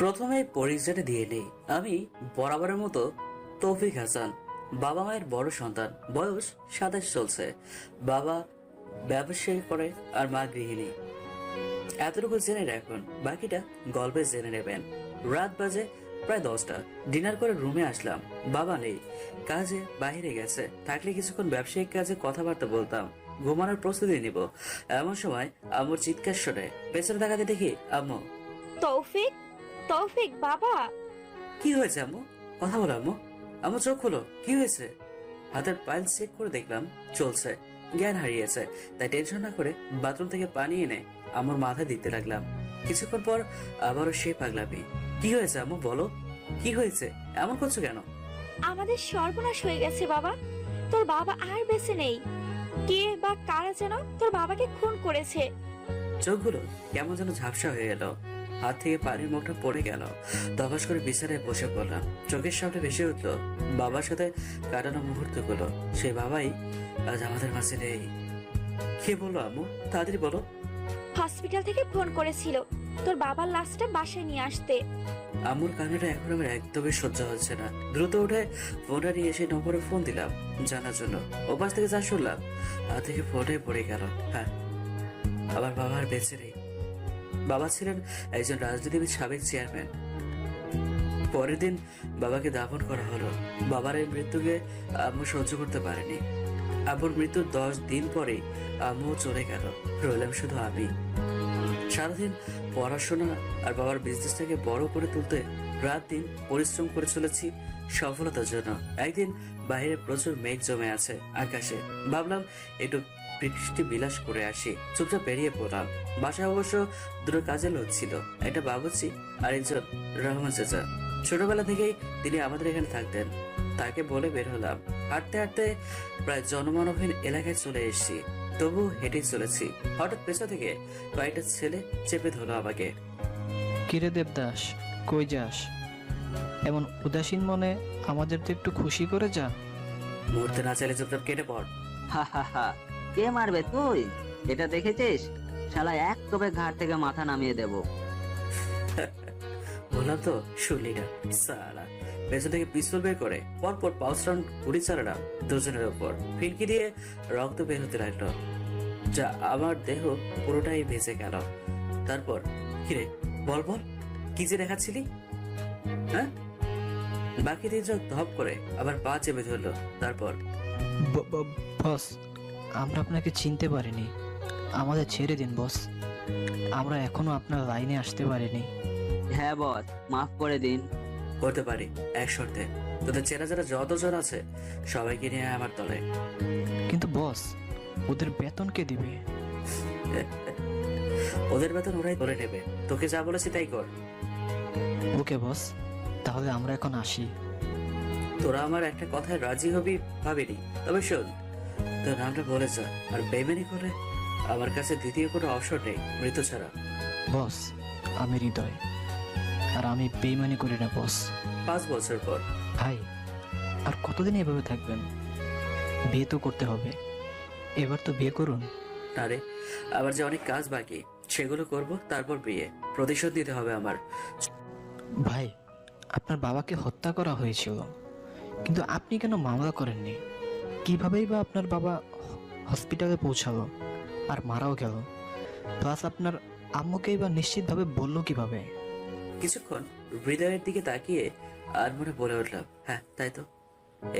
প্রথমে পরিচয়টা দিয়ে নেই। আমি বরাবরের মতো তৌফিক হাসান, বাবা মায়ের বড় সন্তান। বয়স 27 চলছে। বাবা ব্যবসায়ী করে আর মা গৃহিণী। এতটুকু জেনে রাখুন, বাকিটা গল্পে জেনে নেবেন। রাত বাজে প্রায় 10টা। ডিনার করে রুমে আসলাম। বাবা নেই, কাজে বাইরে গেছে। থাকলে কিছুক্ষণ ব্যবসায়িক কাজে কথাবার্তা বলতাম, ঘুমানোর প্রস্তুতি নিব। এমন সময় আম্মুর চিৎকার শুনে পেছনে তাকাতে দেখি আম্মু। তৌফিক, তৌফিক বাবা। কি হয়েছে আম্মু? কথা বলো আম্মু। আম্মু চোখ খুলো, কি হয়েছে? হাতের পাইল চেক করে দেখলাম চলছে। জ্ঞান হারিয়েছে, তাই টেনশন না করে বাথরুম থেকে পানি এনে আমার মাথায় দিতে লাগলাম। কিছুক্ষণ পর আবারও সে পাগলামি। কি হয়েছে আম্মু, বলো কি হয়েছে? এমন করছো কেন? আমাদের সর্বনাশ হয়ে গেছে বাবা। তোর বাবা আর বেঁচে নেই। কে বা কারা যেন তোর বাবাকে খুন করেছে। চোখগুলো কেমন যেন ঝাপসা হয়ে গেল, হাত থেকে পানির মুখটা পড়ে গেল। দবাস করে বিছানায় বসে পড়লাম। চোখের সামনে ভেসে উঠলো বাবার সাথে কাটানো মুহূর্তগুলো। সে বাবাই আজ আমাদের মাঝে নেই। কে বললো আম্মু? তাড়াতাড়ি বলো। হসপিটাল থেকে ফোন করেছিল তোর বাবার লাশটা বাসায় নিয়ে আসতে। আম্মুর কান্নাটা এখন আমার একদমই সহ্য হচ্ছে না। দ্রুত উঠে ফোনটা নিয়ে এসে নম্বরে ফোন দিলাম জানার জন্য। ওপাশ থেকে যা শুনলাম হাত থেকে ফোনে পড়ে গেল। হ্যাঁ, আমার বাবা আর বেঁচে নেই। বাবা ছিলেন একজন রাজনীতিবিদ, সাবেক চেয়ারম্যান। পরের দিন বাবাকে দাফন করা হলো। বাবার এই মৃত্যুকে আম্মু সহ্য করতে পারেনি। আব্বুর মৃত্যুর 10 দিন পরেই আম্মু চলে গেল। রইলাম শুধু আমি। সারাদিন পড়াশোনা আর বাবার বিজনেসটাকে বড় করে তুলতে রাত দিন পরিশ্রম করে চলেছি সফলতার জন্য। একদিন বাইরে প্রচুর মেঘ জমে আছে আকাশে। ভাবলাম একটু বৃষ্টি বিলাস করে আসি। চুপচাপ বেরিয়ে পড়লাম। বাসায় অবশ্য দুটো কাজের লোক ছিল, একটা বাবুর্চি আর একজন রহমান চাচা। ছোটবেলা থেকেই তিনি আমাদের এখানে থাকতেন। তাকে বলে বের হলাম। হাঁটতে হাঁটতে প্রায় জনমানবহীন এলাকায় চলে এসেছি। তবু হেঁটে চলেছি। হঠাৎ পেছন থেকে কয়েকটা ছেলে চেপে ধরলো আমাকে। কিরে দেবদাস, কই যাস? এমন উদাসীন মনে আমাদের তো একটু খুশি করে যা। মুহূর্তে না চাইলে চুপচাপ কেটে পড়। হা হা হা, কে মারবে তুই? এটা দেখেছিস? শালা এক কোপে ঘাট থেকে মাথা নামিয়ে দেব। বললাম তো শুনলি না সালা। পেছন থেকে পিস্তল বের করে পরপর 5 রাউন্ড গুলি চালালাম দুজনের উপর। ফিনকি দিয়ে রক্ত বের হতে লাগলো, যা আমার দেহ পুরোটাই ভেসে গেল। তারপর কিরে বল বল, কি যে দেখাচ্ছিলি? হ্যাঁ? বাকি তিনজন ধপ করে আবার পা চেপে ধরলো। তারপর বস, আমরা আপনাকে চিনতে পারিনি। আমাদের ছেড়ে দিন বস। আমরা এখনো আপনার লাইনে আসতে পারিনি। হ্যাঁ বস, মাফ করে দিন। করতে পারি এক শর্তে। তোদের চেনা যারা যতজন আছে সবাইকে নিয়ে আয় আমার দলে। কিন্তু বস, ওদের বেতন কে দিবে? ওদের বেতন ওরাই করে নেবে। তোকে যা বলেছি তাই কর। ওকে বস, তাহলে আমরা এখন আসি। তোরা আমার একটা কথায় রাজি হবি ভাবিনি, তবে শোন, তোর নামটা বলে যা। আর বেইমানি করে আমার কাছে দ্বিতীয় কোনো অবসর নেই মৃত্যু ছাড়া। বস, আমি হৃদয়, আর আমি বেইমানি করি না বস। 5 বছর পর। ভাই, আর কতদিন এভাবে থাকবেন? বিয়ে তো করতে হবে। এবার তো বিয়ে করুন। আরে আবার যে অনেক কাজ বাকি, সেগুলো করব, তারপর বিয়ে। প্রতিশোধ দিতে হবে আমার। ভাই, আপনার বাবাকে হত্যা করা হয়েছিল, কিন্তু আপনি কেন মামলা করেননি? কিভাবেই বা আপনার বাবা হসপিটালে পৌঁছালো আর মারাও গেল? প্লাস আপনার আম্মুকেই বা নিশ্চিতভাবে বললো কিভাবে? কিছুক্ষণ হৃদয়ের দিকে তাকিয়ে আর মনে বলে উঠলাম, হ্যাঁ তাই তো,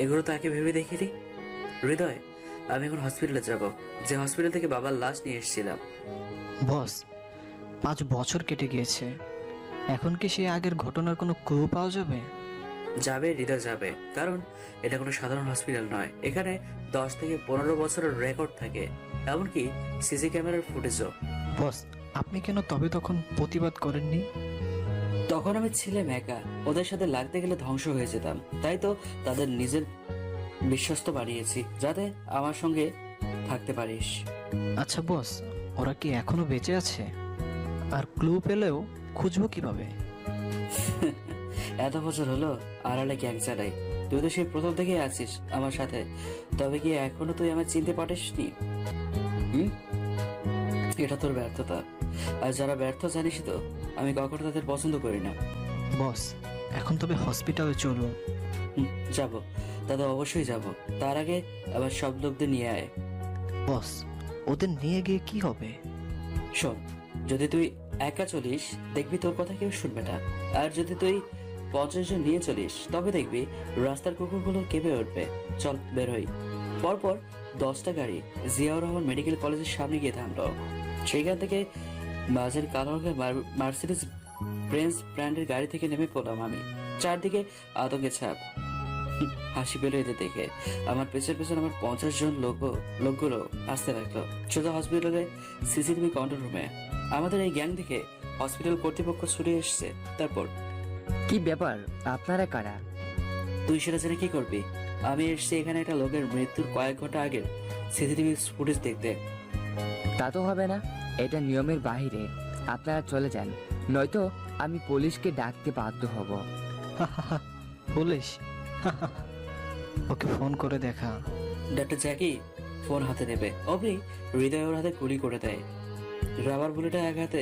এগুলো তাকে ভেবে দেখিনি। হৃদয়, আমি এখন হসপিটালে যাব, যে হসপিটাল থেকে বাবার লাশ নিয়ে এসেছিলাম। বস, 5 বছর কেটে গিয়েছে। এখন কি সে আগের ঘটনার কোনো ক্লু পাওয়া যাবে? যাবে, হৃদয় যাবে, কারণ এটা কোনো সাধারণ হসপিটাল নয়। এখানে 10 থেকে 15 বছরের রেকর্ড থাকে, এমনকি সিসি ক্যামেরার ফুটেজও। বস, আপনি কেন তবে তখন প্রতিবাদ করেননি? তখন আমি ছিলাম একা, ওদের সাথে লাগতে গেলে ধ্বংস হয়ে যেতাম। তাই তো তাদের নিজের বিশ্বস্ত বানিয়েছি, যাতে আমার সঙ্গে থাকতে পারিস। আচ্ছা বস, ওরা কি এখনো বেঁচে আছে? আর ক্লু পেলেও খুঁজবো কিভাবে? এত বছর হলো আড়ালে গ্যাং চালাই। তুই তো সেই প্রথম থেকেই আছিস আমার সাথে, তবে কি এখনো তুই আমায় চিনতে পারিসনি? এটা তোর ব্যর্থতা। আর যারা ব্যর্থ জানিস তো, আমি কখনো তাদের পছন্দ করি না। বস, এখন তবে হসপিটালে চলুন। যাবো, দাদা অবশ্যই যাব। তার আগে আবার সব লোকদের নিয়ে আয়। বস, ওদের নিয়ে গিয়ে কি হবে? শোন, যদি তুই একা চলিস দেখবি তোর কথা কেউ শুনবে না, আর যদি তুই 50 জন নিয়ে চলিস তবে দেখবি রাস্তার কুকুরগুলো কেঁপে উঠবে। চল বের হই। পরপর 10টা গাড়ি জিয়াউর রহমান মেডিকেল কলেজের সামনে গিয়ে থামলো। সেখান থেকে বাজার কালো রঙের মার্সিডিজ ব্রেঞ্জ ব্র্যান্ডের গাড়ি থেকে নেমে পড়লাম আমি। চারদিকে আতঙ্কের ছাপ। হাসি পেল এদের দেখে। আমার পেছন পেছন আমার 50 জন লোকগুলো আসতে লাগলো সোজা হসপিটালে সিসিটিভি কন্ট্রোল রুমে। আমাদের এই গ্যাং দেখে হসপিটাল কর্তৃপক্ষ ছুটে এসছে। তারপর, কি ব্যাপার, আপনারা কারা? তুই সেটা জেনে কি করবি? আমি এসছি এখানে একটা লোকের মৃত্যুর কয়েক ঘন্টা আগের সিসিটিভি ফুটেজ দেখতে। তা তো হবে না, এটা নিয়মের বাইরে। আপনারা চলে যান, নয়তো আমি পুলিশকে ডাকতে বাধ্য হব। পুলিশ? ওকে ফোন করে দেখা। ডাক্তার জ্যাকি ফোন হাতে নেবে, অমনি হৃদয় ওর হাতে গুলি করে দেয়। রাবার বুলেটে আঘাতে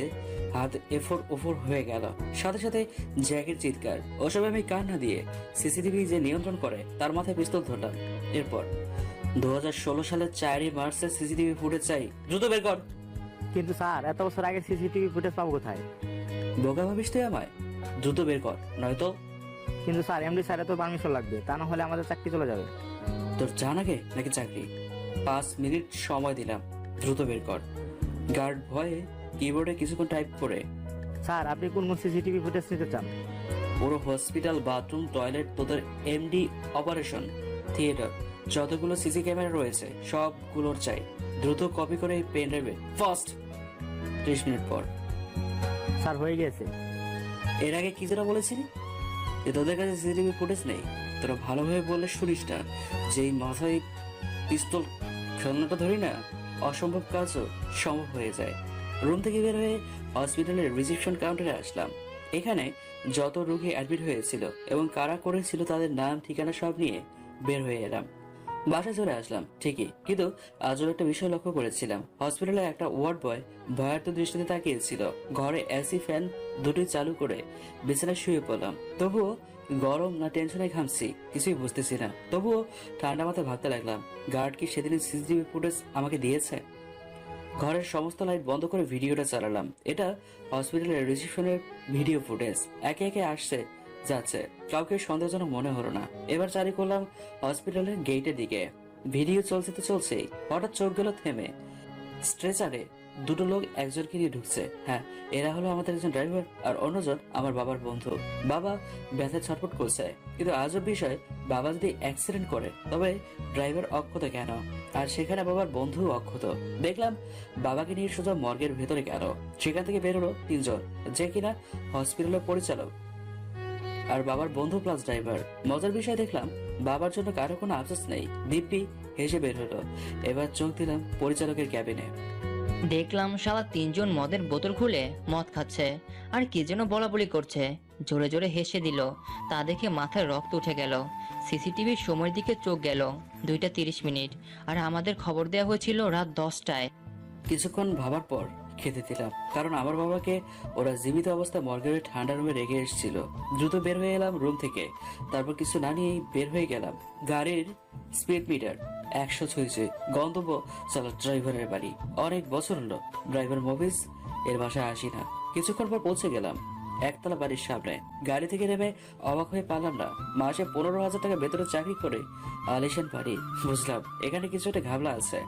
হাত এফোর ওফোর হয়ে গেল। সাথে সাথে জ্যাকের চিৎকার। ওসব আমি কান না দিয়ে সিসিটিভি যে নিয়ন্ত্রণ করে তার মাথায় পিস্তল ধরলাম। এরপর 2016 সালের 4ই মার্চের সিসিটিভি ফুটেজ চাই, দ্রুত বের কর। কিন্তু স্যার, এত বছর আগে সিসিটিভি ফুটেজ পাবো কোথায়? বোকা ভাবিস তুই আমায়? দ্রুত বের কর, নয়তো। কিন্তু স্যার, এমডি স্যারের তো পারমিশন লাগবে, তা না হলে আমাদের চাকরি চলে যাবে। তোর জান আগে নাকি চাকরি? 5 মিনিট সময় দিলাম, দ্রুত বের কর। গার্ড ভয়ে কিবোর্ডে কিছুক্ষণ টাইপ করে, স্যার, আপনি কোন কোন সিসিটিভি ফুটেজ নিতে চান? পুরো হসপিটাল, বাথরুম, টয়লেট, তোদের এমডি অপারেশন থিয়েটার যতগুলো সিসি ক্যামেরা রয়েছে সবগুলোর চাই। দ্রুত কপি করে পেন ড্রাইভে ফার্স্ট। 30 মিনিট পর। স্যার, হয়ে গেছে। এর আগে কি যেটা বলেছিলি যে তোদের কাছে সিসিটিভি ফুটেজ নেই? তোরা ভালোভাবে বললে শুনিস না, যেই মাথায় পিস্তল খেলনাটা ধরি না, অসম্ভব কাজও সম্ভব হয়ে যায়। রুম থেকে বের হয়ে হসপিটালের রিসেপশন কাউন্টারে আসলাম। এখানে যত রোগী অ্যাডমিট হয়েছিল এবং কারা করেছিল তাদের নাম ঠিকানা সব নিয়ে বের হয়ে এলাম। বাসায় চলে আসলাম ঠিকই, কিন্তু আজও একটা বিষয় লক্ষ্য করেছিলাম। হসপিটালে একটা ওয়ার্ড বয় ভয়ার্থ দৃষ্টিতে তাকিয়েছিল। ঘরে এসি ফ্যান দুটি চালু করে বিছানায় শুয়ে পড়লাম। তবুও গরম না টেনশনে ঘামছি কিছুই বুঝতেছি না। তবুও ঠান্ডা মাথায় ভাবতে লাগলাম, গার্ড কি সেদিনের সিসিটিভি ফুটেজ আমাকে দিয়েছে? ঘরের সমস্ত লাইট বন্ধ করে ভিডিওটা চালালাম। এটা হসপিটালের রিসেপশনের ভিডিও ফুটেজ। একে একে আসছে যাচ্ছে, কাউকে সন্দেহজনক মনে হলো না। এবার চালু করলাম হসপিটালের গেটের দিকে। ভিডিও চলছে তো চলছেই, হঠাৎ চোখ গেল থেমে। স্ট্রেচারে দুটো লোক একজনকে নিয়ে ঢুকছে। হ্যাঁ, এরা হলো আমাদের একজন ড্রাইভার আর অন্যজন আমার বাবার বন্ধু। বাবা ব্যথায় ছটফট করছে, কিন্তু আজব বিষয়, বাবা যদি অ্যাক্সিডেন্ট করে তবে ড্রাইভার অক্ষত কেন? আর সেখানে বাবার বন্ধু অক্ষত। দেখলাম বাবাকে নিয়ে সোজা মর্গের ভেতরে গেল। সেখান থেকে বেরোলো 3 জন, যে কিনা হসপিটালের পরিচালক আর বাবার বন্ধু প্লাস ড্রাইভার। মজার বিষয়, দেখলাম বাবার জন্য কারো কোনো আফসোস নেই। দিব্যি হেসে বের হলো। এবার চোখ দিলাম পরিচালকের ক্যাবিনে। দেখলাম শালা 3 জন মদের বোতল খুলে মদ খাচ্ছে আর কি যেন বলাবলি করছে। জোরে জোরে হেসে দিল, তা দেখে মাথায় রক্ত উঠে গেল। সিসিটিভির সময়ের দিকে চোখ গেল, 2:30 মিনিট, আর আমাদের খবর দেওয়া হয়েছিল রাত 10টায়। কিছুক্ষণ ভাবার পর খেতে দিলাম, কারণ আমার বাবাকে ওরা জীবিত অবস্থায় মর্গের ঠান্ডা রুমে রেখে এসেছিল। দ্রুত বের হয়ে এলাম রুম থেকে। তারপর কিছু না নিয়েই বের হয়ে গেলাম। গাড়ির স্পিড মিটার 100 ছুঁয়েছে। গন্তব্য চলো ড্রাইভারের বাড়ি। অনেক বছর হলো ড্রাইভার মফিজ এর বাসায় আসি না। কিছুক্ষণ পর পৌঁছে গেলাম একতলা বাড়ির সামনে। গাড়ি থেকে নেমে অবাক হয়ে পারলাম না, মাসে 15,000 টাকা বেতনে চাকরি করে আলিশান বাড়ি। বুঝলাম এখানে কিছু একটা ঘাবলা আছে।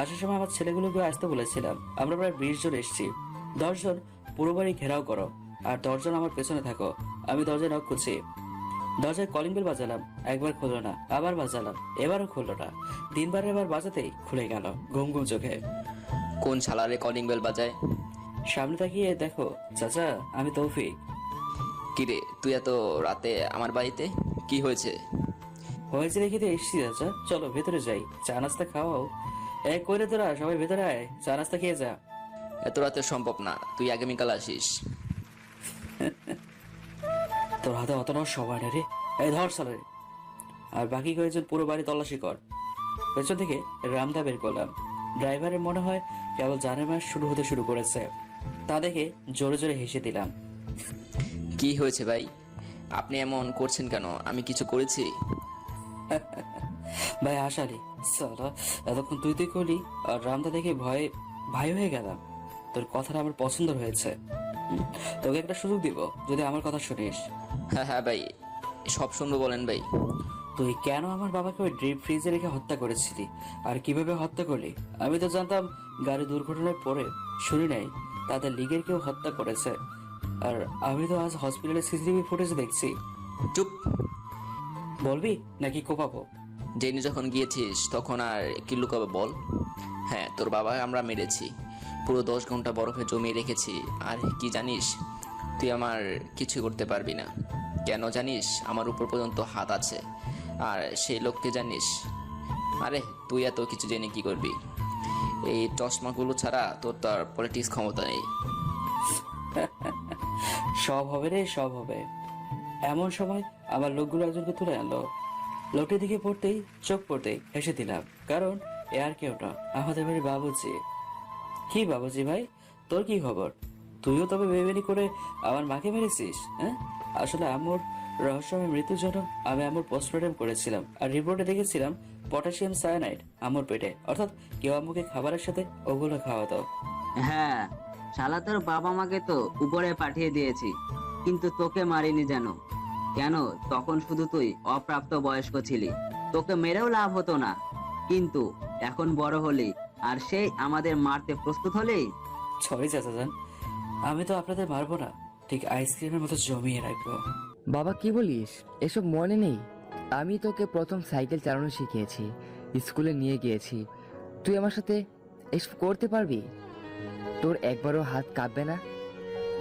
আসার সময় আমার ছেলেগুলোকে আসতে বলেছিলাম। আমরা প্রায় 20 জন এসেছি। 10 জন পুরো বাড়ি ঘেরাও করো আর 10 জন আমার পেছনে থাকো। আমি দরজায় নক করছি। দরজায় কলিং বেল বাজালাম, একবার খুললো না, আবার বাজালাম, এবারও খুললো না। 3বার এবার বাজাতেই খুলে গেল ঘুম ঘুম চোখে। কোন শালারে কলিং বেল বাজায়? সামনে তাকিয়ে দেখো চাচা, আমি তৌফিক। কিরে, তুই এত রাতে আমার বাড়িতে? কি হয়েছে? হয়েছে দেখি তো এসছি চাচা, চলো ভেতরে যাই, চা নাস্তা খাওয়াও। এক করে তোরা সবাই ভেতরে আয়, চা নাস্তা খেয়ে যা। এত রাতে সম্ভব না, তুই আগামীকাল আসিস। তোর হাতে অতটাও সময় না রে। এই ধর সালে। আর বাকি কয়েকজন পুরো বাড়ি তল্লাশি কর। পেছন থেকে রামদা বের করলাম। ড্রাইভারের মনে হয় কেবল জানের মাস শুরু হতে শুরু করেছে। তা দেখে জোরে জোরে হেসে দিলাম। কি হয়েছে ভাই? আপনি এমন করছেন কেন? আমি কিছু করেছি? ভাই আশারি সালা, এতক্ষণ তুই তুই করলি আর রামদা দেখে ভয়ে ভাই হয়ে গেলাম। তোর কথাটা আমার পছন্দ হয়েছে। তোকে একটা সুযোগ দিব যদি আমার কথা শুনিস। হ্যাঁ হ্যাঁ ভাই, সব শুনবো, বলেন ভাই। তুই কেন আমার বাবাকে ওই ডিপ ফ্রিজে রেখে হত্যা করেছিলি আর কিভাবে হত্যা করলি? আমি তো জানতাম গাড়ি দুর্ঘটনায় পড়ে, শুনি নাই তাদের লিগের কেউ হত্যা করেছে। আর আমি তো আজ হসপিটালে সিসিটিভি ফুটেজ দেখছি। চুপ। বলবি নাকি কোপাবো? জেনে যখন গিয়েছিস তখন আর কি লুকাবে বল। হ্যাঁ, তোর বাবা আমরা মেরেছি, পুরো 10 ঘন্টা বরফে জমিয়ে রেখেছি। আর কি জানিস? তুই আমার কিছু করতে পারবি না। কেন জানিস? আমার উপর পর্যন্ত হাত আছে। আর সেই লোককে জানিস? আরে তুই এত কিছু জেনে কি করবি? এই চশমাগুলো ছাড়া তোর তো আর পলিটিক্স ক্ষমতা নেই। সব হবে রে, সব হবে। এমন সময় আমার লোকগুলো একজনকে তুলে আনলো। লোকটির দিকে পড়তেই, চোখ পড়তেই হেসে দিলাম, কারণ এ আর কেউ না, আমাদের বাড়ির বাবুজি। কি বাবুজি ভাই, তোর কি খবর? তুইও তবে বেবেনি করে আমার মাকে মেরেছিস? হ্যাঁ, আসলে আম্মুর রহস্যময় মৃত্যুর জন্য আমি আম্মুর পোস্টমর্টম করেছিলাম আর রিপোর্টে দেখেছিলাম পটাশিয়াম সায়ানাইড আম্মুর পেটে। অর্থাৎ কেউ আম্মুকে খাবারের সাথে ওগুলো খাওয়াতো। হ্যাঁ, শালা তোর বাবা মাকে তো উপরে পাঠিয়ে দিয়েছি, কিন্তু তোকে মারিনি যেন। কেন? তখন শুধু তুই অপ্রাপ্ত বয়স্ক ছিলি, তোকে মেরেও লাভ হতো না। কিন্তু এখন বড় হলি আর সেই আমাদের মারতে প্রস্তুত হলি। সরি চাচা যান, আমি তো আপনাদের মারবো না, ঠিক আইসক্রিমের মতো জমিয়ে রাখবো। বাবা কি বলিস? এসব মনে নেই? আমি তোকে প্রথম সাইকেল চালানো শিখিয়েছি, স্কুলে নিয়ে গিয়েছি। তুই আমার সাথে এসব করতে পারবি? তোর একবারও হাত কাঁপবে না?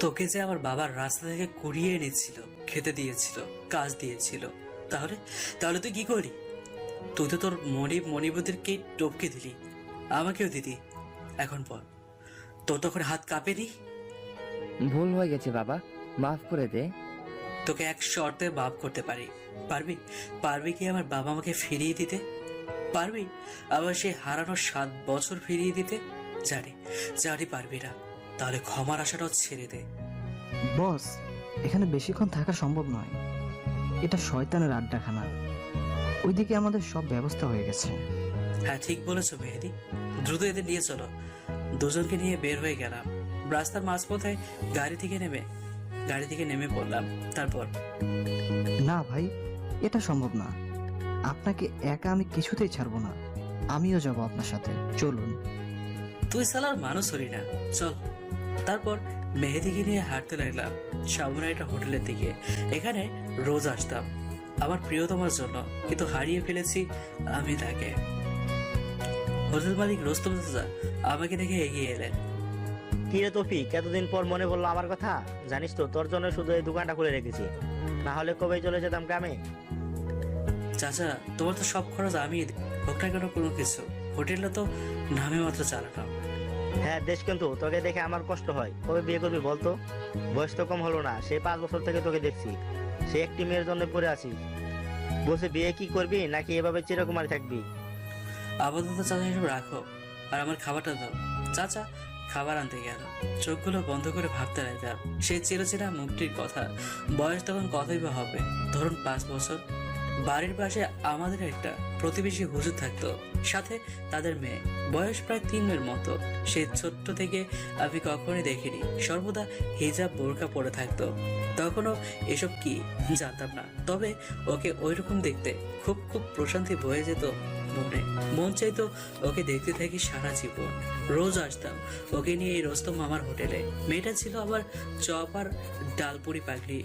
তোকে যে আমার বাবার রাস্তা থেকে কুড়িয়ে এনেছিল, খেতে দিয়েছিল, কাজ দিয়েছিল, তাহলে তাহলে তুই কি করলি? তুই তো তোর মনিবদেরকে টপকে দিলি, আমাকেও দিদি। এখন বল, তোর তখন হাত কাঁপেনি? ভুল হয়ে গেছে বাবা, মাফ করে দে। তোকে এক শর্তে মাফ করতে পারি। পারবি? পারবি কি আমার বাবা আমাকে ফিরিয়ে দিতে? পারবি আবার সেই হারানো 7 বছর ফিরিয়ে দিতে? জানি জানি পারবি না, তাহলে ক্ষমার আশাটাও ছেড়ে দে। বস, এখানে বেশিক্ষণ থাকা সম্ভব নয়। এটা শয়তানের আড্ডাখানা। ওইদিকে আমাদের সব ব্যবস্থা হয়ে গেছে। হ্যাঁ ঠিক বলেছো মেহেদি, দ্রুত এদের নিয়ে চলো। দুজনকে নিয়ে বের হয়ে গেলাম। রাস্তার মাঝপথে গাড়ি থেকে নেমে পড়লাম। তারপর না ভাই, এটা সম্ভব না। আপনাকে একা আমি কিছুতেই ছাড়বো না। আমিও যাব আপনার সাথে, চলুন। তুই সালার মানুষ হলি না, চল। তারপর মেহেদিকে নিয়ে হাঁটতে লাগলাম সামনে একটা হোটেলের দিকে। এখানে রোজ আসতাম আমার প্রিয়তমার জন্য, কিন্তু হারিয়ে ফেলেছি আমি তাকে। হোটেল মালিক রোস্তম চাচা আমাকে দেখে এগিয়ে এলেন। কি রে তৌফিক, এতদিন পর মনে পড়লো আমার কথা? জানিস তো তোর জন্য শুধু এই দোকানটা খুলে রেখেছি, না হলে কবে চলে যেতাম গ্রামে। চাচা, তোমার তো সব খরচ আমি হোক না কেন কোনো কিছু, হোটেলটা তো নামে মাত্র চালানো। হ্যাঁ দেশ, কিন্তু তোকে দেখে আমার কষ্ট হয়। কবে বিয়ে করবি বলতো? বয়স তো কম হলো না, সেই 5 বছর থেকে তোকে দেখছি। সে একটি মেয়ের জন্য পড়ে আছিস। বলছে বিয়ে কি করবি নাকি এভাবে চিরকুমারী থাকবি? আপাতত চাচা এসব রাখো আর আমার খাবারটা দাও। চাচা খাবার আনতে গেল, চোখগুলো বন্ধ করে ভাবতে লাগলাম সেই চিরচেনা মুখটির কথা। বয়স তখন কতই বা হবে, ধরুন 5 বছর। বাড়ির পাশে আমাদের একটা প্রতিবেশী হুজুর থাকতো, সাথে তাদের মেয়ে, বয়স প্রায় 3 মতো। সেই ছোট্ট থেকে আমি কখনোই দেখিনি, সর্বদা হিজাব বোরকা পরে থাকতো। তখনও এসব কি জানতাম না, তবে ওকে ওইরকম দেখতে খুব খুব প্রশান্তি বয়ে যেত মনে। মন চাইতো ওকে দেখতে থাকি সারা জীবন। রোজ আসতাম ওকে নিয়ে এই রোস্তম মামার হোটেলে। মেয়েটা ছিল আবার চপ আর ডালপুরি পাগড়ি।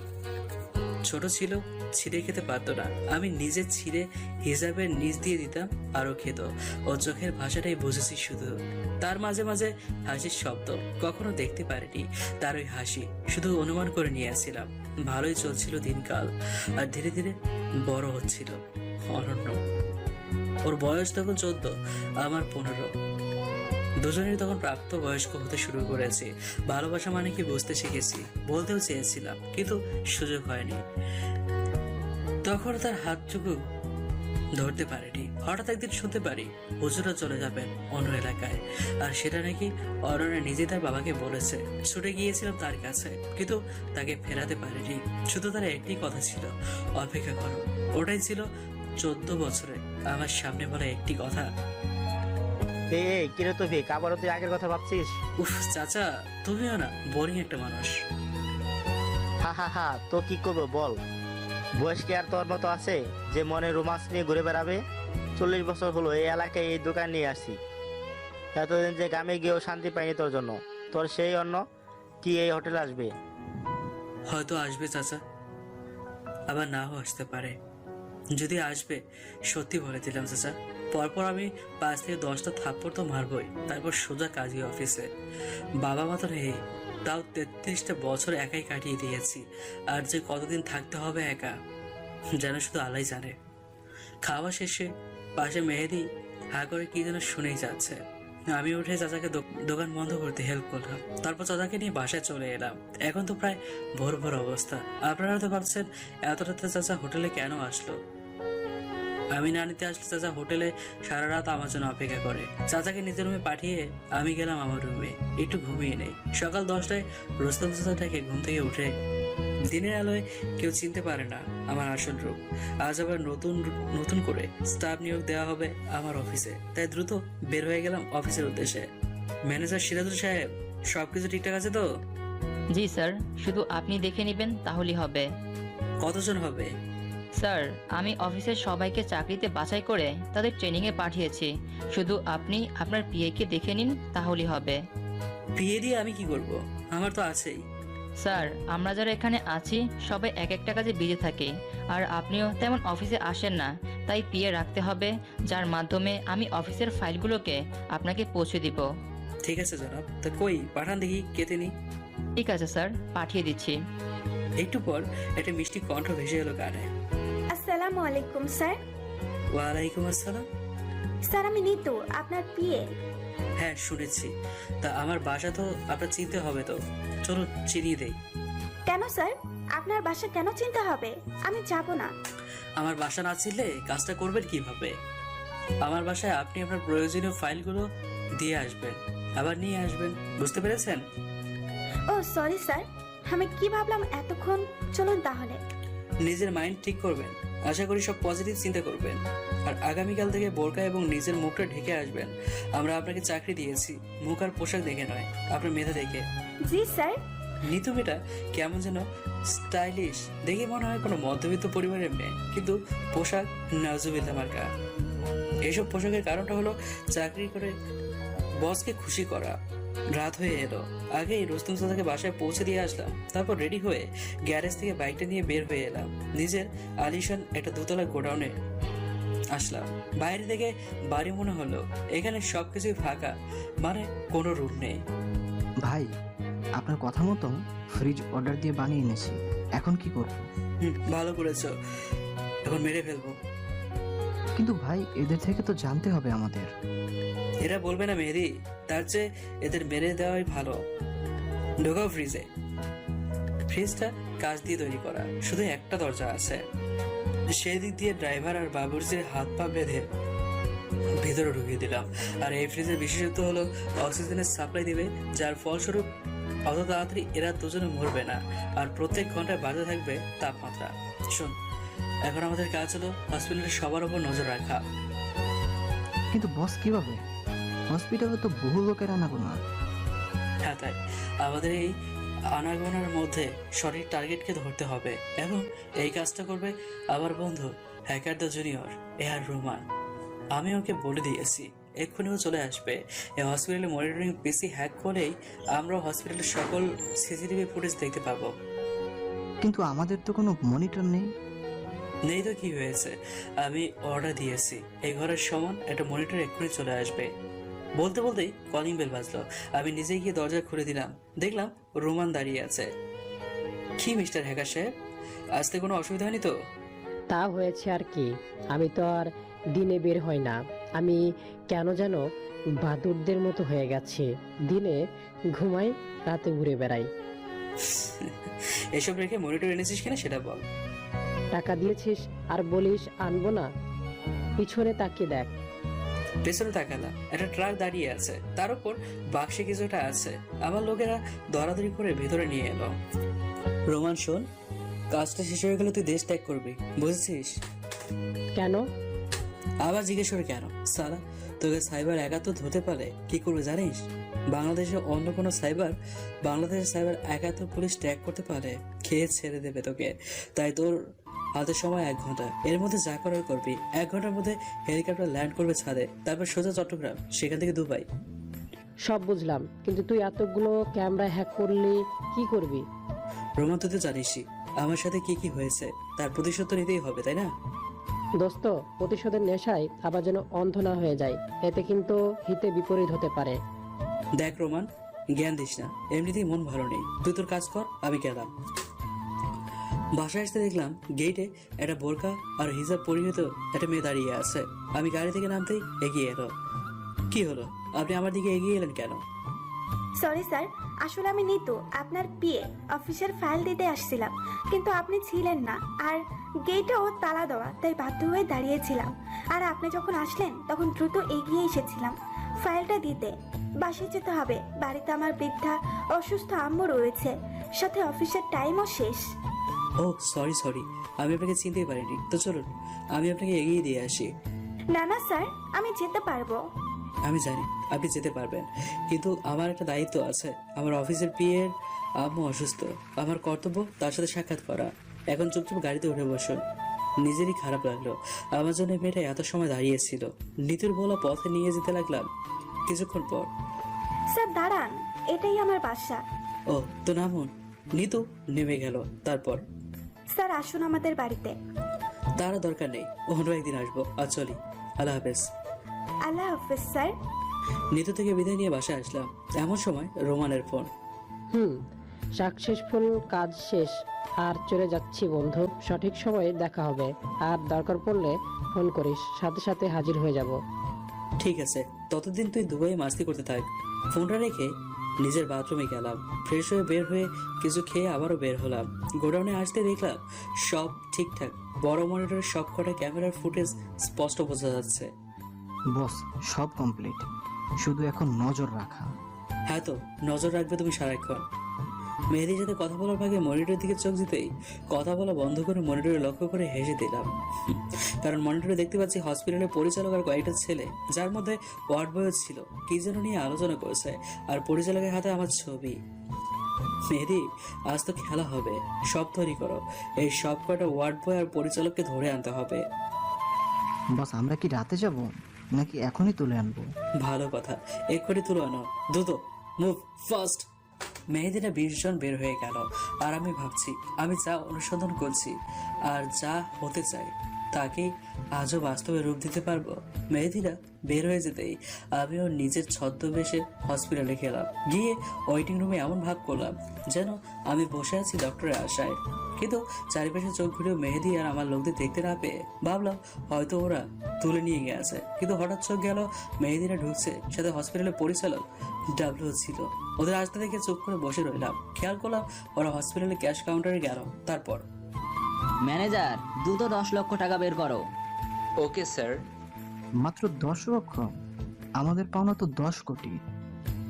ছোট ছিল, ছিঁড়ে খেতে পারতো না। আমি নিজে ছিঁড়ে হিসাবের নিচ দিয়ে দিতাম আর ও খেত। ও চোখের ভাষাটাই বুঝেছি শুধু, তার মাঝে মাঝে হাসির শব্দ। কখনো দেখতে পারিনি তার ওই হাসি, শুধু অনুমান করে নিয়েছিলাম। ভালোই চলছিল দিনকাল, আর ধীরে ধীরে বড় হচ্ছিল অনন্য। ওর বয়স তখন 14, আমার 15। দুজনেই তখন প্রাপ্ত বয়স্ক হতে শুরু করেছি। ভালোবাসা মানে কি বুঝতে শিখেছি, বলতেও চেয়েছিলাম, কিন্তু সুযোগ হয়নি। তখন তার হাতটুকু ধরতে পারেনি। হঠাৎ একদিন শুনতে পারি হুজুরা চলে যাবেন অন্য এলাকায়, আর সেটা নাকি অরণ্য নিজে তার বাবাকে বলেছে। ছুটে গিয়েছিলাম তার কাছে, কিন্তু তাকে ফেরাতে পারিনি। শুধু তার একটি কথা ছিল, অপেক্ষা করো। ওটাই ছিল 14 বছরে আমার সামনে বলা একটি কথা। এই কিরে তৌফিক, আবারও তুই আগের কথা ভাবছিস? উফ চাচা, তুমিও না বোরিং একটা মানুষ। হা হা হা, তো কি করবো বল? বয়স কি আর তোর মতো আছে যে মনে রোমান্স নিয়ে ঘুরে বেড়াবে? 40 বছর হলো এই এলাকায় এই দোকান নিয়ে আসছি। এতদিন যে গ্রামে গিয়েও শান্তি পাইনি তোর জন্য। তোর সেই অন্য কি এই হোটেলে আসবে? হয়তো আসবে চাচা, আবার নাও আসতে পারে। যদি আসবে সত্যি বলে দিলাম চাচা, পরপর আমি 5 থেকে 10টা থাপ্পড় তো মারবই, তারপর সোজা কাজী অফিসে। বাবা মা তো নেই, তাও 33টা বছর একাই কাটিয়ে দিয়েছি, আর যে কতদিন থাকতে হবে একা যেন শুধু আল্লাহ জানে। খাওয়া শেষে পাশে মেহেদি হা করে কি যেন শুনেই যাচ্ছে। আমি উঠে চাচাকে দোকান বন্ধ করতে হেল্প করলাম, তারপর চাচাকে নিয়ে বাসায় চলে এলাম। এখন তো প্রায় ভোর ভোর অবস্থা। আপনারা তো ভাবছেন এত রাতে চাচা হোটেলে কেন আসলো। আমি না নিতে আসলে চাচা হোটেলে সারা রাত আমার জন্য অপেক্ষা করে। চাচাকে নিজের রুমে পাঠিয়ে আমি গেলাম আমার রুমে, একটু ঘুমিয়ে নেই। সকাল 10টায় রোস্তম চাচাটাকে ঘুম থেকে উঠে দিনের আলোয় কেউ চিনতে পারে না আমার আসল রূপ। আজ আবার নতুন করে স্টাফ নিয়োগ দেওয়া হবে আমার অফিসে, তাই দ্রুত বের হয়ে গেলাম অফিসের উদ্দেশ্যে। ম্যানেজার সিরাজুল সাহেব, সবকিছু ঠিকঠাক আছে তো? জি স্যার, শুধু আপনি দেখে নেবেন তাহলেই হবে। কতজন হবে? স্যার, আমি অফিসের সবাইকে চাকরিতে বাছাই করে তাদের ট্রেনিংয়ে পাঠিয়েছি। শুধু আপনি আপনার পিএকে দেখে নিন তাহলেই হবে। বিয়ে দিয়ে আমি কি করব? আমার তো আছেই। স্যার, আমরা যারা এখানে আছি সবাই এক একটা কাজে বিজি থাকি, আর আপনিও তেমন অফিসে আসেন না, তাই পিএ রাখতে হবে, যার মাধ্যমে আমি অফিসের ফাইলগুলোকে আপনাকে পৌঁছে দিব। ঠিক আছে জনাব, তা কই পাঠান দেখি কেটে নি। ঠিক আছে স্যার, পাঠিয়ে দিচ্ছি। একটু পর একটা মিষ্টি কণ্ঠ ভেসে এলো কানে। আসসালামু আলাইকুম স্যার। ওয়ালাইকুম আসসালাম। স্যার, আমি নিতু, আপনার পিএ। হ্যাঁ শুনেছি, তা আমার বাসা তো আপনার চিনতে হবে, তো চলো চিনিয়ে দেই। কেন স্যার, আপনার বাসা কেন চিনতে হবে? আমি যাব না। আমার বাসা না চিনলে কাজটা করবেন কিভাবে? আমার বাসায় আপনি আপনার প্রয়োজনীয় ফাইলগুলো দিয়ে আসবেন, আবার নিয়ে আসবেন, বুঝতে পেরেছেন? ও সরি স্যার, আমি কি ভাবলাম এতক্ষণ। চলুন তাহলে। নিজের মাইন্ড ঠিক করবেন, আশা করি সব পজিটিভ চিন্তা করবেন, আর আগামীকাল থেকে বোরকা এবং নিজের মুখটা ঢেকে আসবেন। আমরা আপনাকে চাকরি দিয়েছি মুখ আর পোশাক দেখে নয়, আপনার মেধা দেখে। জি স্যার। নিতু মেয়েটা কেমন যেন স্টাইলিশ, দেখে মনে হয় কোনো মধ্যবিত্ত পরিবারের মেয়ে, কিন্তু পোশাক নাজুবিল্লা মার্কা। এইসব পোশাকের কারণটা হলো চাকরি করে বসকে খুশি করা। রাত হয়ে এলো, আগেই রুস্তম চাচাকে বাসায় পৌঁছে দিয়ে আসলাম, তারপর রেডি হয়ে গ্যারেজ থেকে বাইকটা নিয়ে বের হয়ে এলাম। নিজের আলিশান একটা দোতলা গোডাউনে আসলাম। বাইরে থেকে বাড়ি মনে হলো, এখানে সবকিছুই ফাঁকা, মানে কোনো রুম নেই। ভাই, আপনার কথা মতো ফ্রিজ অর্ডার দিয়ে বানিয়ে এনেছি, এখন কি করব? ভালো করেছো, এখন মেরে ফেলবো। কিন্তু ভাই, এদের থেকে তো জানতে হবে আমাদের। এরা বলবে না মেহেদি, তার চেয়ে এদের মেরে দেওয়াই ভালো। ঢোকাও ফ্রিজে। ফ্রিজটা কাঁচ দিয়ে তৈরি করা, শুধু একটা দরজা আছে। সেই দিক দিয়ে ড্রাইভার আর বাবুর্চির হাত পা বেঁধে ভিতরে ঢুকিয়ে দিলাম। আর এই ফ্রিজের বিশেষত্ব হলো অক্সিজেনের সাপ্লাই দিবে, যার ফলস্বরূপ অত তাড়াতাড়ি এরা দুজনে মরবে না, আর প্রত্যেক ঘন্টায় বাড়তে থাকবে তাপমাত্রা। শোন, এখন আমাদের কাজ হলো হসপিটালের সবার উপর নজর রাখা। কিন্তু বস, কিভাবে? হসপিটালে তো বহু লোকের আনাগোনা। হ্যাঁ, তাই আমাদের এই আনাগোনার মধ্যে সঠিক টার্গেটকে ধরতে হবে, এবং এই কাজটা করবে আমার বন্ধু hacker the junior AR Roman. আমি ওকে বলে দিয়েছি এক্ষুনি ও চলে আসবে। এই হসপিটালে মনিটরিং পিসি হ্যাক করেই আমরা হসপিটালের সকল সিসিটিভি ফুটেজ দেখতে পাবো। কিন্তু আমাদের তো কোনো মনিটর নেই। নেই তো কি হয়েছে, আমি অর্ডার দিয়েছি এই ঘরের সমান একটা মনিটর এক্ষুনি চলে আসবে। বলতে বলতেই কলিং বেল বাজলো। আমি নিজে গিয়ে দরজা খুলে দিলাম, দেখলাম রোমান দাঁড়িয়ে আছে। কি মিস্টার হ্যাকার সাহেব, আসতে কোনো অসুবিধা হয়নি তো? তা হয়েছে আর কি, আমি তো আর দিনে বের হই না। আমি কেন যেন বাদুড়দের মতো হয়ে গেছি, দিনে ঘুমাই, রাতে ঘুরে বেড়াই। এসব রেখে মনিটর এনেছিস কিনা সেটা বল। টাকা দিয়েছিস আর বলিস আনবো না? পিছনে তাকিয়ে দেখ। পেছনে তাকালাম, একটা ট্রাক দাঁড়িয়ে আছে, তার উপর বাক্সে কিছুটা আছে। আমার লোকেরা দরাদরি করে ভেতরে নিয়ে এলো। রোমান শোন, কাজটা শেষ হয়ে গেলে তুই দেশ ত্যাগ করবি, বুঝেছিস? কেন? আবার জিজ্ঞেস করে কেন? সালা, তোকে সাইবার একাত্তর ধরতে পারে কি করবে জানিস? বাংলাদেশে অন্য কোনো সাইবার, বাংলাদেশের সাইবার একাত্তর পুলিশ ট্র্যাক করতে পারে, খেয়ে ছেড়ে দেবে তোকে। তাই তোর হাতে সময় 1 ঘন্টা, এর মধ্যে যা করার করবি। 1 ঘন্টার মধ্যে হেলিকপ্টার ল্যান্ড করবে ছাদে, তারপর সোজা চট্টগ্রাম, সেখান থেকে দুবাই। সব বুঝলাম, কিন্তু তুই এতগুলো ক্যামেরা হ্যাক করলি, কি করবি? রোমান, তুই তো জানিসই আমার সাথে কি কি হয়েছে, তার প্রতিশোধ তো নিতেই হবে, তাই না? দোস্ত, প্রতিশোধের নেশায় আবার যেন অন্ধ না হয়ে যায়, এতে কিন্তু হিতে বিপরীত হতে পারে। দেখ রোমান, জ্ঞান দিস না, এমনিতেই মন ভালো নেই। তুই তোর কাজ কর, আমি গেলাম। বাসায় আসতে দেখলাম গেটে একটা বোরকা আর হিজাব পরিহিত একটা মেয়ে দাঁড়িয়ে আছে। আমি গাড়ি থেকে নামতেই এগিয়ে এলো। কি হলো, আপনি আমার দিকে এগিয়ে এলেন কেন? সরি স্যার, আসলে আমি নিতু, আপনার পিএ। অফিসের ফাইল দিতে আসছিলাম, কিন্তু আপনি ছিলেন না, আর গেটও তালা দেওয়া, তাই বাধ্য হয়ে দাঁড়িয়েছিলাম। আর আপনি যখন আসলেন তখন দ্রুত এগিয়ে এসেছিলাম ফাইলটা দিতে। বাসায় যেতে হবে, বাড়িতে আমার বৃদ্ধা অসুস্থ আম্মু রয়েছে, সাথে অফিসের টাইমও শেষ। ও সরি, আমি আপনাকে চিনতেই পারিনি। তো চলুন, আমি আপনাকে এগিয়ে দিয়ে আসি। না না স্যার, আমি যেতে পারবো। আমি জানি আপনি যেতে পারবেন, কিন্তু আমার একটা দায়িত্ব আছে। আমার অফিসের পিএর আম্মু অসুস্থ, আমার কর্তব্য তার সাথে সাক্ষাৎ করা। এখন চুপচাপ গাড়িতে উঠে বসুন। নিজেরই খারাপ লাগলো, আমার জন্য মেয়েটা এত সময় দাঁড়িয়েছিল। নিতুর বলা পথে নিয়ে যেতে লাগলাম। কিছুক্ষণ পর, স্যার দাঁড়ান, এটাই আমার বাসা। ও তো নামুন। নিতু নেমে গেল। তারপর, স্যার আসুন আমাদের বাড়িতে। তার দরকার নেই, অন্য একদিন আসবো। আর চলি, আল্লাহ হাফেজ। আল্লাহ হাফেজ স্যার। নিতু থেকে বিদায় নিয়ে বাসায় আসলাম। এমন সময় রোমানের ফোন। সাকসেসফুল, কাজ শেষ, আর চলে যাচ্ছি বন্ধু। সঠিক সময়ে দেখা হবে, আর দরকার পড়লে ফোন করিস, সাথে সাথে হাজির হয়ে যাব। ঠিক আছে, ততদিন তুই দুবাইয়ে মাস্তি করতে থাক। ফোনটা রেখে নিজের বাথরুমে গেলাম। ফ্রেশ হয়ে বের হয়ে কিছু খেয়ে আবারও বের হলাম। গোডাউনে আসতে দেখলাম সব ঠিকঠাক। বড় মনিটরের সব কটা ক্যামেরার ফুটেজ স্পষ্ট বোঝা যাচ্ছে। বস, সব কমপ্লিট, শুধু এখন নজর রাখা। হ্যাঁ, তো নজর রাখবে তুমি সারাক্ষণ। মেহেদির সাথে কথা বলার ভাগে মনিটরের দিকে চোখ দিতেই কথা বলা বন্ধ করে মনিটরে লক্ষ্য করে হেসে দিলাম। কারণ মনিটরে দেখতে পাচ্ছি হসপিটালের পরিচালক আর কয়েকটা ছেলে, যার মধ্যে ওয়ার্ড বয়ও ছিল, কি যেন নিয়ে আলোচনা করছে। আর পরিচালকের হাতে আমার ছবি। মেহেদি, আজ তো খেলা হবে, সব তৈরি করো। এই সব কটা ওয়ার্ড বয় আর পরিচালককে ধরে আনতে হবে। বস, আমরা কি রাতে যাব নাকি এখনই তুলে আনবো? ভালো কথা, এক্ষুনি তুলে আনো, দ্রুত মুভ ফাস্ট। মেহেদিরা 20 জন বের হয়ে গেল। আর আমি ভাবছি, আমি যা অনুসন্ধান করছি আর যা হতে চাই তাকে আজও বাস্তবে রূপ দিতে পারবো। মেহেদিরা বের হয়ে যেতেই আমিও নিজের ছদ্মবেশে হসপিটালে গেলাম। গিয়ে ওয়েটিং রুমে এমন ভাব করলাম যেন আমি বসে আছি ডক্টরের আশায়। কিন্তু চারিপাশে চোখ ঘুরেও মেহেদি আর আমার লোকদের দেখতে না পেয়ে ভাবলাম হয়তো ওরা তুলে নিয়ে গেছে। কিন্তু হঠাৎ চোখ গেল মেহেদিরা ঢুকছে, সাথে হসপিটালের পরিচালক ডাব্লিউ ছিল। ওদের আসতে দেখে চুপ করে বসে রইলাম। খেয়াল করলাম ওরা হসপিটালে ক্যাশ কাউন্টারে গেল। তারপর, ম্যানেজার, দ্রুত 10 লক্ষ টাকা বের করো। Okay sir. মাত্র 10 লক্ষ? আমাদের পাওনা তো 10 কোটি,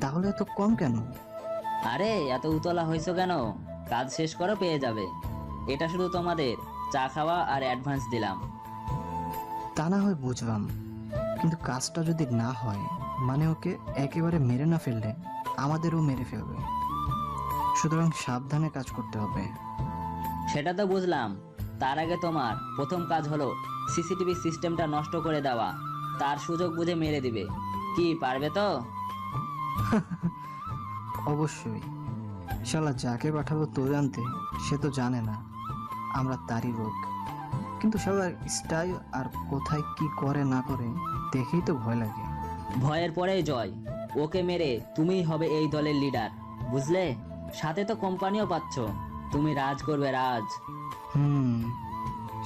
তাহলে এত কম কেন? আরে এত উতলা হয়েছো কেন? কাজ শেষ করো, পেয়ে যাবে। এটা শুধু তোমাদের চা খাওয়া আর অ্যাডভান্স দিলাম। তা না হয় বুঝলাম, কিন্তু কাজটা যদি না হয়, মানে ওকে একেবারে মেরে না ফেললে আমাদেরও মেরে ফেলবে। সুতরাং সাবধানে কাজ করতে হবে। সেটা তো বুঝলাম, তার আগে তোমার প্রথম কাজ হলো সিসিটিভি সিস্টেমটা নষ্ট করে দেওয়া। তার সুযোগ বুঝে মেরে দিবে। কি পারবে তো? অবশ্যই। শালা যাকে পাঠাবো তুলে আনতে, সে তো জানে না আমরা তারই লোক। কিন্তু শালার স্টাইল আর কোথায় কি করে না করে দেখেই তো ভয় লাগে। ভয়ের পরেই জয়। ওকে মেরে তুমিই হবে এই দলের লিডার, বুঝলে? সাথে তো কোম্পানিও পাচ্ছ। তুমি রাজ করবে, রাজ।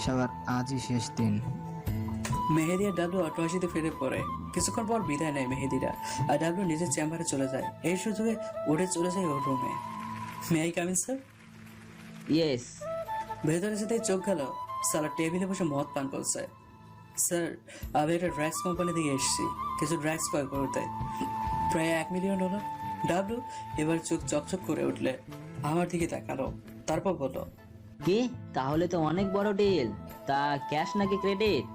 শালার আজই শেষ দিন। মেহেদি আর ডাব্লিউ 88-তে ফিরে পড়ে। কিছুক্ষণ পর বিদায় নেয় মেহেদিরা, আর ডাব্লিউ নিজের চেম্বারে চলে যায়। এই সুযোগে উঠে চলে যায় ওর রুমে। May I come in sir? Yes. ভেতরে যেতেই চোখ গেল সালা টেবিলে বসে মদ পান করছে। স্যার, আমি একটা ড্রাগস কোম্পানি থেকে এসেছি কিছু ড্রাগস ক্রয় করতে, প্রায় $1 মিলিয়ন। ডাবলু এবার চোখ চকচক করে উঠলে আমার দিকে তাকালো, তারপর বলল, কি? তাহলে তো অনেক বড় ডিল। তা ক্যাশ নাকি ক্রেডিট?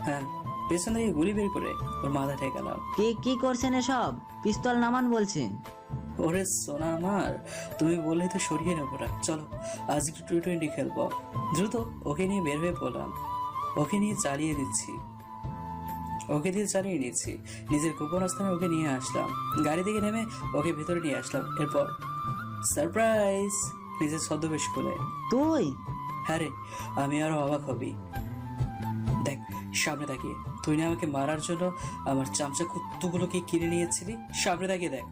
হ্যাঁ, পেছন থেকে গুলি বের করে ওর মাথা ঠেকালাম। কি কি করছেন এসব? পিস্তল নামান বলছেন। ওরে সোনা আমার, তুমি বললেই তো সরিয়ে নেবো না। চলো আজ একটু T20 খেলবো। দ্রুত ওকে নিয়ে বের হয়ে পড়লাম। ওকে দিয়ে চালিয়ে নিচ্ছি। নিজের গোপন স্থানে ওকে নিয়ে আসলাম। গাড়ি থেকে নেমে ওকে ভেতরে নিয়ে আসলাম। এরপর সারপ্রাইজ, নিজের ছদ্মবেশ খুলে। তুই? হ্যাঁ রে, আমি আরো অবাক হবি। দেখ সামনে তাকিয়ে, তুই না আমাকে মারার জন্য আমার চামচা কুত্তুগুলোকে কিনে নিয়েছিলি? সামনে তাকিয়ে দেখ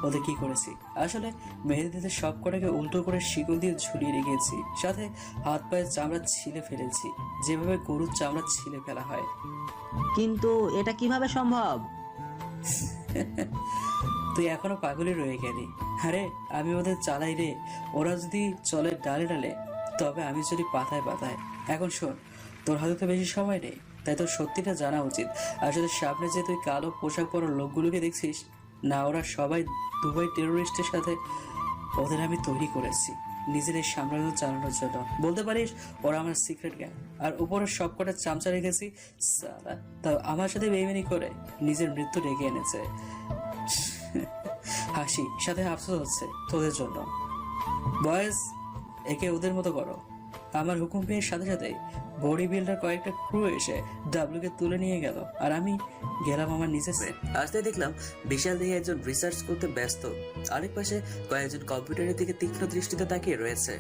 ওদের কি করেছি। আসলে মেহেদিতে সব কটাকে উল্টো করে শিকল দিয়ে ঝুলিয়ে রেখেছি, সাথে হাত পায়ের চামড়া ছিলে ফেলেছি, যেভাবে গরুর চামড়া ছিলে ফেলা হয়। কিন্তু এটা কিভাবে সম্ভব? তুই এখনো পাগলই রয়ে গেলি। আরে আমি ওদের চালাই রে, ওরা যদি চলে ডালে ডালে, তবে আমি চলি পাতায় পাতায়। এখন শোন, তোর হাতে তো বেশি সময় নেই, তাই তোর সত্যিটা জানা উচিত। আসলে সামনে যে তুই কালো পোশাক পরা লোকগুলোকে দেখছিস না, ওরা সবাই দুবাই টেরোরিস্টের সাথে। ওদের আমি তৈরি করেছি নিজের এই সাম্রাজ্য চালানোর জন্য। বলতে পারিস ওরা আমার সিক্রেট গ্যাং। আর উপরে সব কটা চামচা রেখেছি সালা, তা আমার সাথে বেইমানি করে নিজের মৃত্যু ডেকে এনেছে। হাসি সাথে আফসোস হচ্ছে তোদের জন্য। বয়েজ, একে ওদের মতো করো। আমার হুকুম পেয়ে সাথে সাথে বডি বিল্ডার কয়েকটা ক্রু এসে ডাবলুকে তুলে নিয়ে গেল, আর আমি গেলাম আমার নিজের সেট। আসতে দেখলাম বিশাল দিকে একজন রিসার্চ করতে ব্যস্ত, আরেক পাশে কয়েকজন কম্পিউটারের দিকে তীক্ষ্ণ দৃষ্টিতে তাকিয়ে রয়েছে।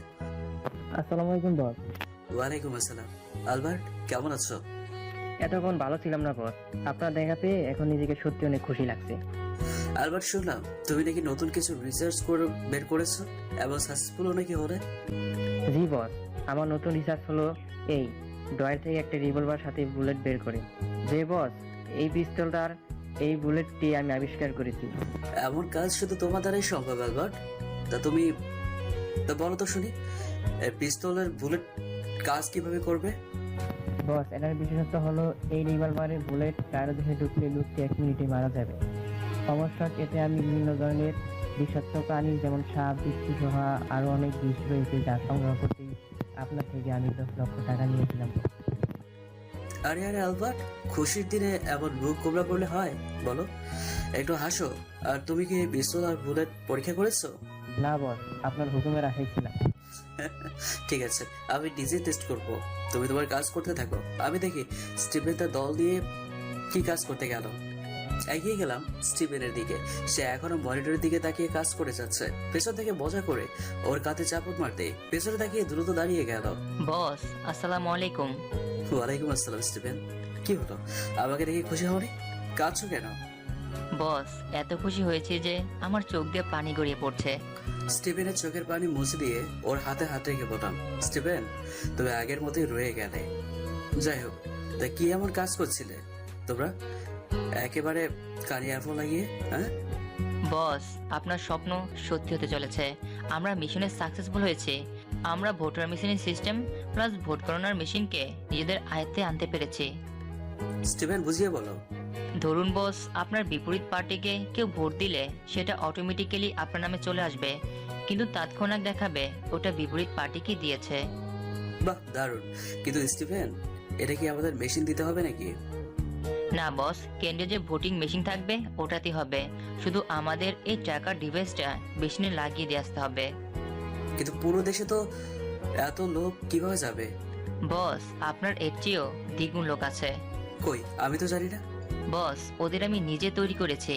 আসসালামু আলাইকুম বস। ওয়ালাইকুম আসসালাম। আলবার্ট, কেমন আছো? এতক্ষণ ভালো ছিলাম না বস, আপনার দেখা পেয়ে এখন নিজেকে সত্যি অনেক খুশি লাগছে। আলবার্ট, শুনলাম তুমি নাকি নতুন কিছু রিসার্চ করে বের করেছো এবং সাকসেসফুল নাকি হলে? জি বস, আমার নতুন রিসার্চ হলো এই ড্রয়ার থেকে একটা রিভলভার সাথে বুলেট বের করে। যে বস, এই পিস্তলটার এই বুলেটটি আমি আবিষ্কার করেছি। এমন কাজ শুধু তোমার দ্বারাই সম্ভব আলবার্ট। তা বলো তো শুনি, পিস্তলের বুলেট কাজ কিভাবে করবে? বস, এটার বিশেষত্ব হলো এই রিভলভারের বুলেট কারো দেহে ঢুকলে লোকটি 1 মিনিটে মারা যাবে। সমস্যা, এতে আমি বিভিন্ন ধরনের বিষাক্ত প্রাণী যেমন সাপ, বিচ্ছু সহ আরো অনেক বিষ রয়েছে, যা সংগ্রহ করতে আপনার থেকে আমি 10 লক্ষ টাকা নিয়েছিলাম। আরে আরে আলবার্ট, খুশির দিনে এমন মুখ কোমড়া করলে হয়? বলো, একটু হাসো। আর তুমি কি পিস্তল আর বুলেট পরীক্ষা করেছো? না বস, আপনার হুকুমের আশায় ছিলাম। ঠিক আছে, আমি নিজে টেস্ট করব। তুমি তোমার কাজ করতে থাকো, আমি দেখি স্টিভেন তার দল দিয়ে কি কাজ করতে গেল। এগিয়ে গেলাম স্টিভেনের দিকে। সে এখনো মনিটরের দিকে তাকিয়ে কাজ করে যাচ্ছে। পেছন থেকে মজা করে ওর কাঁধে চাপড় মারতে পেছনে তাকিয়ে দ্রুত দাঁড়িয়ে গেল। বস, আসসালামু আলাইকুম। ওয়ালাইকুম আসসালাম। স্টিভেন, কি হলো? আমাকে দেখে খুশি হওনি? কাঁদছো কেন? বস, এত খুশি হয়েছে যে আমার চোখ দিয়ে পানি গড়িয়ে পড়ছে। স্টিভেনের চোখের পানি মুছে দিয়ে ওর হাতে হাত রেখে বললাম, স্টিভেন, তুমি আগের মতোই রয়ে গেলে। যাই হোক, তা কি এমন কাজ করছিলে তোমরা একেবারে কারিয়াফো লাগিয়ে? হ্যাঁ বস, আপনার স্বপ্ন সত্যি হতে চলেছে। আমরা মিশনে সাকসেসফুল হয়েছি। আমরা ভোটার মেশিনের সিস্টেম প্লাস ভোট গণনার মেশিনকে নিজেদের আয়ত্তে আনতে পেরেছি। স্টিভেন, বুঝিয়ে বলো। ধরুন বস, আপনার বিপরীত পার্টিকে কেউ ভোট দিলে সেটা অটোমেটিক্যালি আপনার নামে চলে আসবে, কিন্তু তাৎক্ষণিক দেখাবে ওটা বিপরীত পার্টিকে দিয়েছে। বাহ, দারুণ। কিন্তু স্টিভেন, এটা কি আমাদের মেশিন দিতে হবে নাকি? না বস, কেন্দ্রে যে ভোটিং মেশিন থাকবে ওটাতে হবে। শুধু আমাদের এই ট্র্যাকার ডিভাইসটা মেশিনে লাগিয়ে দিয়ে আসতে হবে। কিন্তু পুরো দেশে তো এত লোক কিভাবে যাবে? বস, আপনার এর চেয়েও দ্বিগুণ লোক আছে। কই, আমি তো জানি না। বস, ওদের আমি নিজে তৈরি করেছি।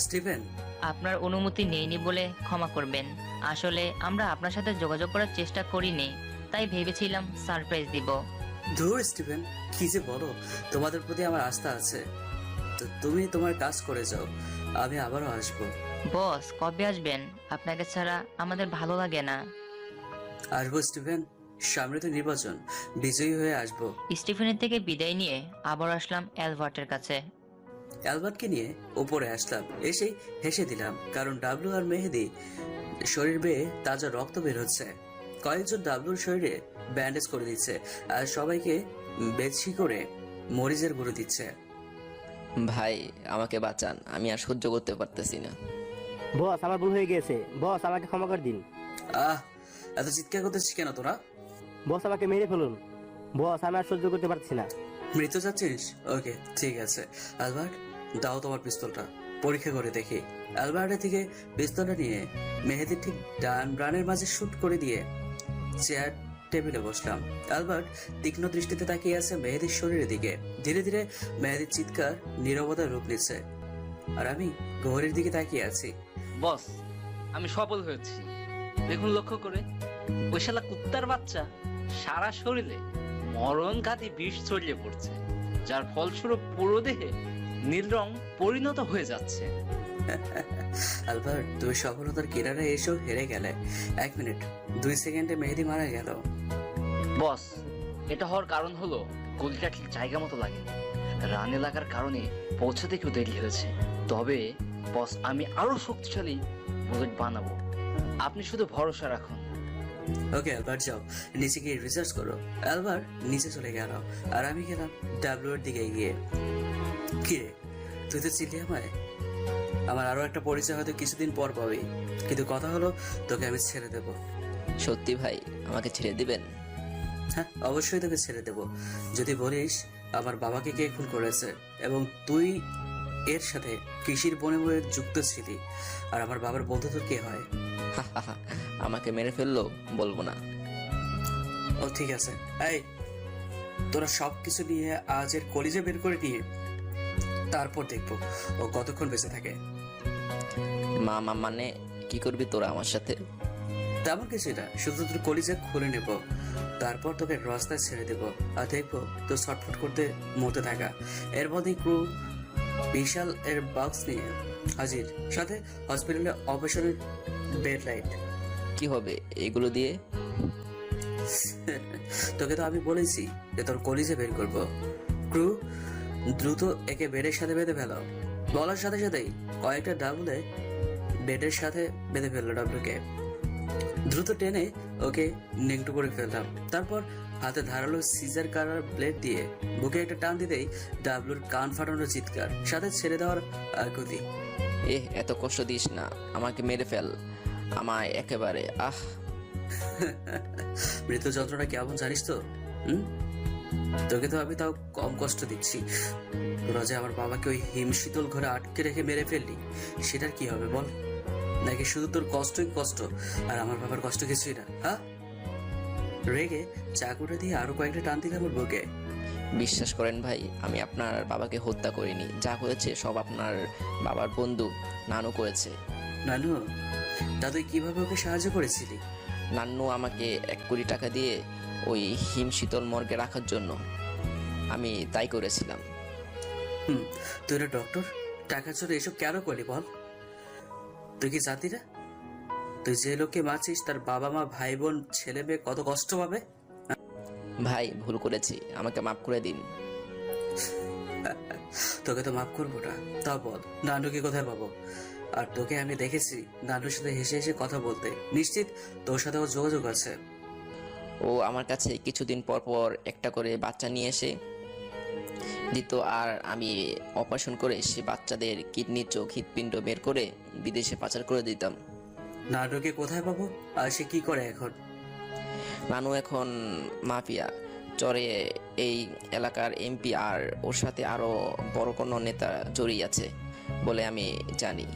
স্টিভেন, আপনার অনুমতি নেইনি বলে ক্ষমা করবেন। আসলে আমরা আপনার সাথে যোগাযোগ করার চেষ্টা করিনি, তাই ভেবেছিলাম সারপ্রাইজ দিব। ধুর স্টিভেন, কি যে বলো। তোমাদের প্রতি আমার আস্থা আছে, তো তুমি তোমার কাজ করে যাও, আমি আবারও আসবো। বস, কবে আসবেন? আপনাকে ছাড়া আমাদের ভালো লাগে না। আসবো স্টিভেন, সামনে তো নির্বাচন, বিজয়ী হয়ে আসবো। স্টিফেনের থেকে বিদায় নিয়ে আবার আসলাম অ্যালবার্টের কাছে। অ্যালবার্টকে নিয়ে উপরে আসলাম। এসেই হেসে দিলাম, কারণ ডাবলু আর মেহেদি শরীর বেয়ে তাজা রক্ত বের হচ্ছে। কয়েকজন ডাবলুর শরীরে ব্যান্ডেজ করে দিচ্ছে আর সবাইকে বেছি করে মরিচের গুঁড়ো দিচ্ছে। ভাই আমাকে বাঁচান, আমি আর সহ্য করতে পারতেছি না। বস আমার ভুল হয়ে গেছে, বস আমাকে ক্ষমা করে দিন। আহ, এত চিৎকার করতেছিস কেন তোরা? বস আমাকে মেরে ফেলুন, বস আমি আর সহ্য করতে পারছি না। মৃত্যু চাচ্ছিস? ওকে, ঠিক আছে। অ্যালবার্ট, দাও তোমার পিস্তলটা, পরীক্ষা করে দেখি। অ্যালবার্টের থেকে পিস্তলটা নিয়ে মেহেদির ঠিক ডান ব্রানের মাঝে শুট করে দিয়ে চেয়ার টেবিলে বসলাম। অ্যালবার্ট তীক্ষ্ণ দৃষ্টিতে তাকিয়ে আছে মেহেদির শরীরের দিকে। ধীরে ধীরে মেহেদির চিৎকার নীরবতার রূপ নিচ্ছে, আর আমি ঘড়ির দিকে তাকিয়ে আছি। বস আমি সফল হয়েছি, দেখুন লক্ষ্য করে। ওই শালা কুত্তার বাচ্চা সারা শরীরে মরণঘাতী বিষ ছড়িয়ে পড়ছে, যার ফলস্বরূপ পুরো দেহে নীল রং পরিণত হয়ে যাচ্ছে। অ্যালবার্ট, তুমি সফলতার কিনারে এসেও হেরে গেলে। 1 মিনিট 2 সেকেন্ডে মেহেদি মারা গেল। বস এটা হওয়ার কারণ হলো গলিটা ঠিক জায়গা মতো লাগেনি, রানে লাগার কারণে পৌঁছাতে একটু দেরি হয়েছে। তবে বস আমি আরো শক্তিশালী বুলেট বানাবো, আপনি শুধু ভরসা রাখুন। ওকে অ্যালবার্ট, যাও নিচে গিয়ে রিসার্চ করো। অ্যালবার্ট নিচে চলে গেল আর আমি গেলাম ডাব্লিউ এর দিকে গিয়ে। কিরে, তুই তো চিনলি আমায়? আমার আরো একটা পরিচয় হয়তো কিছুদিন পর পাবি, কিন্তু কথা হলো তোকে আমি ছেড়ে দেব। সত্যি ভাই আমাকে ছেড়ে দিবেন? হ্যাঁ, অবশ্যই তোকে ছেড়ে দেব যদি বলিস আমার বাবাকে কে খুন করেছে এবং তুই এর সাথে কৃষির বনে বয়ে যুক্ত ছিলি। আর আমার বাবার বন্ধু তোর কে হয়? আমাকে মেরে ফেললো বলবো না। ও ঠিক আছে। এই, তোরা সবকিছু নিয়ে আজ এর কলিজা বের করে নিয়ে তারপর দেখবো ও কতক্ষণ বেঁচে থাকে। মানে কি করবি তোরা আমার সাথে? তেমন কিছু না, শুধু তোর কলিজা খুলে নেব, তারপর তোকে রাস্তায় ছেড়ে দেবো আর দেখবো তোর ছটফট করতে মরতে থাকা। এর মধ্যে ক্রু বিশাল এর বক্স নিয়ে হাজির, সাথে হসপিটালে অপারেশনের বেড লাইট। কি হবে এগুলো দিয়ে? তোকে তো আমি বলেছি যে তোর কলিজা বের করবো। ক্রু দ্রুত একে বেডের সাথে বেঁধে ফেলো। বলার সাথে সাথেই কয়েকটা ডাবলে বেডের সাথে বেঁধে ফেললো ডাবলুকে। দ্রুত টেনে ওকে নেংটু করে ফেললাম। তারপর হাতে ধারালো সিজার কাটার ব্লেড দিয়ে বুকে একটা টান দিতেই ডাবলুর কান ফাটানোর চিৎকার, সাথে ছেড়ে দেওয়ার আকুতি। এত কষ্ট দিস না, আমাকে মেরে ফেল, আমায় একেবারে। মৃত্যু যন্ত্রণা কেমন জানিস তো? তোকে তো আমি তাও কম কষ্ট দিচ্ছি। তোরা যে আমার বাবাকে ওই হিমশীতল ঘরে আটকে রেখে মেরে ফেললি, সেটার কি হবে বল? নাকি শুধু তোর কষ্টই কষ্ট আর আমার বাবার কষ্ট কিছুই না? হ্যাঁ, রেগে চাকুটা দিয়ে আরো কয়েকটা টান দিলাম ওর বুকে। বিশ্বাস করেন ভাই, আমি আপনার বাবাকে হত্যা করিনি, যা হয়েছে সব আপনার বাবার বন্ধু নানু করেছে। নানু? তা তুই কিভাবে ওকে সাহায্য করেছিলি? নান্নু আমাকে 1 কোটি টাকা দিয়ে ওই হিম শীতল মর্গে রাখার জন্য, আমি তাই করেছিলাম। তুই না ডক্টর, টাকার জন্য এসব কেন করলি বল? তুই কি জাতি না তুই যে লোককে মারছিস তার বাবা মা ভাই বোন ছেলে মেয়ে কত কষ্ট পাবে? ভাই ভুল করেছি, আমাকে মাফ করে দিন। তোকে তো মাফ করবো না, তা বল নানুকে কোথায় পাবো? আর তোকে আমি দেখেছি নানুর সাথে হেসে হেসে কথা বলতে, নিশ্চিত তোর সাথেও যোগাযোগ আছে। ও আমার কাছে কিছুদিন পর পর একটা করে বাচ্চা নিয়ে এসে দিত, আর আমি অপারেশন করে সে বাচ্চাদের কিডনি, চোখ, হৃৎপিণ্ড বের করে বিদেশে পাচার করে দিতাম। নানুকে কোথায় পাবো আর সে কি করে এখন? নানু এখন মাফিয়া চরে, এই এলাকার এমপি, আর ওর সাথে আরো বড় কোনো নেতা জড়িয়ে আছে বলে আমি জানি।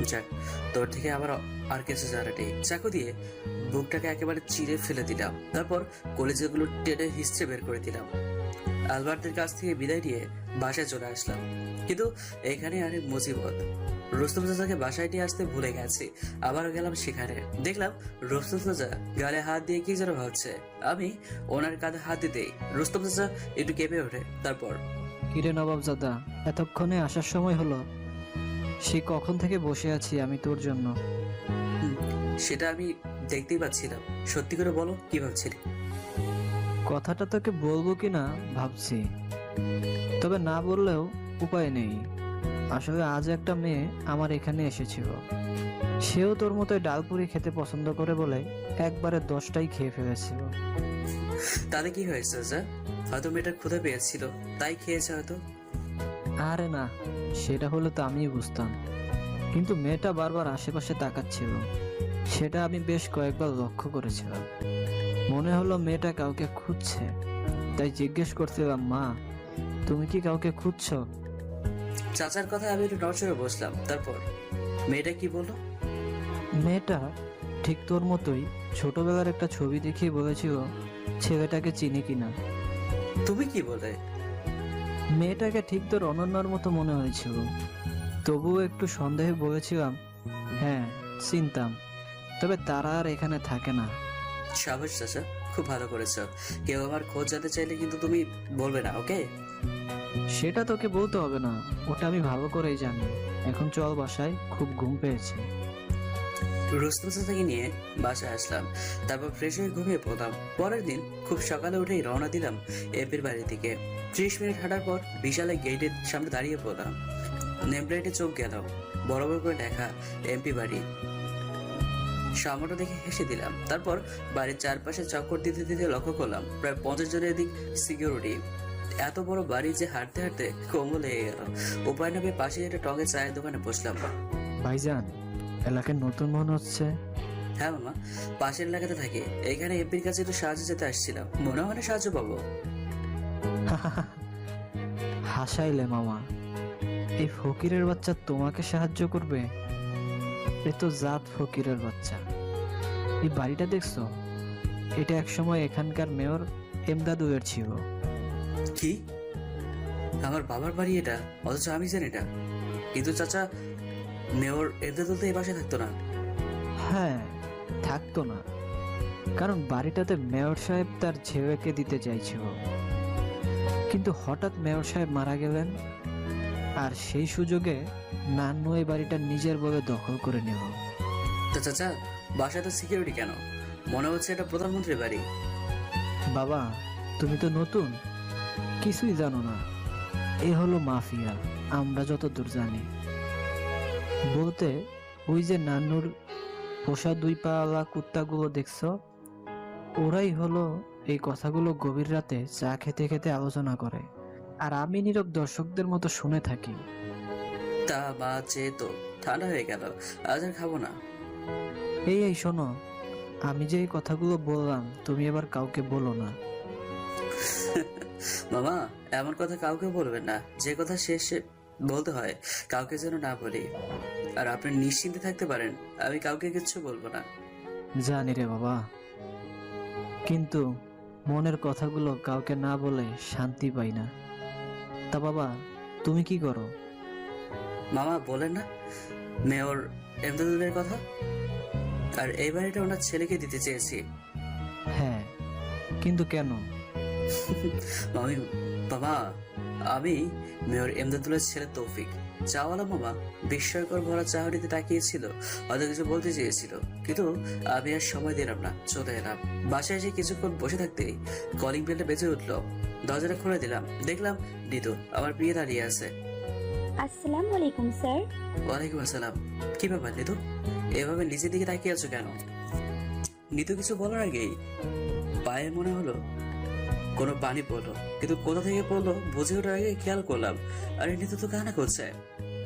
যাক, তোর থেকে আবার আর কিছু জানাটি। চাকু দিয়ে বুকটাকে একেবারে চিড়ে ফেলে দিলাম, তারপর কলেজগুলো টেনে হিস্ট্রি বের করে দিলাম। আলবার্টের কাছ থেকে বিদায় নিয়ে বাসায় চলে আসলাম, কিন্তু এখানে আরেক মুসিবত। রুস্তম চাচাকে বাসায় নিয়ে আসতে ভুলে গেছি। আবারও গেলাম সেখানে, দেখলাম রুস্তম চাচা গালে হাত দিয়ে কি যেন ভাবছে। আমি ওনার কাঁধে হাত দিতেই রুস্তম চাচা একটু কেঁপে ওঠে। তারপর, কিরে নবাবজাদা, এতক্ষণে আসার সময় হলো? সে কখন থেকে বসে আছি আমি তোর জন্য। সেটা আমি দেখতেই পাচ্ছিলাম। সত্যি করে বলো, কি ভাবছিলি? কথাটা তোকে বলবো কিনা ভাবছি, তবে না বললেও উপায় নেই। আসলে আজ একটা মেয়ে আমার এখানে এসেছিল। সেও তোর মতোই ডালপুরি খেতে পছন্দ করে বলে একবারে 10টাই খেয়ে ফেলেছিল। তাহলে কি হয়েছে চাচা? হয়তো মেয়েটার ক্ষুধা পেয়েছিল, তাই খেয়েছে হয়তো। আরে না, সেটা হলে তো আমিই বুঝতাম, কিন্তু মেয়েটা বারবার আশেপাশে তাকাচ্ছিল, সেটা আমি বেশ কয়েকবার লক্ষ্য করেছিলাম। মনে হলো মেয়েটা কাউকে খুঁজছে, তাই জিজ্ঞেস করছিলাম, মা তুমি কি কাউকে খুঁজছো? চাচার কথা আমি একটু নড়চড়ে বসলাম। তারপর মেয়েটা কি বললো? মেয়েটা ঠিক তোর মতোই ছোটবেলার একটা ছবি দেখিয়ে বলেছিল ছেলেটাকে চিনি কিনা। তুমি কি বলে? মেয়েটাকে ঠিক তোর অনন্যার মতো মনে হয়েছিল, তবুও একটু সন্দেহে বলেছিলাম হ্যাঁ চিনতাম, তবে তারা আর এখানে থাকে না। সাবাস চাচা, খুব ভালো করেছো। কেউ আমার খোঁজ জানতে চাইলে কিন্তু তুমি বলবে না, ওকে? সেটা তোকে বলতে হবে না, ওটা আমি ভালো করেই জানি। এখন চল বাসায়, খুব ঘুম পেয়েছে। রুস্তম চাচাকে নিয়ে বাসায় আসলাম, তারপর ফ্রেশ হয়ে ঘুমিয়ে পড়লাম। পরের দিন খুব সকালে উঠেই রওনা দিলাম এমপির বাড়ি থেকে। 30 মিনিট হাঁটার পর বিশাল গেটের সামনে দাঁড়িয়ে পড়লাম। নেম প্লেটে চোখ গেল, বড় বড় করে লেখা এমপি বাড়ি। সামনে দেখে হেসে দিলাম। তারপর বাড়ির চারপাশে চক্কর দিতে দিতে লক্ষ্য করলাম প্রায় 50 জনের দিক সিকিউরিটি। এত বড় বাড়ি যে হাঁটতে হাঁটতে কোমল লেগে গেল। উপায় না পেয়ে পাশে একটা টঙে চায়ের দোকানে বসলাম। ভাইজান, এলাকায় নতুন মনে হচ্ছে। হ্যাঁ মামা, পাশের এলাকাতে থাকে। এখানে এমপির কাছে একটু সাহায্য যেতে আসছিলাম, মনে হয় না সাহায্য পাবো। হাসাইলে মামা, এই ফকিরের বাচ্চা তোমাকে সাহায্য করবে? এ তো জাত ফকিরের বাচ্চা। এই বাড়িটা দেখছো? এটা একসময় এখানকার মেয়র এমদাদুয়ের ছিল। কি? আমার বাবার বাড়ি এটা, অথচ আমি জানি এটা। কিন্তু চাচা, মেয়র এমদাদুল তো এই বাসায় থাকতো না। হ্যাঁ, থাকতো না, কারণ বাড়িটাতে মেয়র সাহেব তার ছেলেকে দিতে চাইছিল, কিন্তু হঠাৎ মেয়র সাহেব মারা গেলেন, আর সেই সুযোগে নান্নু এই বাড়িটা নিজের বলে দখল করে নিল। তো চাচা, বাসায় তো সিকিউরিটি কেন? মনে হচ্ছে এটা প্রধানমন্ত্রীর বাড়ি। বাবা, তুমি তো নতুন, কিছুই জানো না। এ হলো মাফিয়া, আমরা যতদূর জানি। বলতে ওই যে নান্নুর পোষা 2 পাওয়ালা কুত্তাগুলো দেখছো, ওরাই হলো এই কথাগুলো গভীর রাতে চা খেতে খেতে আলোচনা করে, আর আমি নীরব দর্শকদের মতো শুনে থাকি। তা বা চেয়ে তো ঠান্ডা হয়ে গেল, আজ আর খাবো না। এই শোনো, আমি যে এই কথাগুলো বললাম তুমি এবার কাউকে বলো না। মামা, এমন কথা কাউকে বলবেন না। যে কথা শেষে বলতে হয় কাউকে যেন না বলি। আর আপনি নিশ্চিন্তে থাকতে পারেন, আমি কাউকে কিচ্ছু বলবো না। জানি রে বাবা, কিন্তু মনের কথাগুলো কাউকে না বলে শান্তি পাই না। তা বাবা, তুমি কি করো? মামা বলেন না, মেয়র এমদাদুলের কথা। আর এই বাড়িটা ওনার ছেলেকে দিতে চেয়েছি। হ্যাঁ, কিন্তু কেন? বাবা, আমি মেয়র এমদাদুলের ছেলে তৌফিক। চাওয়ালা মামা বিস্ময়কর ভরা চাহনিতে তাকিয়েছিল, হয়তো কিছু বলতে চেয়েছিল, কিন্তু আমি আর সময় দিলাম না, চলে এলাম। বাসায় এসে কিছুক্ষণ বসে থাকতেই কলিং বেলটা বেজে উঠলো। দরজাটা খুলে দিলাম, দেখলাম নিতু আমার প্রিয় দাঁড়িয়ে আছে। আসসালামু আলাইকুম স্যার। ওয়ালাইকুম আসসালাম। কি ব্যাপার নিতু, এভাবে নিজের দিকে তাকিয়ে আছো কেন? নিতু কিছু বলার আগেই পায়ে মনে হলো কোনো পানি পড়লো, কিন্তু কোথা থেকে পড়লো বুঝে ওঠার আগে খেয়াল করলাম, আরে নিতু তো কান্না করছে।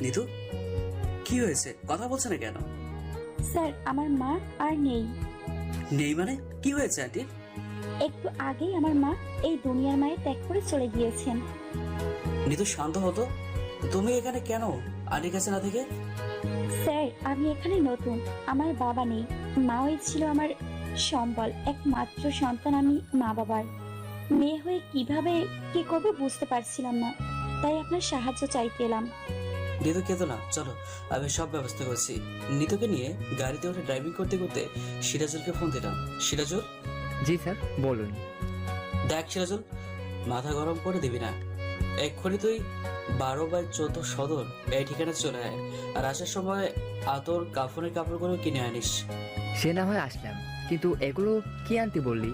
নিতু, কি হয়েছে? কথা বলছে না কেন? স্যার, আমার মা আর নেই। নেই মানে? কি হয়েছে আন্টি? একটু আগেই আমার মা এই দুনিয়ার মায়ের ত্যাগ করে চলে গিয়েছেন। নিতু শান্ত হতো। তুমি এখানে কেন আন্টির কাছে না থেকে? স্যার, আমি এখানে নতুন, আমার বাবা নেই। মাই ছিল আমার সম্বল, একমাত্র সন্তান আমি মা বাবার। মেয়ে হয়ে কিভাবে কি করবো বুঝতে পারছিলাম না, তাই আপনার সাহায্য চাইতে এলাম। নিতু কেতো না, চলো আমি সব ব্যবস্থা করছি। নিতুকে নিয়ে গাড়িতে উঠে ড্রাইভিং করতে করতে সিরাজুলকে ফোন দিলাম। সিরাজুল। জি স্যার, বলুন। দেখ সিরাজুল, মাথা গরম করে দিবি না। এক্ষুনি তুই 12/14 সদর এই ঠিকানা চলে আয়, আর আসার সময় আতর কাফনের কাপড়গুলো কিনে আনিস। সে না হয় আসলাম, কিন্তু এগুলো কি আনতে বললি?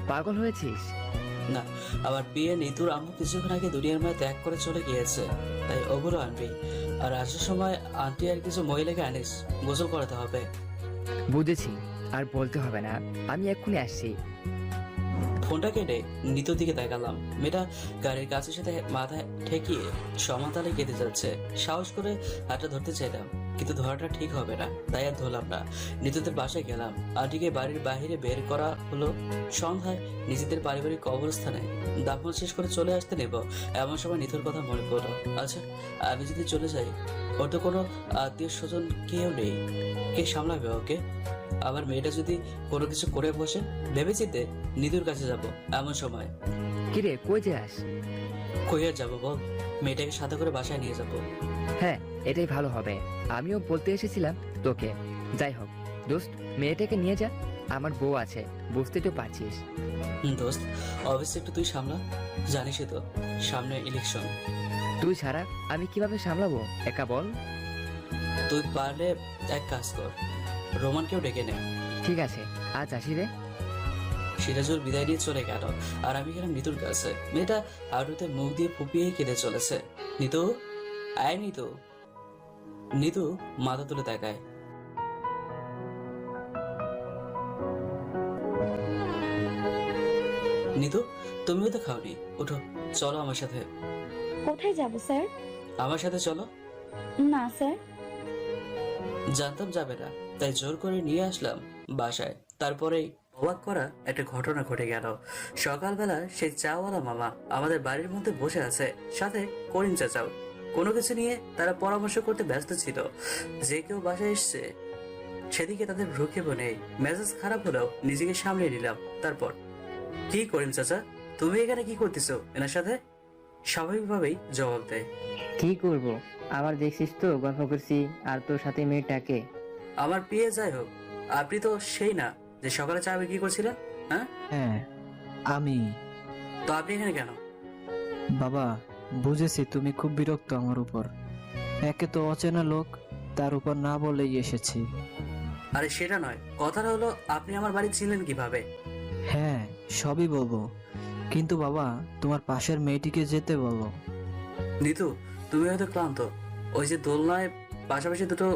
পাগল হয়েছিস? না, আমার বিয়ে নিতুর আম্মু কিছুক্ষণ আগে দুনিয়ার মায়া ত্যাগ করে চলে গিয়েছে, তাই ওগুলো আনবি। আর আসার সময় আন্টি আর কিছু মহিলাকে আনিস, গোসল করাতে হবে। বুঝেছি, আর বলতে হবে না, আমি এক্ষুনি আসছি। ফোনটা কেটে নিতুর দিকে দেখালাম। মেয়েটা গাড়ির কাছের সাথে মাথা ঠেকিয়ে সমাতালে কেঁদে যাচ্ছে। সাহস করে হাতটা ধরতে চাইলাম, কিন্তু ধরাটা ঠিক হবে না, তাই আর ধরলাম না। নিতুদের বাসায় গেলাম। আন্টিকে বাড়ির বাইরে বের করা হলো। সন্ধ্যায় নিজেদের পারিবারিক কবরস্থানে দাফন শেষ করে চলে আসতে নেব, এমন সময় নিতুর কথা মনে পড়লো। আচ্ছা, আমি যদি চলে যাই, ওর তো কোনো আত্মীয় স্বজন কেউ নেই, কে সামলাবে ওকে? আবার মেয়েটা যদি কোনো কিছু করে বসে, ভেবেচিন্তে নিতুর কাছে যাব। এমন সময় কিরে, কই যাস? কই আর যাবো বল, মেয়েটাকে সাথে করে বাসায় নিয়ে যাব। হ্যাঁ, এটাই ভালো হবে। আমিও বলতে এসেছিলাম তোকে। যাই হোক দোস্ত, মেয়েটাকে নিয়ে যা, আমার বউ আছে, বুঝতে তো পারছিস। দোস্ত, অবশ্যই একটু তুই সামলা, জানিসই তো সামনে ইলেকশন। তুই ছাড়া আমি কিভাবে সামলাবো, একা বল। তুই পারলে এক কাজ কর, রোমানকেও ডেকে নে। ঠিক আছে, আজ আসি রে। সিরাজুল বিদায় নিয়ে চলে গেল, আর আমি গেলাম নিতুর কাছে। মেয়েটা আড়ুতে মুখ দিয়ে ফুপিয়েই কেঁদে চলেছে। নিতু, আয় নিতু। নিতু মাথা তুলে তাকায়। নিতু, তুমিও তো খাওনি, উঠো চলো আমার সাথে। কোথায় যাব স্যার? আমার সাথে চলো। না স্যার। জানতাম যাবে না, তাই জোর করে নিয়ে আসলাম বাসায়। তারপরেই অবাক করা একটা ঘটনা ঘটে গেল। সকালবেলা সেই চাওয়ালা মামা আমাদের বাড়ির মধ্যে বসে আছে, সাথে করিম চাচাও। কোনো কিছু নিয়ে তারা পরামর্শ করতে ব্যস্ত ছিল। যে কেউ বাসায় এসছে সেদিকে তাদের ভ্রুক্ষেপ নেই। মেজাজ খারাপ হলেও নিজেকে সামলে নিলাম। তারপর, কি করিম চাচা, তুমি এখানে কি করতেছো এনার সাথে? স্বাভাবিকভাবেই জবাব দেয়, কি করব, আবার দেখছিস তো গল্প করছি আর তোর সাথে মেয়েটাকে। আমার বিয়ে যাই হোক, আপনি তো সেই না যে সকালে চা বিক্রি করছিলেন। হ্যাঁ হ্যাঁ, আমি। তো আপনি এখানে কেন? বাবা, বুঝেছি তুমি খুব বিরক্ত আমার উপর। একে তো অচেনা লোক, তার উপর না বলেই এসেছি। আরে সেটা নয়, কথাটা হলো আপনি আমার বাড়ি চিনলেন কিভাবে? হ্যাঁ, সবই বলবো, কিন্তু বাবা তোমার পাশের মেয়েটিকে যেতে বলো। নিতু, তুমি হয়তো ক্লান্ত। ওই যে দোলনায় পাশাপাশি দুটো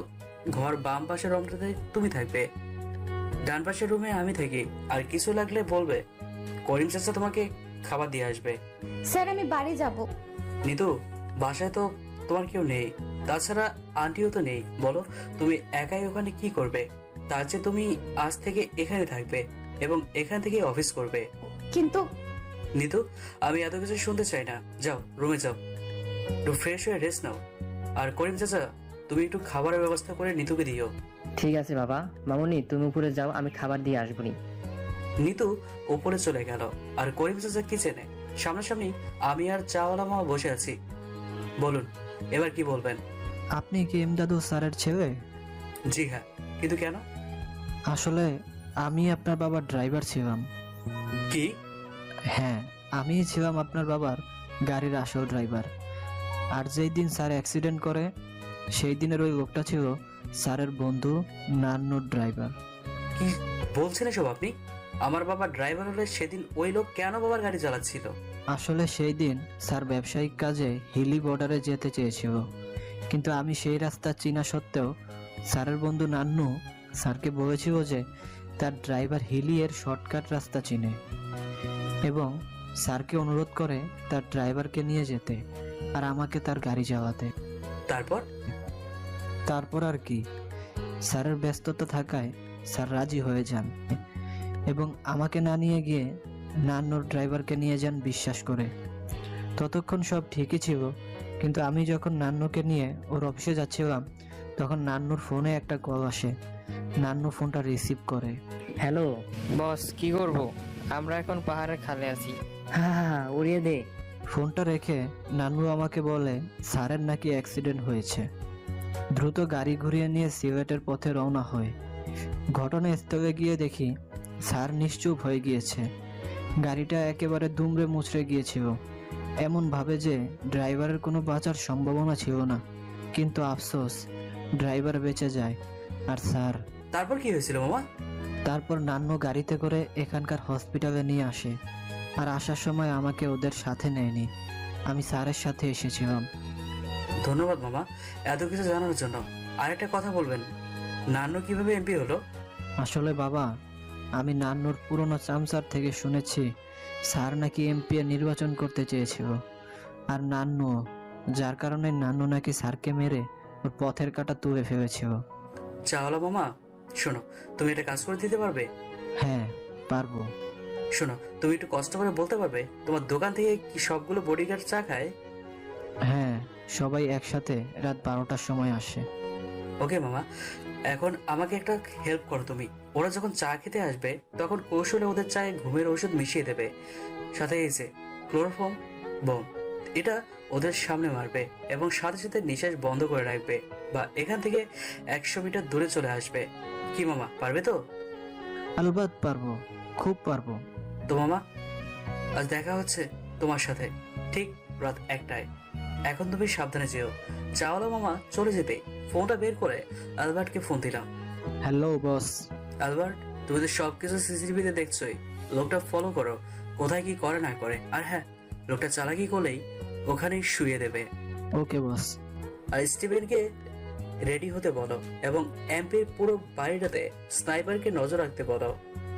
ঘর, বাম পাশের রুমটাতে তুমি থাকবে, ডান পাশের রুমে আমি থাকি। আর কিছু লাগলে বলবে, করিম চাচা তোমাকে খাবার দিয়ে আসবে। স্যার আমি বাড়ি যাব। নিতু, বাসায় তো তোমার কেউ নেই, তাছাড়া আন্টিও তো নেই। বলো, তুমি একাই ওখানে কি করবে? তার চেয়ে তুমি আজ থেকে এখানে থাকবে এবং এখান থেকে অফিস করবে। কিন্তু নিতু, আমি এত কিছু শুনতে চাই না, যাও রুমে যাও, একটু ফ্রেশ হয়ে রেস্ট নাও। আর করিম চাচা, তুমি একটু খাবারের ব্যবস্থা করে নিতুকে দিও। ঠিক আছে বাবা। মামুনি তুমি উপরে যাও, আমি খাবার দিয়ে আসবনি। নিতু উপরে চলে গেল, আর করিম চাচা কিচেনে সামনাসামনি আমি আর চাওয়ালা মামা বসে আছি। বলুন, এবার কি বলবেন? আপনি কি এমদাদু স্যারের ছেলে? জি হ্যাঁ, কিন্তু কেন? আসলে আমি আপনার বাবার ড্রাইভার ছিলাম। কি? হ্যাঁ, আমিই ছিলাম আপনার বাবার গাড়ির আসল ড্রাইভার। আর যেই দিন স্যার অ্যাক্সিডেন্ট করে, সেই দিনের ওই লোকটা ছিল স্যারের বন্ধু নান্নুর ড্রাইভার। কি বলছেন এসব আপনি? আমার বাবা ড্রাইভার হলে সেদিন ওই লোক কেন বাবার গাড়ি চালাচ্ছিল? আসলে সেই দিন স্যার ব্যবসায়িক কাজে হিলি বর্ডারে যেতে চেয়েছিল, কিন্তু আমি সেই রাস্তা চিনা সত্ত্বেও স্যারের বন্ধু নান্নু স্যারকে বলেছিল যে তার ড্রাইভার হিলি এর শর্টকাট রাস্তা চিনে, এবং স্যারকে অনুরোধ করে তার ড্রাইভারকে নিয়ে যেতে আর আমাকে তার গাড়ি চালাতে। তারপর আর কি, স্যারের ব্যস্ততা থাকায় স্যার রাজি হয়ে যান এবং আমাকে না নিয়ে গিয়ে নান্নুর ড্রাইভারকে নিয়ে যান বিশ্বাস করে। ততক্ষণ সব ঠিকই ছিল, কিন্তু আমি যখন নান্নুকে নিয়ে ওর অফিসে যাচ্ছিলাম, তখন নান্নুর ফোনে একটা কল আসে। নান্নু ফোনটা রিসিভ করে। হ্যালো বস, কি করব? আমরা এখন পাহাড়ের খালে আছি। হ্যাঁ, উড়িয়ে দে। ফোনটা রেখে নান্নু আমাকে বলে স্যারের নাকি অ্যাক্সিডেন্ট হয়েছে। দ্রুত গাড়ি ঘুরিয়ে নিয়ে সিলেটের পথে রওনা হয়। ঘটনাস্থলে গিয়ে দেখি স্যার নিশ্চুপ হয়ে গিয়েছে। গাড়িটা একেবারে দুমড়ে মুচড়ে গিয়েছিল, এমন ভাবে যে ড্রাইভারের কোনো বাঁচার সম্ভাবনা ছিল না। কিন্তু আফসোস, ড্রাইভার বেঁচে যায়। আর স্যার, তারপর কি হয়েছিল মামা? তারপর নান্নু গাড়িতে করে এখানকার হসপিটালে নিয়ে আসে। আর আসার সময় আমাকে ওদের সাথে নেয়নি, আমি স্যারের সাথে এসেছিলাম। ধন্যবাদ মামা এত কিছু জানার জন্য। আরেকটা কথা বলবেন, নান্নু কিভাবে এমপি হলো? আসলে বাবা, আমি নান্নুর পুরনো চামচার থেকে শুনেছি স্যার নাকি এমপি নির্বাচন করতে চেয়েছিল, আর নান্নু, যার কারণে নান্নু নাকি স্যারকে মেরে ওর পথের কাঁটা তুলে ফেলেছিল। চাওলা মামা শোনো, তুমি এটা কাজ করে দিতে পারবে? হ্যাঁ, পারবো। শোনো, তুমি একটু কষ্ট করে বলতে পারবে তোমার দোকান থেকে কি সবগুলো বডিগার্ড চা খায়? হ্যাঁ, সবাই একসাথে রাত 12টার সময় আসে। ওকে মামা, এখন আমাকে একটা হেল্প করো তুমি। ওরা যখন চা খেতে আসবে তখন কৌশলে ওদের চায়ে ঘুমের ওষুধ মিশিয়ে দেবে, সাথে এই যে ক্লোরোফর্ম বোম, এটা ওদের সামনে মারবে এবং সাথে সাথে নিঃশ্বাস বন্ধ করে রাখবে, বা এখান থেকে 100 মিটার দূরে চলে আসবে। কি মামা, পারবে তো? আলবাত পারবো, খুব পারবো। তো মামা, আজ দেখা হচ্ছে তোমার সাথে ঠিক রাত 1টায়। এখন তুমি সাবধানে যেও। চাওয়ালা মামা চলে যেতে ফোনটা বের করে আলবার্টকে ফোন দিলাম। Hello boss. আলবার্ট, তুমি তো সবকিছু সিসিটিভিতে দেখছোই, লোকটা ফলো করো, কোথায় কি করে না করে। আর হ্যাঁ, লোকটা চালাকি করলেই ওখানেই শুয়ে দেবে। ওকে বস। আর স্টিভেনকে রেডি হতে বলো এবং এমপির পুরো বাড়িটাতে স্নাইপারকে নজর রাখতে বলো।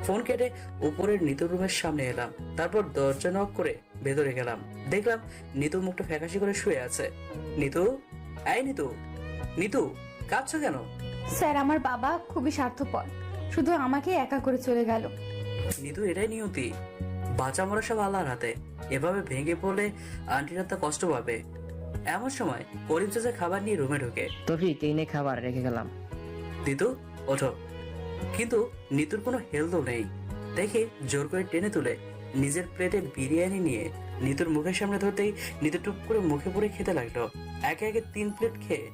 ফোন কেটে উপরের নিতু রুমের সামনে এলাম, তারপর দরজা নক করে ভেতরে গেলাম। দেখলাম নিতু মুখটা ফ্যাকাশি করে শুয়ে আছে। নিতু, এই নিতু, নিতু, কাঁদছো কেন? স্যার, আমার বাবা খুবই স্বার্থপর, শুধু আমাকে একা করে চলে গেল। নিতু, এটাই নিয়তি, বাঁচা মরা সব আল্লাহর হাতে। এভাবে ভেঙে পড়লে আন্টিরা তা কষ্ট পাবে। এমন সময় করিম চাচা খাবার নিয়ে রুমে ঢোকে। তফিক, এই নে খাবার রেখে গেলাম। নিতু, ওঠো। কিন্তু নিতুর কোনো হেলদও নেই দেখে জোর করে টেনে তুলে নিজের প্লেটে বিরিয়ানি নিয়ে নিতুর মুখের সামনে ধরতেই নিতু টুপ করে মুখে পুরে খেতে লাগলো। একে একে 3 প্লেট খেয়ে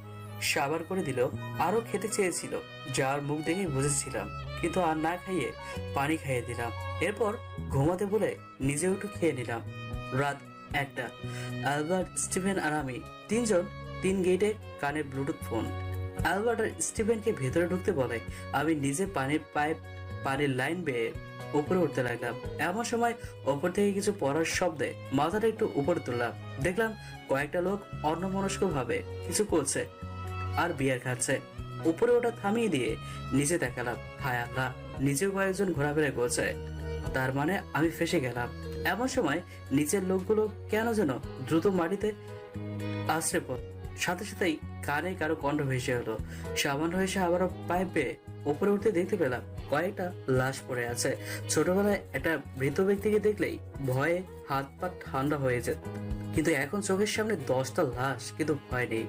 সাবার করে দিল। আরো খেতে চেয়েছিল, যার মুখ দেখে বুঝেছিলাম, কিন্তু আর না খাইয়ে পানি খাইয়ে দিলাম। এরপর ঘুমাতে বলে নিজেও একটু খেয়ে নিলাম। রাত 1টা। আলবার্ট, স্টিভেন আর আমি 3 জন 3 গেটে কানে ব্লুটুথ ফোন। আলবার্ট আর স্টিভেনকে ভেতরে ঢুকতে বলে আমি নিজে পানির লাইন বেয়ে উপরে উঠতে লাগলাম। এমন সময় ওপর থেকে কিছু পড়ার শব্দে মাথাটা একটু উপরে তুললাম। দেখলাম কয়েকটা লোক অন্যমনস্ক ভাবে কিছু করছে আর বিয়ার খাচ্ছে। উপরে ওটা থামিয়ে দিয়ে নিচে দেখালাম, হায় আল্লাহ, নিচেও কয়েকজন ঘোরাফেরা করছে। তার মানে আমি ফেসে গেলাম। এমন সময় নিচের লোকগুলো কেন যেন দ্রুত মাটিতে আশ্রে পড়, সাথে সাথেই কানে কারো কণ্ঠ ভেসে হলো। সামান্য হয়েছে আবারও পাইপ পেয়ে উপরে উঠতে দেখতে পেলাম কয়েকটা লাশ পড়ে আছে। ছোটবেলায় একটা মৃত ব্যক্তিকে দেখলেই ভয়ে হাত পা ঠান্ডা হয়ে যেত, কিন্তু এখন চোখের সামনে 10টা লাশ, কিন্তু ভয় নেই,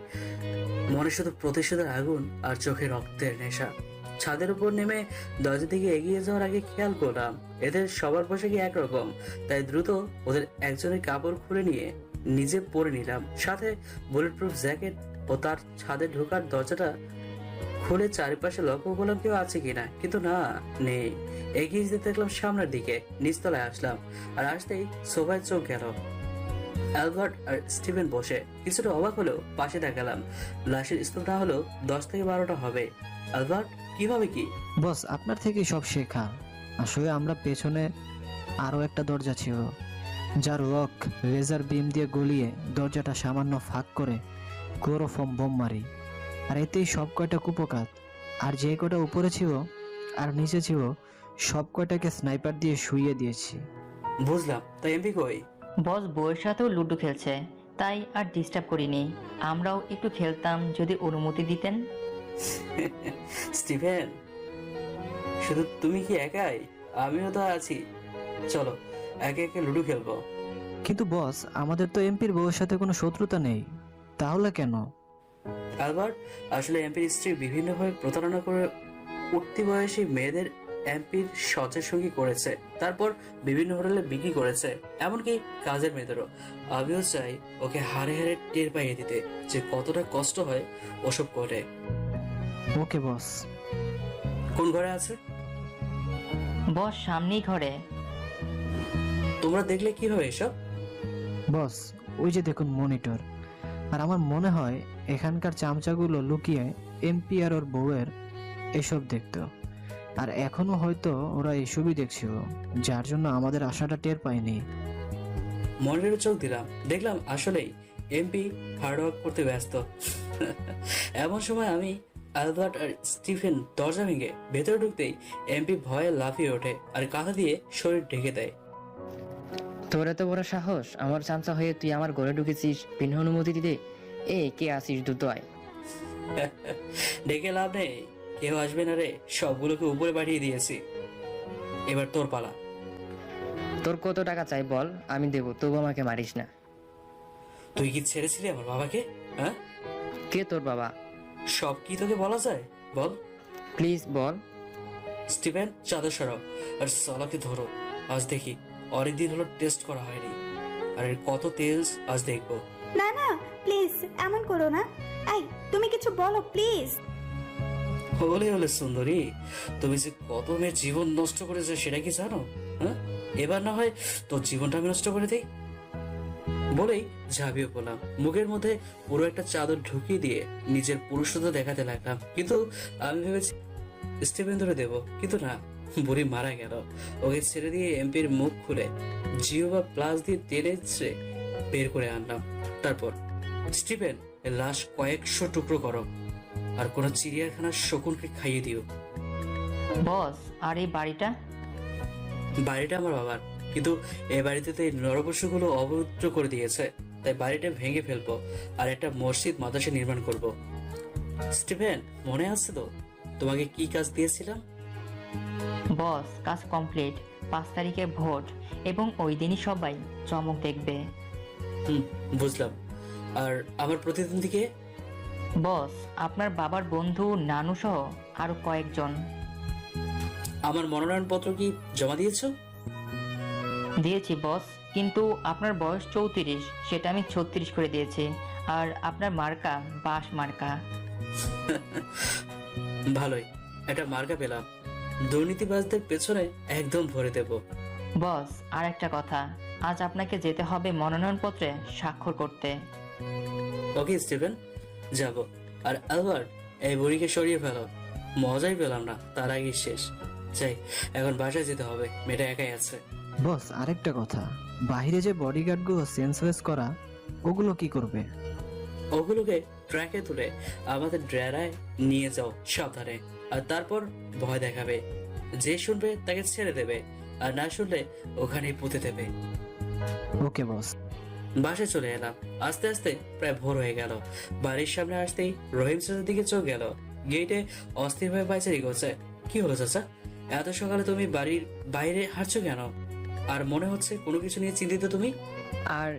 মনে শুধু প্রতিশোধের আগুন আর চোখে রক্তের নেশা। ছাদের উপর নেমে দরজা দিকে এগিয়ে যাওয়ার আগে খেয়াল করলাম এদের সবার পোশাকই একরকম, তাই দ্রুত ওদের একজনের কাপড় খুলে নিয়ে নিজে পরে নিলাম। সাথে বুলেট প্রুফ জ্যাকেট ও তার ছাদে ঢোকার দরজাটা খুলে চারিপাশে লক্ষ্য করলাম কেউ আছে কিনা, কিন্তু না, নেই। এগিয়ে যেতে দেখলাম সামনের দিকে, নিচতলায় আসলাম। আর আসতেই সোফায় চোখ গেল। অ্যালবার্ট আর স্টিভেন বসে। কিছুটা অবাক হলেও পাশে দেখালাম। লাশের স্তূপ না হলেও 10 থেকে 12টা হবে। অ্যালবার্ট, কিভাবে কি? বস, আপনার থেকে সব শেখা। আসলে আমরা পেছনে আরো একটা দরজা ছিল, যার লক লেজার বিম দিয়ে গলিয়ে দরজাটা সামান্য ফাঁক করে ক্লোরোফর্ম বোম মারি। আর এতেই সব কয়টা কুপকাত, আর যে কয়টা উপরে ছিল আর নিচে ছিল সব কয়টাকে স্নাইপার দিয়ে শুইয়ে দিয়েছি। বুঝলাম। তাই এমপি কই? বস বউয়ের সাথেও লুডো খেলছে, তাই আর ডিস্টার্ব করিনি। আমরাও একটু খেলতাম যদি অনুমতি দিতেন। স্টিভেন, শুধু তুমি কি একাই? আমিও তো আছি, চলো একে একে লুডো খেলবো। কিন্তু বস, আমাদের তো এমপির বউয়ের সাথে কোনো শত্রুতা নেই, তাহলে কেন? অ্যালবার্ট, আসলে এমপির স্ত্রী বিভিন্নভাবে প্রতারণা করে উঠতি বয়সী মেয়েদের এমপির সচের সঙ্গী করেছে, তারপর বিভিন্ন হোটেলে বিক্রি করেছে, এমনকি কাজের মেয়েদেরও। আমিও চাই ওকে হারে হারে টের পাইয়ে দিতে যে কতটা কষ্ট হয় ওসব করে। ওকে বস। কোন ঘরে আছে? বস সামনেই ঘরে। তোমরা দেখলে কিভাবে এসব? বস, ওই যে দেখুন মনিটর। আর আমার মনে হয় এখানকার চামচাগুলো লুকিয়ে এমপি আর ওর বউয়ের এসব দেখতো। আর এখনো হয়তো ওরা এসবই দেখছিল, যার জন্য আমাদের আশাটা টের পায়নি। মনিটরে চোখ দিলাম, দেখলাম আসলেই এমপি হার্ডওয়ার্ক করতে ব্যস্ত। এমন সময় আমি অ্যালবার্ট আর স্টিফেন দরজা ভেঙে ভেতরে ঢুকতেই এমপি ভয়ে লাফিয়ে ওঠে আর কাঁথা দিয়ে শরীর ঢেকে দেয়। তোর এত বড় সাহস, আমার চামচা হয়ে তুই আমার ঘরে ঢুকেছিস বিনা অনুমতি দিতে? কে আসিস, দ্রুত আয়। ডেকে লাভ নেই, কেউ আসবে না রে, সবগুলোকে উপরে পাঠিয়ে দিয়েছি, এবার তোর পালা। তোর কত টাকা চাই বল, আমি দেবো, তবু আমাকে মারিস না। তুই কি ছেড়েছিলি আমার বাবাকে? হ্যাঁ, কে তোর বাবা? সব কি তোকে বলা যায় বল? Please ball. স্টিফেন, চাদর সরাও আর সালাকে ধরো। আজ দেখি, অনেকদিন হলো টেস্ট করা হয়নি, আর এর কত তেল আজ দেখবো। না না, প্লিজ এমন করো না। এই, তুমি কিছু বলো প্লিজ। হলে হলে সুন্দরী, তুমি যে কত মেয়ের জীবন নষ্ট করেছে সেটা কি জানো? হ্যাঁ, এবার না হয় তোর জীবনটা আমি নষ্ট করে দিই। বলেই ঝাঁপিয়ে পড়লাম, মুখের মধ্যে পুরো একটা চাদর ঢুকিয়ে দিয়ে নিজের পুরুষত্ব দেখাতে লাগলাম। কিন্তু আমি ভেবেছি স্টিফেন ধরে দেবো, কিন্তু না, বুড়ি মারা গেল। ওকে ছেড়ে দিয়ে এমপির মুখ খুলে জিও বা প্লাস দিয়ে টেনে বের করে আনলাম। তারপর স্টিফেন এর লাশ কয়েকশো টুকরো করো আর কোনো চিড়িয়াখানার শকুনকে খাইয়ে দিও। বস, আর এই বাড়িটা? বাড়িটা আমার বাবার, কিন্তু এই বাড়িতে তো এই নরপশুগুলো অবরুদ্ধ করে দিয়েছে, তাই বাড়িটা ভেঙে ফেলবো আর একটা মসজিদ মাদ্রাসা নির্মাণ করব। স্টিফেন, মনে আছে তো তোমাকে কি কাজ দিয়েছিলাম? বস, কাজ কমপ্লিট। 5 তারিখে ভোট, এবং ওই দিনই সবাই চমক দেখবে। বুঝলাম। আর আমার প্রতিদ্বন্দ্বীকে? বস, আপনার বাবার বন্ধু নানু সহ আরো কয়েকজন। আমার মনোনয়নপত্র কি জমা দিয়েছো? দিয়েছি বস, কিন্তু আপনার বয়স 34, সেটা আমি 36 করে দিয়েছি। আর আপনার মার্কা বাস মার্কা। ভালোই, একটা মার্কা পেলাম, দুর্নীতিবাজদের পেছনে একদম ভরে দেব। বস, আর একটা কথা, আজ আপনাকে যেতে হবে মনোনয়নপত্রে স্বাক্ষর করতে। ওকে স্টিফেন, যাব। আর অ্যালবার্ট, এই বুড়িকে সরিয়ে ফেলো, মজাই পেলাম না, তার আগে শেষ। চাই, এখন বাসায় যেতে হবে, মেয়েটা একাই আছে। বস, আরেকটা কথা, বাইরে যে বডিগার্ডগুলো সেন্সলেস করা, ওগুলো কি করবে? ওগুলোকে ট্র্যাকে তুলে আমাদের ড্রেরায় নিয়ে যাও সাবধানে, আর তারপর ভয় দেখাবে। যে শুনবে তাকে ছেড়ে দেবে, আর না শুনলে ওখানেই পুঁতে দেবে। ওকে বস। বাসায় চলে এলাম। আস্তে আস্তে প্রায় ভোর হয়ে গেল। বাড়ির সামনে আসতেই রহিম চাচার দিকে চোখ গেল। গেটে অস্থির ভাবে পাইচারি করছে। কি হলো চাচা, এত সকালে তুমি বাড়ির বাইরে হাঁটছো কেন? আর মনে হচ্ছে কোনো কিছু নিয়ে চিন্তিত তুমি। আর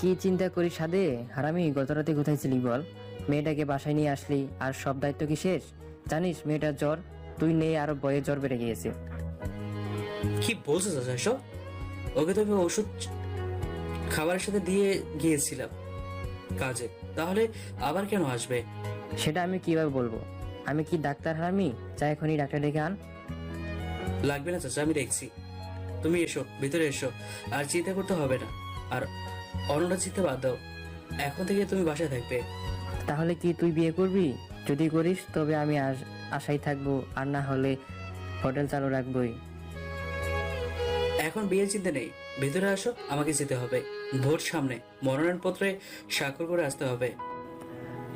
কি চিন্তা করি সাদে, হারামি, গত রাতে কোথায় ছিলি বল? মেয়েটাকে বাসায় নিয়ে আসলি, আর সব দায়িত্ব কি শেষ? জানিস মেয়েটার জ্বর, তুই নেই, আরো বয়ে জ্বর বেড়ে গিয়েছে। কি বলছো চাচা এসব? ওকে তো আমি ওষুধ খাবারের সাথে দিয়ে গিয়েছিলাম কাজে, তাহলে আবার কেন আসবে? সেটা আমি কিভাবে বলবো? আমি কি ডাক্তার হারামি? যা এখনই ডাক্তার ডেকে আন। লাগবে না চাচা, আমি দেখছি। তুমি এসো, ভিতরে এসো, আর চিন্তা করতে হবে না। আর অন্যটা চিন্তা বাদ দাও, এখন থেকে তুমি বাসায় থাকবে। তাহলে কি তুই বিয়ে করবি? যদি করিস তবে আমি আশাই থাকবো, আর না হলে হোটেল চালু রাখবই। এখন বিয়ের চিন্তা নেই, ভিতরে আসো, আমাকে যেতে হবে। ভোট সামনে, মনোনয়নপত্রে স্বাক্ষর করে আসতে হবে।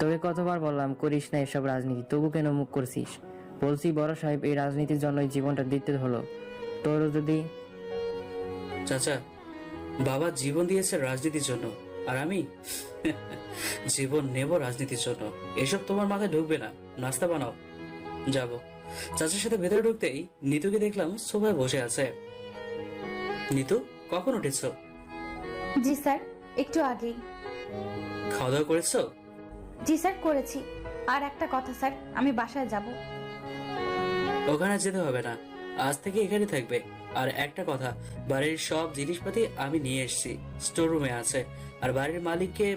তোকে কতবার বললাম করিস না এসব রাজনীতি, তবু কেন মুখ করছিস? বলছি বড় সাহেব, এই রাজনীতির জন্যই জীবনটা দিতে হলো। তোরও যদি। চাচা, বাবা জীবন দিয়েছে রাজনীতির জন্য, আর আমি জীবন নেব রাজনীতির জন্য। এসব তোমার মাথায় ঢুকবে না। নাস্তা বানাও, যাব। চাচার সাথে ভেতরে ঢুকতেই নিতুকে দেখলাম সোফায় বসে আছে। নিতু, কখন উঠেছো? জি স্যার, একটু আগেই। খাওয়া দাওয়া করেছো? জি স্যার, করেছি। আর একটা কথা স্যার, আমি বাসায় যাব। ওখানে যেতে হবে না, আজ থেকে এখানে থাকবে। আর একটা কথা, বাড়ির সব জিনিসপাতি আমি নিয়ে এসেছি, স্টোর রুমে আছে। আর বাড়ির মালিককে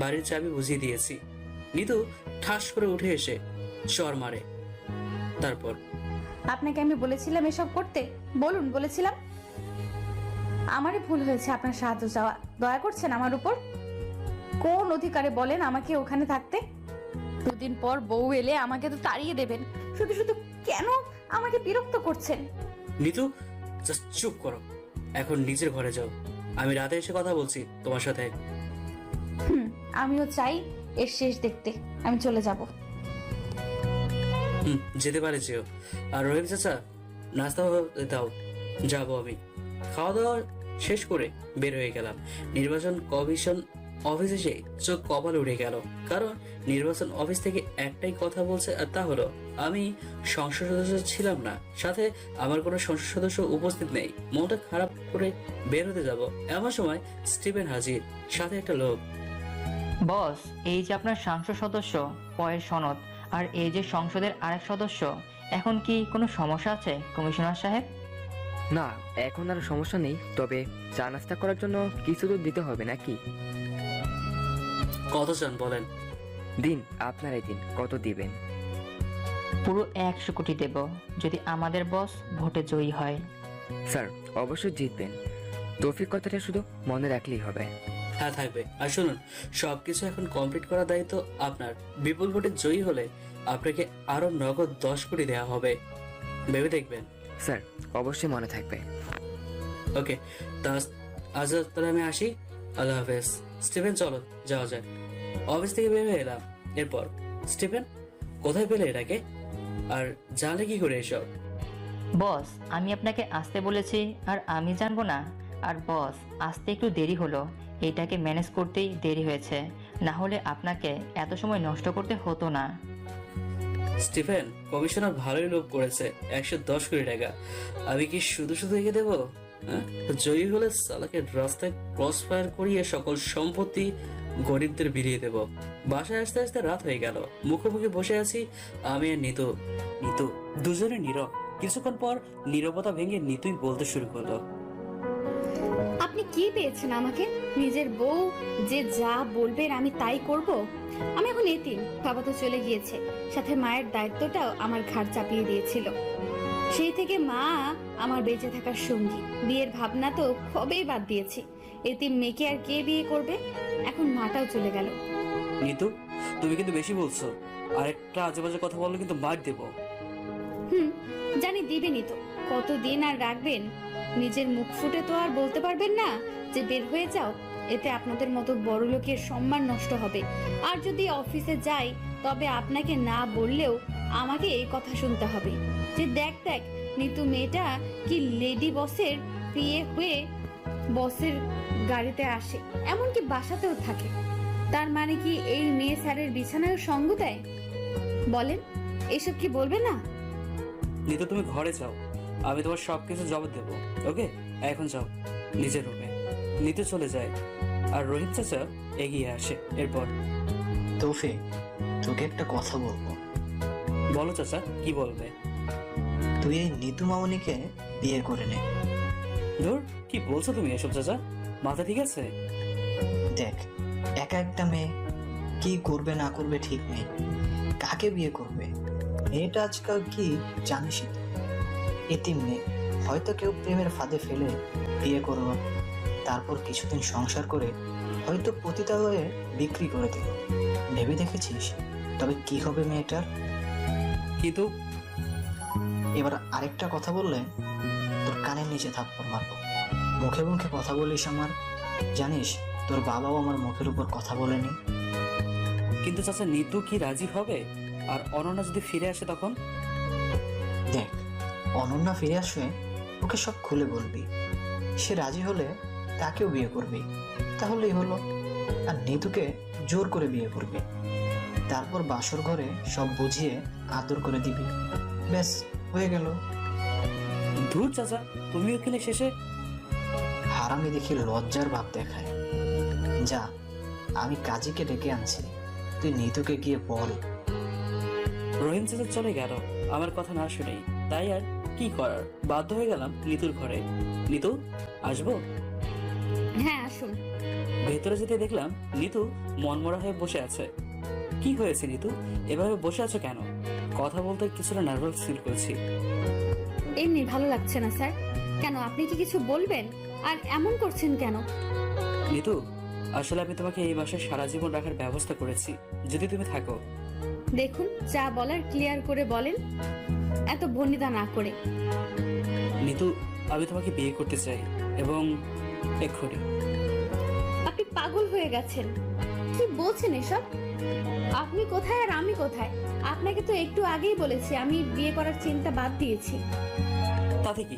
বাড়ির চাবি বুঝিয়ে দিয়েছি। নিতু ঠাস করে উঠে এসে চর মারে। তারপর, আপনাকে আমি বলেছিলাম এসব করতে? বলুন, বলেছিলাম? আমারই ভুল হয়েছে আপনার সাহায্য চাওয়া। দয়া করছেন আমার উপর? কোন অধিকারে বলেন আমাকে ওখানে থাকতে? দুদিন পর বউ এলে আমাকে তো তাড়িয়ে দেবেন। শুধু শুধু কেন আমাকে বিরক্ত করছেন। নিতু, জাস্ট চুপ করো। এখন নিজের ঘরে যাও, আমি রাতে এসে কথা বলছি তোমার সাথে। আমিও চাই এর শেষ দেখতে। আমি চলে যাব। যেতে পারে যেও। আর রহিম চাচা, নাস্তা দাও, যাবো আমি। খাওয়া দাওয়া শেষ করে বের হয়ে গেলাম। নির্বাচন কমিশন অফিসে এসে চোখ কপালে উঠে গেল, কারণ নির্বাচন অফিস থেকে একটাই কথা বলছে, আর তা হলো আমি সংসদ সদস্য ছিলাম না, সাথে আমার কোনো সংসদ সদস্য উপস্থিত নেই। মনটা খারাপ করে বের হতে যাব, এমন সময় স্টিভেন হাজির, সাথে একটা লোক। বস, এই যে আপনার সংসদ সদস্য পয়ের সনদ, আর এই যে সংসদের আরেক সদস্য। এখন কি কোনো সমস্যা আছে কমিশনার সাহেব? না, এখন আর সমস্যা নেই, তবে চা নাস্তা করার জন্য কিছু তো দিতে হবে নাকি? কত চান বলেন? দিন, আপনারাই দিন, কত দিবেন? পুরো 100 কোটি দেব যদি আমাদের বস ভোটে জয়ী হয়। স্যার, অবশ্যই জিতবেন। তৌফিক কথাটা শুধু মনে রাখলেই হবে। হ্যাঁ, থাকবে। আর শুনুন, সবকিছু এখন কমপ্লিট করার দায়িত্ব আপনার। বিপুল ভোটে জয়ী হলে আপনাকে আরো নগদ 10 কোটি দেওয়া হবে, ভেবে দেখবেন। স্যার, অবশ্যই মনে থাকবে। ওকে, তা আজ তাহলে আমি আসি। আল্লাহ হাফেজ। স্টিফেন, চলো যাওয়া যাক। অফিস থেকে বের হয়ে এলাম। এরপর, স্টিফেন, কোথায় পেলে এটাকে? আর জানলে কি করে এসব? বস, আমি আপনাকে আসতে বলেছি আর আমি জানবো না? আর বস, আসতে একটু দেরি হলো, এটাকে ম্যানেজ করতেই দেরি হয়েছে, না হলে আপনাকে এত সময় নষ্ট করতে হতো না। স্টিফেন, কমিশনার ভালোই লোভ করেছে, 110 কোটি টাকা। আমি কি শুধু শুধু এগিয়ে দেবো? হ্যাঁ, জয়ী হলে সালাকে রাস্তায় ক্রস ফায়ার করিয়ে সকল সম্পত্তি গরিবদের বিলিয়ে দেব। বাসায় আসতে আসতে রাত হয়ে গেল। মুখোমুখি বসে আছি আমি আর নিতু। নিতু দুজনে নীরব। কিছুক্ষণ পর নীরবতা ভেঙে নিতুই বলতে শুরু করলো। আপনি কি পেয়েছেন আমাকে? নিজের বউ যে যা বলবেন আমি তাই করব? আমি এখন এতিম, বাবা তো চলে গিয়েছে, সাথে মায়ের দায়িত্বটাও আমার ঘাড় চাপিয়ে দিয়েছিল। সেই থেকে মা আমার বেঁচে থাকার সঙ্গী। বিয়ের ভাবনা তো কবেই বাদ দিয়েছি। এতিম মেয়েকে আর কে বিয়ে করবে? এখন মাটাও চলে গেল। নিতু, তুমি কিন্তু বেশি বলছো। আরেকটা আজে বাজে কথা বললে কিন্তু মার দেবো। জানি দিবেনই তো, কতদিন আর রাখবেন? নিজের মুখ ফুটে তো আর বলতে পারবেন না যে বের হয়ে যাও। এতে আপনাদের মতো বড় লোকের সম্মান নষ্ট হবে। আর যদি অফিসে যাই, তবে আপনাকে না বললেও আমাকে এই কথা শুনতে হবে যে দেখ দেখ, নিতু মেয়েটা কি লেডি বসের বিয়ে হয়ে বসের গাড়িতে আসে, এমনকি বাসাতেও থাকে। তার মানে কি এই মেয়ে স্যারের বিছানায় সঙ্গ দেয়? বলেন, এসব কি বলবে না? নিতু, তুমি ঘরে যাও, আমি তোমার সবকিছু জবাব দেবো। ওকে, এখন যাও নিজের রুমে। নিতু চলে যায় আর রোহিত চাচা এগিয়ে আসে। এরপর, তৌফিক, তোকে একটা কথা বলবো। বলো চাচা, কি বলবে? তুই এই নিতু মামনিকে বিয়ে করে নে। ধুর, কি বলছো তুমি এসব চাচা? মাথা ঠিক আছে? দেখ, একা একটা মেয়ে কি করবে না করবে ঠিক নেই, কাকে বিয়ে করবে। মেয়েটা আজকাল কি জানিসই তো, এতিম মেয়ে। হয়তো কেউ প্রেমের ফাঁদে ফেলে বিয়ে করলো, তারপর কিছুদিন সংসার করে হয়তো পতিতালয়ে বিক্রি করে দিল। ভেবে দেখেছিস তবে কি হবে মেয়েটার? কিন্তু এবার আরেকটা কথা বললে তোর কানের নিচে থাপ্পড় মারবো। মুখে মুখে কথা বলিস আমার, জানিস তোর বাবাও আমার মুখের উপর কথা বলেনি। কিন্তু চাচা, নিতু কি রাজি হবে? আর অনন্যা যদি ফিরে আসে তখন? দেখ, অনন্যা ফিরে আসবে, ওকে সব খুলে বলবি। সে রাজি হলে তাকেও বিয়ে করবি, তাহলেই হলো। আর নিতুকে জোর করে বিয়ে করবি, তারপর বাসর ঘরে সব বুঝিয়ে আদর করে দিবি, ব্যাস হয়ে গেল। ধুর চাচা, তুমি ওখানে শেষে হারামি দেখি লজ্জার ভাব দেখায়। যা, আমি কাজীকে ডেকে আনছি, তুই নিতুকে গিয়ে বল। রহিম চাচা চলে গেল আমার কথা না শুনেই। তাই আর কি করার, বাধ্য হয়ে গেলাম নিতুর ঘরে। নিতু, আসবো? হ্যাঁ, আসুন। ভেতরে যেতে দেখলাম নিতু মনমরা হয়ে বসে আছে। কি হয়েছে নিতু, এভাবে বসে আছো কেন? কথা বলতে কিছুটা নার্ভাস ফিল করছি। এমনি ভালো লাগছে না স্যার। কেন, আপনি কি কিছু বলবেন? আর এমন করছেন কেন? নিতু, আসলে আমি তোমাকে এই বাসায় সারা জীবন রাখার ব্যবস্থা করেছি, যদি তুমি থাকো। দেখুন, যা বলার ক্লিয়ার করে বলেন। এত ভনিতা না করে। নিতু, আমি তোমাকে বিয়ে করতে চাই, এবং এক্ষুনি। আপনি পাগল হয়ে গেছেন, কি বলছেন এসব? আপনি কোথায় আর আমি কোথায়? আপনাকে তো একটু আগেই বলেছি আমি বিয়ে করার চিন্তা বাদ দিয়েছি। তাতে কি,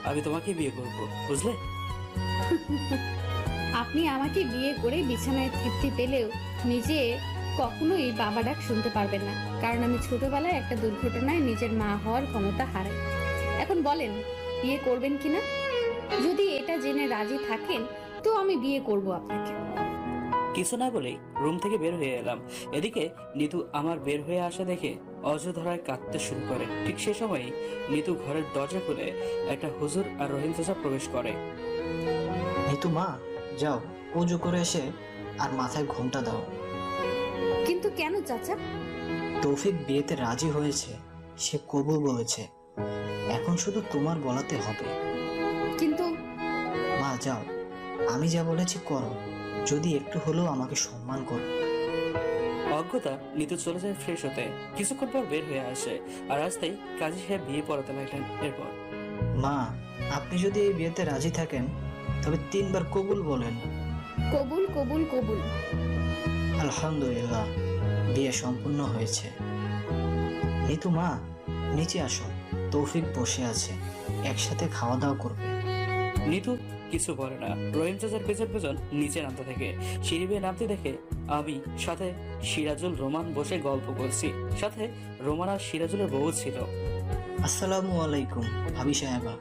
আমি তোমাকে বিয়ে করব, বুঝলে? আপনি আমাকে বিয়ে করে বিছানায় তৃপ্তি পেলেও নিজে কখনোই বাবা ডাক শুনতে পারবেন না, কারণ আমি ছোটবেলায় একটা দুর্ঘটনায় নিজের মা হওয়ার ক্ষমতা হারাই। এখন বলেন বিয়ে করবেন কিনা? যদি এটা জেনে রাজি থাকেন তো আমি বিয়ে করব আপনাকে। কিছু না বলেই রুম থেকে বের হয়ে এলাম। এদিকে নিতু আমার বের হয়ে আসা দেখে অযধরায় কাঁদতে শুরু করে। ঠিক সে সময়ই নিতু ঘরের দরজা খুলে একটা হুজুর আর রহিম চাচা প্রবেশ করে। নিতু মা, যাও পুজো করে এসে আর মাথায় ঘোমটা দাও। কিন্তু কেন চাচা? তৌফিক বিয়েতে রাজি হয়েছে, সে কবুল বলেছে, এখন শুধু তোমার বলাতে হবে। কিন্তু মা যাও, আমি যা বলেছি করো, যদি একটু হলেও আমাকে সম্মান করো। অজ্ঞতা নিতু চলে যায় ফ্রেশ হতে। কিছুক্ষণ পর বের হয়ে আসে আর আসতেই কাজী সাহেব বিয়ে পড়াতে লাগলেন। এরপর, মা, আপনি যদি এই বিয়েতে রাজি থাকেন তবে 3 বার কবুল বলেন। কবুল কবুল কবুল। আলহামদুলিল্লাহ, বিয়ে সম্পূর্ণ হয়েছে। নিতু মা, নিচে আসো, তৌফিক বসে আছে, একসাথে খাওয়া দাওয়া করবে। নিতু কিছু বলে না। রহিম চাচার পেছন পেছন নিচে নামতে থাকে। সিঁড়ি বেয়ে নামতে দেখে আমি সাথে সিরাজুল রোমান বসে গল্প করছি। সাথে রোমান আর সিরাজুলের বউ ছিল। আসসালামু আলাইকুম ভাবি সাহেবা।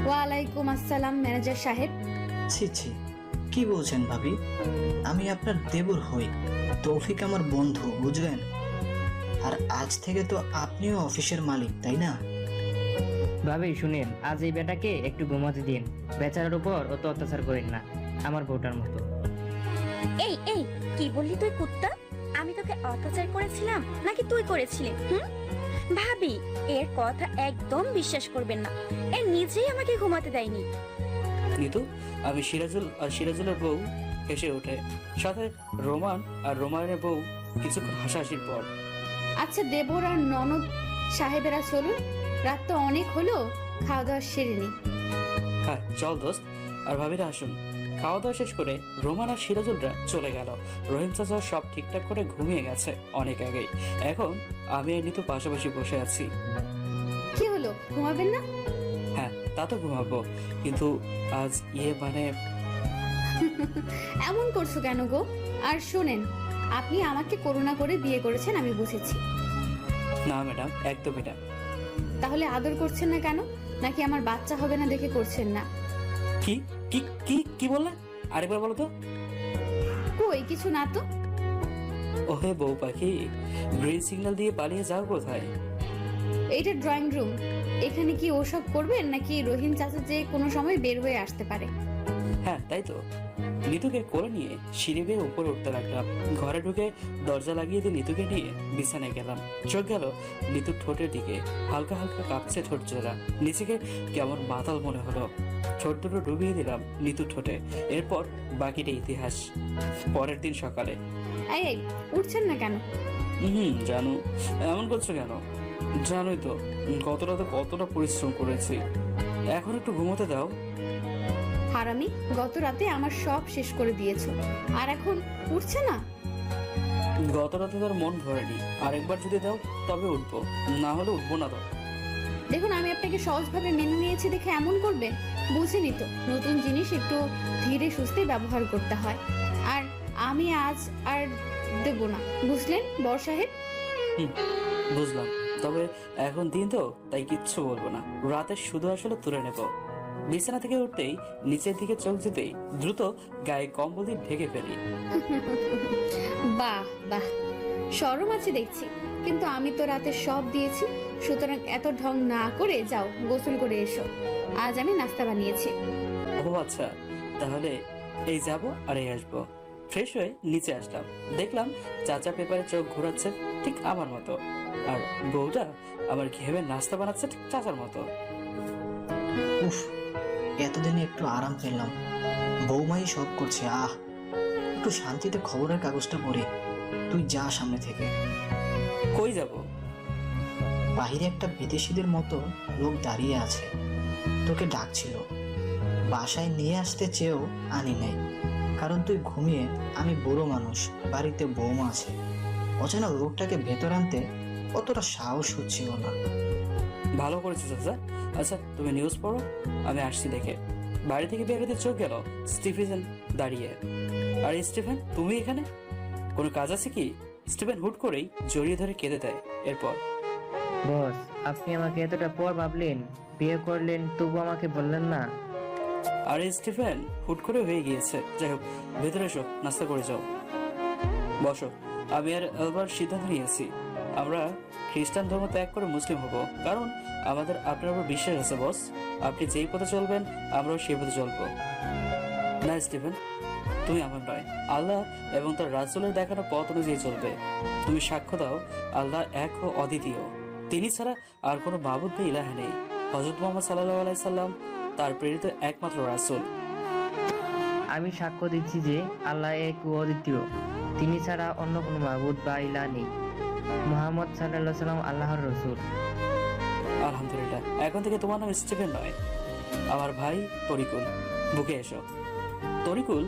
ওয়ালাইকুম আসসালাম ম্যানেজার সাহেব। ছি ছি, কি বলছেন ভাবি? আমি আপনার দেবর হই, তৌফিক আমার বন্ধু, বুঝলেন? আর আজ থেকে তো আপনিও অফিসের মালিক, তাই না? ভাবি শুনেন, আজ এই বেটাকে একটু ঘুমাতে দিন, বেচারার উপর অত অত্যাচার করেন না, আমার বউটার মতো। এই এই কি বললি তুই কুত্তা? আমি তোকে অত্যাচার করেছিলাম নাকি তুই করেছিলি? ভাবি এর কথা একদম বিশ্বাস করবেন না, এ নিজেই আমাকে ঘুমাতে দেয়নি। নিতু, আমি সিরাজুল আর সিরাজুলের বউ হেসে ওঠে। সাথে রোমান আর রোমানের বউ কিছুক্ষণ হাসাহাসির পর, আচ্ছা দেবর আর ননদ সাহেবেরা চলুন, রাত তো অনেক হলো, খাওয়া দাওয়া সেরে নি। হ্যাঁ চল দোস্ত। আর ভাবিরা আসুন। খাওয়া দাওয়া শেষ করে রোমান আর সিরাজুলরা চলে গেল। রহিম চাচা সব ঠিকঠাক করে ঘুমিয়ে গেছে অনেক আগেই। এখন আমি আর নিতু পাশাপাশি বসে আছি। কি হলো, ঘুমাবেন না? হ্যাঁ তা তো ঘুমাবো, কিন্তু আজ মানে এমন করছো কেন গো? আর শোনেন, আপনি আমাকে করুণা করে বিয়ে করেছেন আমি বুঝেছি। না ম্যাডাম, একদমই না। তাহলে আদর করছেন না কেন? নাকি আমার বাচ্চা হবে না দেখে করছেন না? কি কি কি কি বললে? আরেকবার বলো তো। কই কিছু না তো। ওহে বউ পাখি, গ্রিন সিগন্যাল দিয়ে পালিয়ে যাও কোথায়? এইটা ড্রয়িং রুম, এখানে কি ওসব করবেন নাকি রহিম চাচা যে কোনো সময় বের হয়ে আসতে পারে? হ্যাঁ তাই তো। নিতুকে কোলে নিয়ে সিঁড়ি বেয়ে উপরে উঠতে লাগলাম। ঘরে ঢুকে দরজা লাগিয়ে দিয়ে নিতুকে নিয়ে বিছানায় গেলাম। চোখ গেল নিতুর ঠোঁটের দিকে। হালকা হালকা কাঁপছে ঠোঁট জোড়া। নিজেকে কেমন মাতাল মনে হলো। ঠোঁট দুটো ডুবিয়ে দিলাম নিতুর ঠোঁটে। এরপর বাকিটা ইতিহাস। পরের দিন সকালে। এই উঠছেন না কেন? জানো, এমন করছো কেন? জানোই তো গত রাতে কতটা পরিশ্রম করেছি। এখন একটু ঘুমোতে দাও। হারামি, গত রাতে আমার সব শেষ করে দিয়েছো, আর এখন উঠছে না? গত রাতে তোর মন ভরেনি, আরেকবার যদি দাও তবে উঠবো, না হলে উঠবো না। দাও। দেখুন, আমি আপনাকে সহজভাবে মেনে নিয়েছি দেখে এমন করবেন? বুঝিনি তো, নতুন জিনিস একটু ধীরে সুস্থে ব্যবহার করতে হয়। আর আমি আজ আর দেব না, বুঝলেন বড় সাহেব? বুঝলাম, তবে এখন দিন তো তাই কিচ্ছু বলবো না। রাতে শুধু আসলে তুলে নেব। বিছানা থেকে উঠতেই নিচের দিকে চোখ যেতেই দ্রুত গায়ে কম্বল দিয়ে ঢেকে ফেলি। বাহ বাহ, শরম আছে দেখছি, কিন্তু আমি তো রাতে সব দিয়েছি, সুতরাং এত ঢং না করে যাও গোসল করে এসো। আজ আমি নাস্তা বানিয়েছি। ও আচ্ছা, তাহলে এই যাব আর এই আসবো। ফ্রেশ হয়ে নিচে আসলাম, দেখলাম চাচা পেপারে চোখ ঘোরাচ্ছে ঠিক আমার মতো, আর বউটা আমার ঘেমে নাস্তা বানাচ্ছে ঠিক চাচার মতো। উফ, এতদিনে একটু আরাম পেলাম, বৌমাই সব করছে। একটু শান্তিতে খবরের কাগজটা পড়ি। তুই যা সামনে থেকে। কই যাব? বাহিরে একটা বিদেশিদের মতো লোক দাঁড়িয়ে আছে, তোকে ডাকছিল। বাসায় নিয়ে আসতে চেয়েও আনি নাই, কারণ তুই ঘুমিয়ে, আমি বুড়ো মানুষ, বাড়িতে বৌমা আছে। অচেনা লোকটাকে ভেতর আনতে অতটা সাহস হচ্ছিল না। ভালো করেছো চাচা। আচ্ছা তুমি নিউজ পড়ো, আমি আসছি দেখে। বাড়ি থেকে বের হতে চোখ গেল স্টিফেন দাঁড়িয়ে। আর স্টিফেন, তুমি এখানে? কোনো কাজ আছে কি? স্টিফেন হুট করেই জড়িয়ে ধরে কেঁদে দেয়। এরপর, বস, আপনি আমাকে এতটা পর ভাবলেন, বিয়ে করলেন, তবু আমাকে বললেন না। আরে স্টিফেন, হুট করে হয়ে গিয়েছে। যাই হোক, ভেতরে এসো, নাস্তা করে যাও। বসো। আমি আর আলবার সিদ্ধান্ত নিয়েছি, আমরা খ্রিস্টান ধর্ম ত্যাগ করে মুসলিম হব, কারণ আমাদের আপনার উপর বিশ্বাস আছে বস। আপনি যেই পথে চলবেন আমরাও সেই পথে চলবো। না স্টিফেন, তুমি আমার নয়, আল্লাহ এবং তার রাসূলের দেখানো পথ অনুযায়ী চলবে। তুমি সাক্ষ্য দাও আল্লাহ এক ও অদ্বিতীয়, তিনি ছাড়া আর কোনো মাবুদ বা ইলাহ নেই। হযরত মুহাম্মদ সাল্লাল্লাহু আলাইহি সাল্লাম তার প্রেরিত একমাত্র রাসূল। আমি সাক্ষ্য দিচ্ছি যে আল্লাহ এক ও অদ্বিতীয়, তিনি ছাড়া অন্য কোনো মাবুদ বা ইলাহ নেই। মুহাম্মদ সাল্লাল্লাহু সাল্লাম আল্লাহর রসূল। আলহামদুলিল্লাহ, এখন থেকে তোমার নাম স্টিফেন নয়, আমার ভাই তরিকুল। বুকে এসো। তরিকুল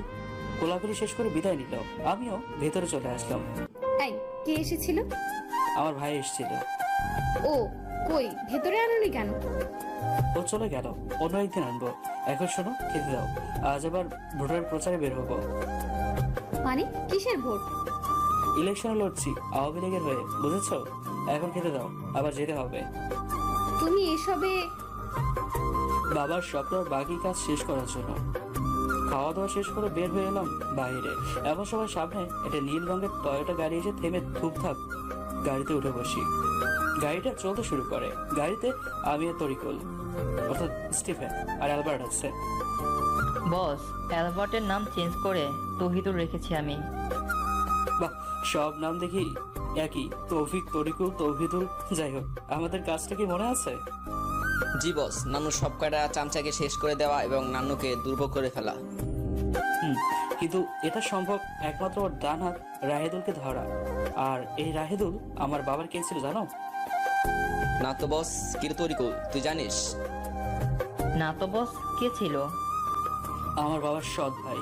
কোলাকুলি শেষ করে বিদায় নিল। আমিও ভেতরে চলে আসলাম। এই, কে এসেছিল? আমার ভাই এসেছিল। ও কই, ভেতরে আনুনি কেন? ও চলে গেল, অন্য একদিন আনবো। এখন শোনো, খেতে দাও। আজ আবার ভোটার প্রচারে বের হবো। মানে কিসের ভোট? ইলেকশনে লড়ছি আওয়ামী লীগের হয়ে, বুঝেছো? এখন খেতে দাও, আবার যেতে হবে। তুমি এসবে? বাবার স্বপ্নের বাকি কাজ শেষ করার জন্য খাওয়া দাওয়া শেষ করে বের হয়ে এলাম বাইরে। এমন সময় সামনে একটা নীল রঙের টয়োটা গাড়ি এসে থেমে থুপথাপ গাড়িতে উঠে বসি। গাড়িটা চলতে শুরু করে। গাড়িতে আমি আর তরিকুল, অর্থাৎ স্টিফেন আর অ্যালবার্ট আছে। বস, অ্যালবার্টের নাম চেঞ্জ করে তৌহিদুর রেখেছি আমি। বাহ, সব নাম দেখি একই, তৌফিক, তরিকুল, তৌহিদুল। যাই হোক, আমাদের কাজটা কি মনে আছে? জি বস, নানু সব কয়টা চামচাকে শেষ করে দেওয়া এবং নান্নুকে দুর্ভোগ করে ফেলা। কিন্তু এটা সম্ভব একমাত্র ওর ডান হাত রাহেদুলকে ধরা। আর এই রাহেদুল আমার বাবার কে ছিল জানো? না তো বস, কিরে তরিকুল, তুই জানিস? না তো বস, কে ছিল? আমার বাবার সৎ ভাই।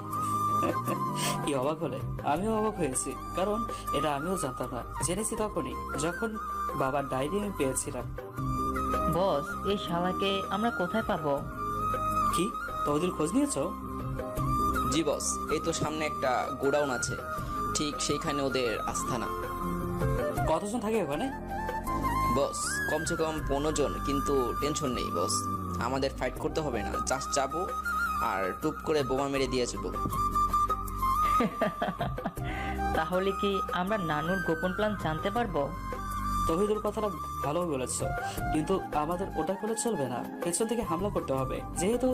কি অবাক হলে? আমিও অবাক হয়েছি, কারণ এটা আমিও জানতাম না। জেনেছি তখনই যখন বাবার ডায়েরি আমি পেয়েছিলাম। বস, এই শালাকে আমরা কোথায় পাবো? কি, তোদের খোঁজ নিয়েছো? জি বস, এই তো সামনে একটা গোডাউন আছে, ঠিক সেইখানে ওদের আস্থানা। কতজন থাকে ওখানে? বস, কমসে কম 15 জন, কিন্তু টেনশন নেই বস, আমাদের ফাইট করতে হবে না, জাস্ট যাবো আর টুপ করে বোমা মেরে দিয়ে যাবো। তাহলে কি আমরা নানুর গোপন প্ল্যান জানতে পারবো? তহিদুল কথাটা ভালো বলেছ, কিন্তু আমাদের ওটা করে চলবে না। পেছন থেকে হামলা করতে হবে। যেহেতু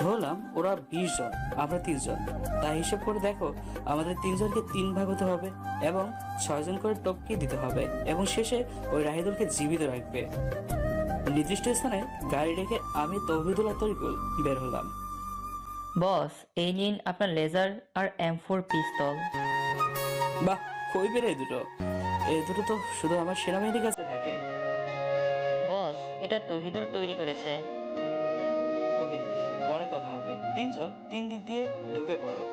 ধরলাম ওরা 20 জন, আমরা 3 জন, তাই হিসেব করে দেখো, আমাদের 3 জনকে 3 ভাগ হতে হবে এবং 6 জন করে টপকে দিতে হবে, এবং শেষে ওই রাহিদুলকে জীবিত রাখবে। নির্দিষ্ট স্থানে গাড়ি রেখে আমি, তৌহিদুল আর তরিকুল বের হলাম। বস, এই নিন আপনার লেজার আর M4 পিস্তল। বাহ, কই বের এই দুটো? এই দুটো তো শুধু আমার সেনাবাহিনীর কাছে থাকে। বস, এটা তৌহিদুল তৈরি করেছে। ওকে, পরে কথা হবে। 3 জন 3 দিক দিয়ে ঢুকে পড়ো।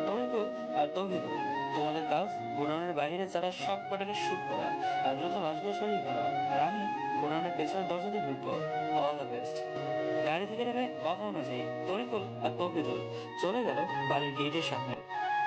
তরিকুল আর তৌহিদুল, তোমাদের কাজ গোডাউনের বাইরে যারা সব কটাকে শুট করা আর যত লাশগুলো সরিয়ে ফেলা। আর আমি গোডাউনের পেছনের দরজা দিয়ে ঢুকবো। All the best. গাড়ি থেকে নেমে কথা অনুযায়ী তরিকুল আর তৌহিদুল চলে গেল বাড়ির গেটের সামনে।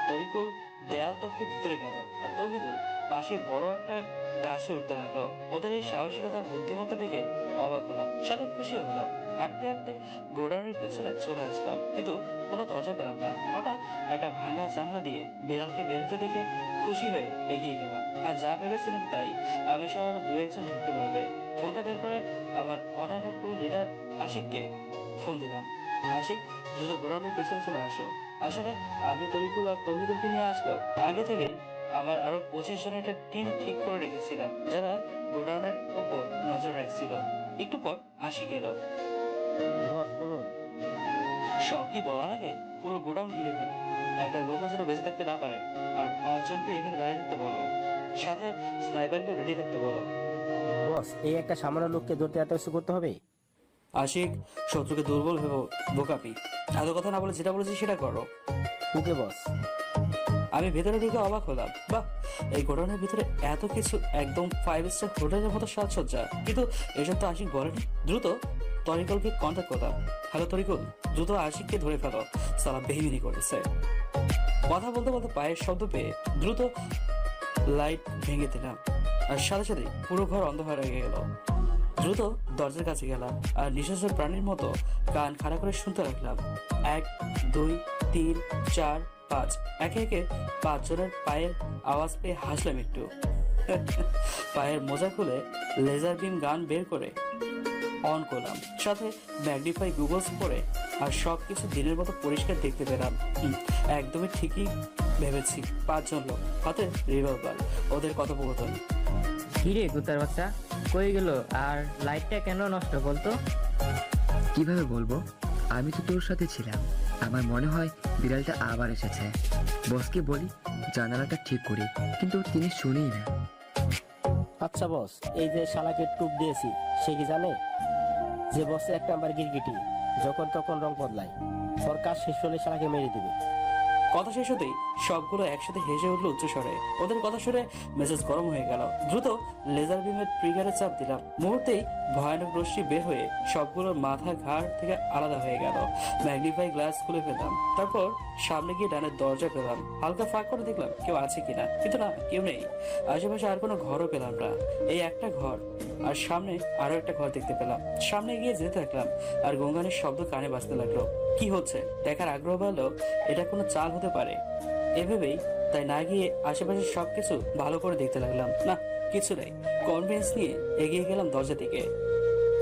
তরিকুল দেয়াল টপকে ভিতরে গেল, আর তৌহিদুল পাশে বড় একটা গাছে উঠতে লাগলো। ওদের এই সাহসিকতার বুদ্ধিমত্তা দেখে অবাক হলাম, সাথে খুশিও হলাম। হাঁটতে হাঁটতে গোডাউনের পেছনে চলে আসলাম, কিন্তু কোনো দরজা পেলাম না। হঠাৎ একটা ভাঙা জানলা দিয়ে বিড়ালকে বেরোতে দেখে খুশি হয়ে এগিয়ে গেলাম। আর যা ভেবেছিলাম তাই, আমি সহ আরো 2-1 জন ঢুকতে পারবে। ফোনটা বের করে আমার অনাথ লিডার আশিককে ফোন দিলাম। আশিক, দ্রুত গোডাউনের পেছনে চলে আসো। আসলে আমি তরিকুল আর তৌহিদুলকে নিয়ে আসলো। আগে থেকে আমার আরো 25 জনের একটা টিম ঠিক করে রেখেছিলাম, যারা গোডাউনের উপর নজর রাখছিল। একটু পর আশিক এলো। সব কি বলার আগে পুরো গোডাউন ঘিরে ফেলে একটা লোক যেন বেঁচে থাকতে না পারে, আর 5 জনকে এখানে দাঁড়িয়ে থাকতে বলো, সাথে স্নাইপারকে রেডি থাকতে বলো। বস, এই একটা সামান্য লোককে ধরতে এত কিছু করতে হবে? আশিক, শত্রুকে দুর্বল ভেবো বোকাপি। এত কথা না বলে যেটা বলেছি সেটা করো। ওকে বস। আমি ভেতরে ঢুকে অবাক হলাম। বাহ, এই গোডাউনের ভিতরে এত কিছু, একদম 5 স্টার হোটেলের মতো সাজসজ্জা। কিন্তু এসব তো আশিক বলেনি। দ্রুত তরিকুলকে কন্ট্যাক্ট করলাম। হ্যালো তরিকুল, দ্রুত আশিককে ধরে ফেলো, সালা বেহিমিনি করেছে। কথা বলতে বলতে পায়ের শব্দ পেয়ে দ্রুত লাইট ভেঙে দিলাম, আর সাথে সাথে পুরো ঘর অন্ধকার হয়ে গেল। দ্রুত দরজার কাছে গেলাম আর নিঃশ্বাস প্রাণীর মতো কান খাড়া করে শুনতে লাগলাম। 1 2 3 4 5। একে একে 5 জনের পায়ের আওয়াজ পেয়ে হাসলাম একটু। পায়ের মোজা খুলে লেজার বিম গান বের করে অন করলাম, সাথে ম্যাগনিফাই গুগলস করে, আর সবকিছু দিনের মতো পরিষ্কার দেখতে পেলাম। একদমই ঠিকই ভেবেছি, 5 জন লোক, হাতে রিভলভার, ওদের কথোপকথন। কিরে কুত্তার বাচ্চা, কই গেল? আর লাইটটা কেন নষ্ট বলতো? কিভাবে বলবো, আমি তো তোর সাথে ছিলাম। আমার মনে হয় বিড়ালটা আবার এসেছে। বসকে বলি জানালাটা ঠিক করি, কিন্তু তিনি শুনেই না। আচ্ছা বস, এই যে শালাকে টুপ দিয়েছি, সে কি জানে যে বসে 1 নাম্বার গিরগিটি, যখন তখন রং বদলায়। সরকার শেষ হলে শালাকে মেরে দিবে। কথা শেষ হতেই সবগুলো একসাথে হেসে উঠলো উচ্চস্বরে। ওদের কথা শুনে মেজাজ গরম হয়ে গেল। দ্রুত লেজার বিমের ট্রিগারে চাপ দিলাম। মুহূর্তেই ভয়ানক রশ্মি বের হয়ে সবগুলোর মাথা ঘাড় থেকে আলাদা হয়ে গেল। ম্যাগনিফাই গ্লাস খুলে ফেললাম, তারপর সামনে গিয়ে ডানের দরজা পেলাম। হালকা ফাঁক করে দেখলাম কেউ আছে কিনা, কিন্তু না, কেউ নেই। আশেপাশে আর কোনো ঘরও পেলাম না, এই একটা ঘর, আর সামনে আরো একটা ঘর দেখতে পেলাম। সামনে গিয়ে যেতে থাকলাম, আর গঙ্গানের শব্দ কানে বাজতে লাগলো। কি হচ্ছে দেখার আগ্রহ বাড়লো, এটা কোনো চাল হতে পারে এভাবেই, তাই না গিয়ে আশেপাশে সবকিছু ভালো করে দেখতে লাগলাম। না, কিছু নেই। কনফিডেন্স নিয়ে এগিয়ে গেলাম দরজা দিকে।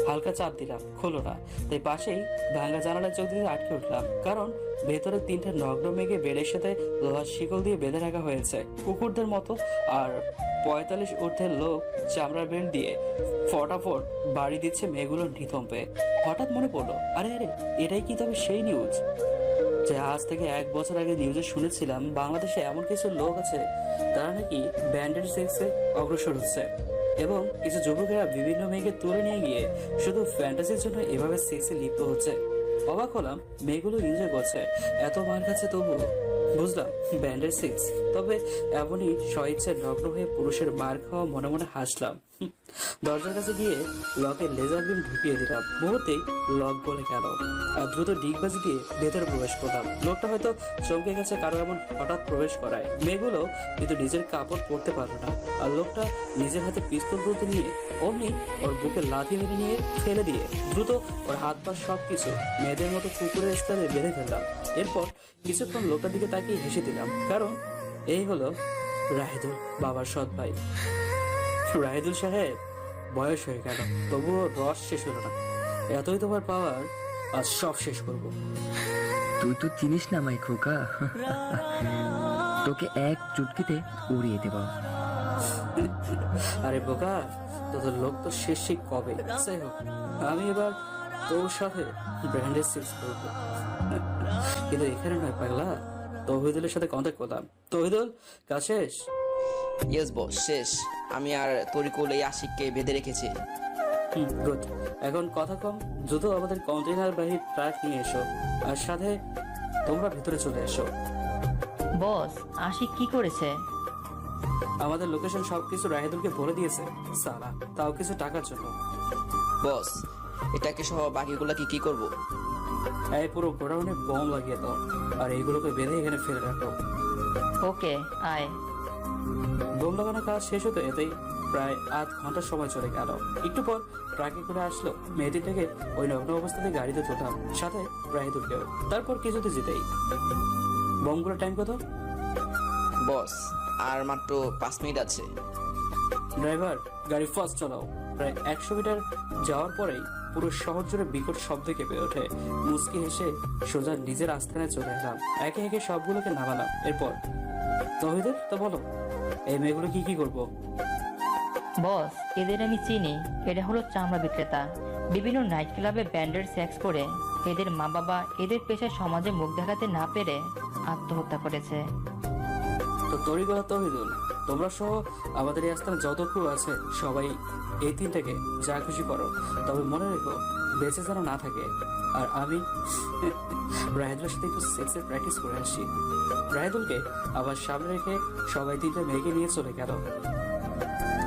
হালকা চাপ দিলাম, খোলো না। তাই পাশেই ভাঙা জানালায় চোখ দিয়ে আটকে উঠলাম, কারণ ভেতরে 3টে নগ্ন মেঘে বেলের সাথে লোহার শিকল দিয়ে বেঁধে রাখা হয়েছে কুকুরদের মতো। আর 45 ঊর্ধ্বের লোক চামড়ার বেল্ট দিয়ে ফটাফট বাড়ি দিচ্ছে মেয়েগুলোর নিতম্পে। হঠাৎ মনে পড়লো, আরে আরে, এটাই কি তবে সেই নিউজ যে আজ থেকে 1 বছর আগে নিউজে শুনেছিলাম বাংলাদেশে এমন কিছু লোক আছে তারা নাকি ব্যান্ডেড সেক্সে অগ্রসর হচ্ছে, এবং কিছু যুবকেরা বিভিন্ন মেয়েকে তুলে নিয়ে গিয়ে শুধু ফ্যান্টাসির জন্য এভাবে সেক্সে লিপ্ত হচ্ছে। অবাক হলাম, মেয়েগুলো এনজয় করছে, এত মার খাচ্ছে তবুও। বুঝলাম ব্যান্ডেড সেক্স, তবে এমনই স্বইচ্ছে নগ্ন হয়ে পুরুষের মার খাওয়া মনে মনে হাসলাম। দরজার কাছে গিয়ে লকের লেজার বিম ঢুকিয়ে দিলাম। মুহূর্তেই লক বলে গেল, আর দ্রুত ডিগবাজি দিয়ে ভেতরে প্রবেশ করলাম। লোকটা হয়তো চমকে গেছে কারো এমন হঠাৎ প্রবেশ করায়। মেয়েগুলো কিন্তু নিজের কাপড় পরতে পারলো না, আর লোকটা নিজের হাতে পিস্তল তুলতে নিয়ে অমনি ওর বুকে লাথি মেরে নিয়ে ফেলে দিয়ে দ্রুত ওর হাত পা সবকিছু মেয়েদের মতো কুকুরের স্তরে বেঁধে ফেললাম। এরপর কিছুক্ষণ লোকটার দিকে তাকিয়ে হেসে দিলাম, কারণ এই হলো রাহিদুল, বাবার সৎ ভাই। রাহিদুল সাহেব বয়স হয়ে গেল, তবুও রস শেষ হলো না। এতই তোমার পাওয়ার, আজ সব শেষ করবো। তুই তো চিনিস না মাই খোকা, তোকে এক চুটকিতে উড়িয়ে দেব। আরে বোকা, তোদের লোক তো শেষ ঠিক কবে। যাই হোক, আমি এবার তোর সাথে ব্র্যান্ডেড সেক্স করবো, কিন্তু এখানে নয় পাগলা। তৌহিদুলের সাথে কন্ট্যাক্ট করলাম। তৌহিদুল, কাজ শেষ? ইয়েস বস, শেষ। আমি আর তরিকুল এই আশিককে বেঁধে রেখেছি। গুড। এখন কথা কম, দ্রুত আমাদের কন্টেইনার বাহী ট্রাক নিয়ে এসো, আর সাথে তোমরা ভেতরে চলে এসো। বস, আশিক কি করেছে? আমাদের লোকেশন সবকিছু রাহিদুলকে বলে দিয়েছে সালা, তাও কিছু টাকার জন্য। বস, এটাকে সহ বাকিগুলোকে কি করব? এই পুরো গোডাউনে বম লাগিয়ে দাও, আর এইগুলোকে বেঁধে এখানে ফেলে রাখো। ওকে, আয়। বোম লাগানোর কাজ শেষ হতে এতেই প্রায় 8 ঘন্টা সময় চলে গেল। একটু পর ট্রাকে করে আসলো। মেয়েটিটাকে ওই নগ্ন অবস্থাতে গাড়িতে তুললাম, সাথে রাহিদুলকেও। তারপর কিছুতে যেতেই বোমগুলোর টাইম কত? বস, আর মাত্র 5 মিনিট আছে। ড্রাইভার, গাড়ি ফাস্ট চালাও। প্রায় 100 মিটার যাওয়ার পরেই পুরো শহর জুড়ে বিকট শব্দ কেঁপে ওঠে। মুচকি হেসে সোজা নিজের আস্থানে চলে এলাম। একে একে সবগুলোকে নামালাম। এরপর তহিদের তো বলো, এই মেয়েগুলো কি করবো? বস, এদের আমি চিনি। এরা হলো চামড়া বিক্রেতা। বিভিন্ন নাইট ক্লাবে ব্যান্ডেড সেক্স করে এদের মা বাবা এদের পেশায় সমাজে মুখ দেখাতে না পেরে আত্মহত্যা করেছে। তো তরিগলা তহিদুল, তোমরা সহ আমাদের এই আস্থানে যত ক্রু আছে সবাই এই তিনটাকে যা খুশি করো, তবে মনে রেখো বেঁচে যেন না থাকে। আর আমি রাহেদুলের সাথে একটু সেক্সের প্র্যাকটিস করে আসি। রাহেদুলকে আবার সামনে রেখে সবাই তিনটা মেয়েকে নিয়ে চলে গেল।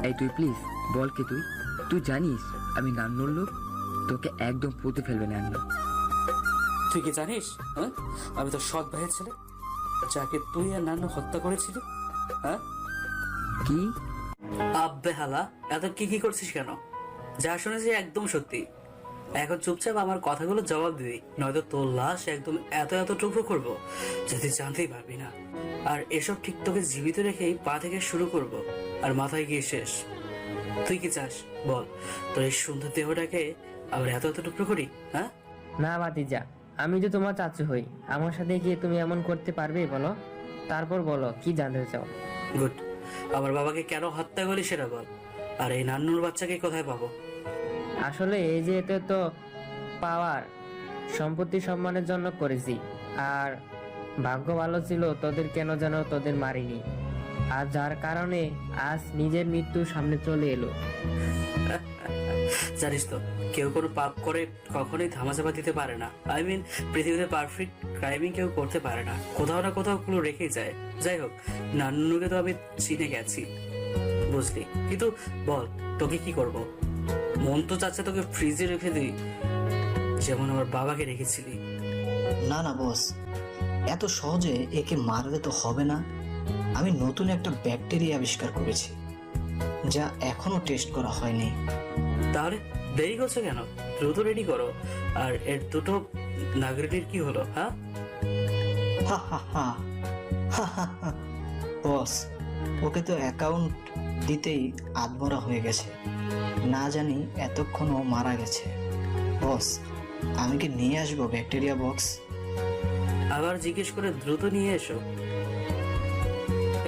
এই তুই প্লিজ বল কে তুই? তুই জানিস আমি নান্নুর লোক, তোকে একদম পুঁতে ফেলবে নান্নু। তুই কি জানিস হ্যাঁ আমি তো সৎ ভাইয়ের ছেলে, যাকে তুই আর নান্নু হত্যা করেছিলি। হ্যাঁ কি? আব্বে হালা, এত কি করছিস কেন? যা শুনেছি একদম সত্যি। এখন চুপচাপ আমার কথাগুলো জবাব দিবি, নয়তো তোর লাশ একদম এত এত টুকরো করবো যদি জানতেই পারবি না। আর এসব ঠিক তোকে জীবিত রেখেই পা থেকে শুরু করব, আর মাথায় গিয়ে শেষ। তুই কি চাস বল? তোর এই সুন্দর দেহটাকে আবার এত এত টুকরো করি? হ্যাঁ না ভাতিজা, আমি তো তোমার চাচু হই, আমার সাথে কি তুমি এমন করতে পারবে বলো? তারপর বলো কি জানতে চাও। গুড। আমার বাবাকে কেন হত্যা করলি সেটা বল। আর এই নান্নুর বাচ্চাকে কোথায় পাবো? আসলে এই যে এতে তো পাওয়ার সম্পত্তি সম্মানের জন্য করেছি, আর ভাগ্য ভালো ছিল তোদের কেন যেন তোদের মারিনি, আর যার কারণে আজ নিজের মৃত্যু সামনে চলে এলো। জানিস তো কেউ কোনো পাপ করে কখনোই ধামাচাপা দিতে পারে না। আই মিন পৃথিবীতে পারফেক্ট ক্রাইমিং কেউ করতে পারে না, কোথাও না কোথাও গুলো রেখেই যায়। যাই হোক, নান্নুকে তো আমি চিনে গেছি বুঝলি, কিন্তু বল তোকে কি করব? মন তো চাচ্ছে তোকে ফ্রিজে রেখে দিই, যেমন আমার বাবাকে রেখেছিলি। না না বস, এত সহজে একে মারলে তো হবে না। আমি নতুন একটা ব্যাকটেরিয়া আবিষ্কার করেছি, যা এখনো টেস্ট করা হয়নি। তাহলে দেরি করছো কেন? দ্রুত রেডি করো। আর এর দুটো নাগরিকের কি হলো? হ্যাঁ হা হা হা হা হা হা। বস, ওকে তো অ্যাকাউন্ট দিতেই আধমরা হয়ে গেছে, না জানি এতক্ষণও মারা গেছে। বস, আমি কি নিয়ে আসবো ব্যাকটেরিয়া বক্স? আবার জিজ্ঞেস করে দ্রুত নিয়ে এসো।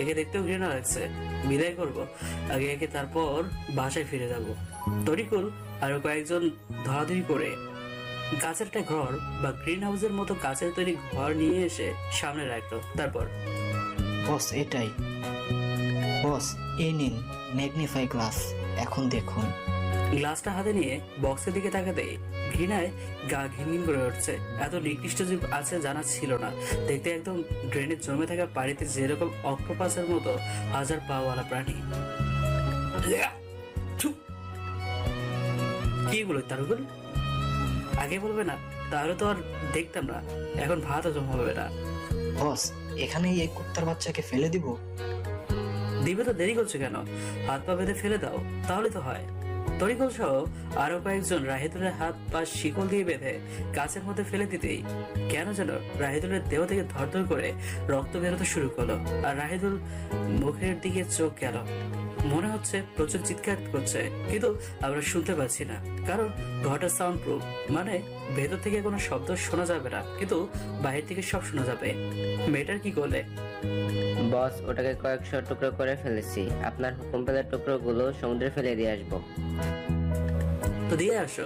একে দেখতেও ঘৃণা লাগছে, বিদায় করব আগে একে, তারপর বাসায় ফিরে যাব। তরিকুল আরো কয়েকজন ধরাধরি করে কাছের একটা ঘর বা গ্রিন হাউসের মতো কাছের তৈরি ঘর নিয়ে এসে সামনে রাখলো। তারপর বস এটাই। বস এই নিন ম্যাগনিফাই গ্লাস, এখন দেখুন। গ্লাসটা হাতে নিয়ে বক্সের দিকে তাকাতে ঘৃণায় গা ঘিনঘিন করে উঠছে। এত নিকৃষ্ট জীব আছে জানা ছিল না। দেখতে একদম ড্রেনে জমে থাকা পানিতে যেরকম অক্টোপাসের মতো হাজার পাওয়ালা প্রাণী। কি বলো তারুগুল? আগে বলবে না, তাহলে তো আর দেখতাম না। এখন ভাতও জমা হবে না। বস, এখানেই এই কুত্তার বাচ্চাকে ফেলে দিব? দিবে তো দেরি করছে কেন? হাত পা বেঁধে ফেলে দাও, তাহলে তো হয়। তরিকুল সহ আরো কয়েকজন রাহিদুলের হাত পা শিকল দিয়ে বেঁধে গাছের মধ্যে ফেলে দিতেই কেন যেন রাহিদুলের দেহ থেকে ধরধর করে রক্ত বেরোতে শুরু করলো। আর রাহিদুল মুখের দিকে চোখ গেল, মনে হচ্ছে প্রচুর চিৎকার করছে, কিন্তু আমরা শুনতে পাচ্ছি না, কারণ ঘরটা সাউন্ড প্রুফ, মানে ভেতর থেকে কোনো শব্দ শোনা যাবে না, কিন্তু বাইরে থেকে সব শোনা যাবে। মেয়েটার কি করলে? বস, ওটাকে কয়েকশো টুকরো করে ফেলেছি, আপনার হুকুম পেলে টুকরোগুলো সমুদ্রে ফেলে দিয়ে আসবো। তো দিয়ে আসো।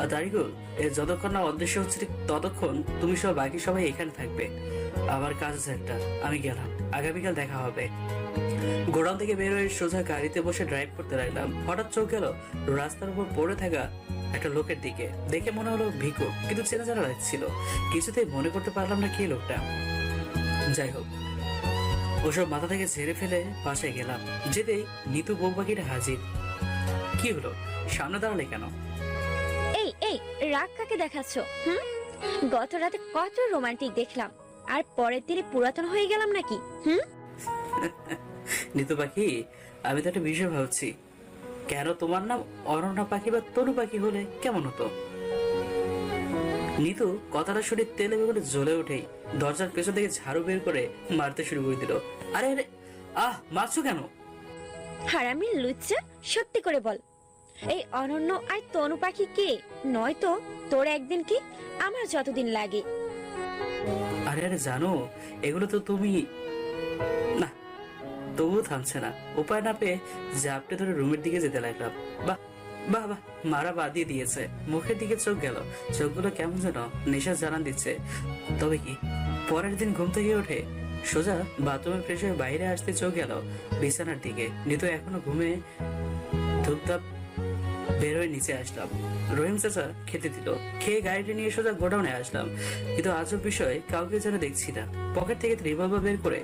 আর তারিকুল, এর যতক্ষণ না অদৃশ্য হচ্ছে ঠিক ততক্ষণ তুমি সব বাকি সবাই এখানে থাকবে। আমার কাজ আছে একটা, আমি গেলাম, আগামীকাল দেখা হবে। গোডাউন থেকে বের হয়ে সোজা গাড়িতে বসে ড্রাইভ করতে লাগলাম। হঠাৎ চোখ গেল রাস্তার উপর পড়ে থাকা একটা লোকের দিকে। দেখে মনে হলো ভিকু, কিন্তু চেনা জানা লাগছিল। কিছুতেই মনে করতে পারলাম না কে লোকটা। যাই হোক, ওসব মাথা থেকে ঝেড়ে ফেলে বাসায় গেলাম। যেতেই নিতু বউ পাখিটা হাজির। কি হলো, সামনে দাঁড়ালে কেন? এই এই রাগ কাকে দেখাচ্ছ? গত রাতে কত রোমান্টিক দেখলাম, আর পরের দিনে পুরাতন হয়ে গেলাম নাকি? নিতু পাখি, আমি তো একটা বিষয় ভাবছি, কেন তোমার নাম অরণ্যা পাখি বা তনু পাখি হলে কেমন হতো? নিতু কথাটা শুনে তেলে বেগুনে জ্বলে উঠেই দরজার পেছন থেকে ঝাড়ু বের করে মারতে শুরু করে দিল। আরে আরে, মারছো কেন? হারামি লুচ্চা, সত্যি করে বল, এই অনন্য আর তনু পাখি কে? নয়তো তোর একদিন কি আমার যতদিন লাগে। আরে আরে, জানো এগুলো তো তুমি না। তবুও থামছে না। উপায় না পেয়ে জাপটে ধরে রুমের দিকে যেতে লাগলাম। বাহ বাহ বাহ, মারা বাদিয়ে দিয়েছে। মুখের দিকে চোখ গেল, চোখগুলো কেমন যেন নেশা জানান দিচ্ছে। তবে কি পরের দিন ঘুম থেকে উঠে সোজা বাথরুমে ফ্রেশ হয়ে বাইরে আসতে চোখ গেল বিছানার দিকে। নিতু এখনো ঘুমে ধূপধাপ বের হয়ে নিচে আসলাম। রহিম চাচা খেতে দিল। খেয়ে গাড়িটা নিয়ে সোজা গোডাউনে আসলাম, কিন্তু আজব বিষয় কাউকে যেন দেখছি না। পকেট থেকে রিভলভার বের করে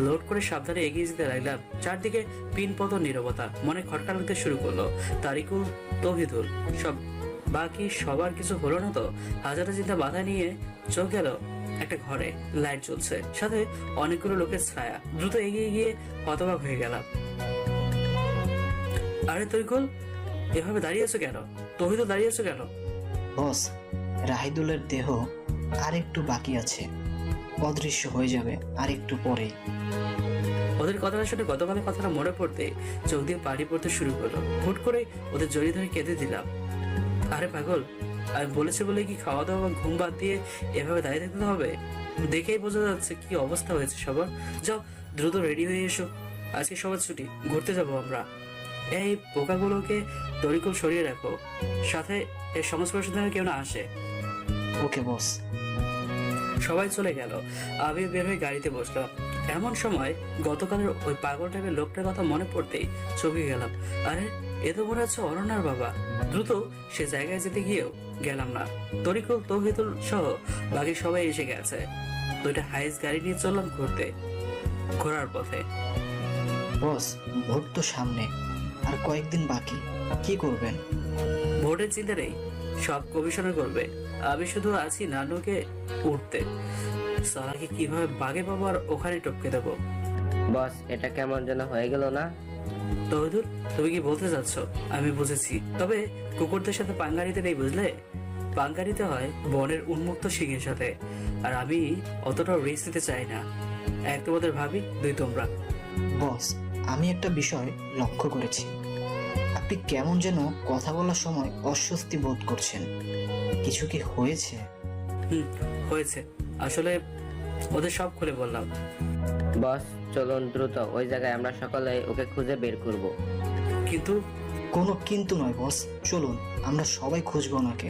লোড করে সাবধানে এগিয়ে যেতে লাগলাম। চারদিকে পিনপত নীরবতা, মনে খটকা লাগতে শুরু করলো। তারিকুল, তৌহিদুল, বাকি সবার কিছু হলো না তো। হাজারটা চিন্তা মাথায় নিয়ে চোখ গেল একটা ঘরে, লাইট জ্বলছে, সাথে অনেকগুলো লোকের ছায়া। দ্রুত এগিয়ে গিয়ে হতবাক হয়ে গেলাম। আরে তরিকুল, এভাবে দাঁড়িয়ে আছো কেন? তৌহিদুল দাঁড়িয়ে আছো কেন? বস, রাহিদুলের দেহ আর একটু বাকি আছে, অদৃশ্য হয়ে যাবে আর একটু পরেই। ওদের কথাটা শুনে গতকালের কথাটা মনে পড়তে চোখ দিয়ে পানি পড়তে শুরু করলো। হুট করে ওদের জড়িয়ে ধরে কেঁদে দিলাম। আরে পাগল, আমি বলেছি বলে কি খাওয়া দাওয়া বা ঘুম বাদ দিয়ে এভাবে দাঁড়িয়ে থাকতে হবে? দেখেই বোঝা যাচ্ছে কি অবস্থা হয়েছে সবার। যাও দ্রুত রেডি হয়ে এসো, আজকে সবার ছুটি, ঘুরতে যাবো আমরা। এই পোকাগুলোকে তরিকুল সরিয়ে রাখো, সাথে এর সংস্পর্শে যেন কেউ না আসে। ওকে বস। সবাই চলে গেল, আমি বের হয়ে গাড়িতে বসলাম। এমন সময় গতকালের ওই পাগল টাইপের লোকটার কথা মনে পড়তেই চমকে গেলাম। আরে এ তো মনে হচ্ছে অরণ্যার বাবা। দ্রুত সে জায়গায় যেতে গিয়েও গেলাম না। তরিকুল, তৌহিদুল সহ বাকি সবাই এসে গেছে। দুইটা হাইস গাড়ি নিয়ে চললাম ঘোরার পথে। বস, ভোট তো সামনে, আর কয়েকদিন বাকি, কি করবেন? ভোটের চিন্তা নেই, সব কমিশনার করবে। আমি শুধু আছি নানুকে উঠতে। সালাকে কিভাবে বাগে পাবো আর ওখানে টপকে দেবো। বস, এটা কেমন যেন হয়ে গেল না? তৌহিদুল, তুমি কি বলতে চাচ্ছ? আমি বুঝেছি, তবে কুকুরদের সাথে পাঙ্গানিতে নেই, বুঝলে? পাঙ্গানিতে হয় বনের উন্মুক্ত সিংহের সাথে, আর আমি অতটাও রিস্ক দিতে চাই না। এক তোমাদের ভাবি, দুই তোমরা। বস, আমি একটা বিষয় লক্ষ্য করেছি, আপনি কেমন যেন কথা বলার সময় অস্বস্তি বোধ করছেন। কিছু কি হয়েছে? হয়েছে, আসলে ওদের সব খুলে বললাম। বস, চলুন দ্রুত ওই জায়গায় আমরা সকলে ওকে খুঁজে বের করব। কিন্তু কোনো কিন্তু নয় বস, চলুন আমরা সবাই খুঁজবো ওনাকে।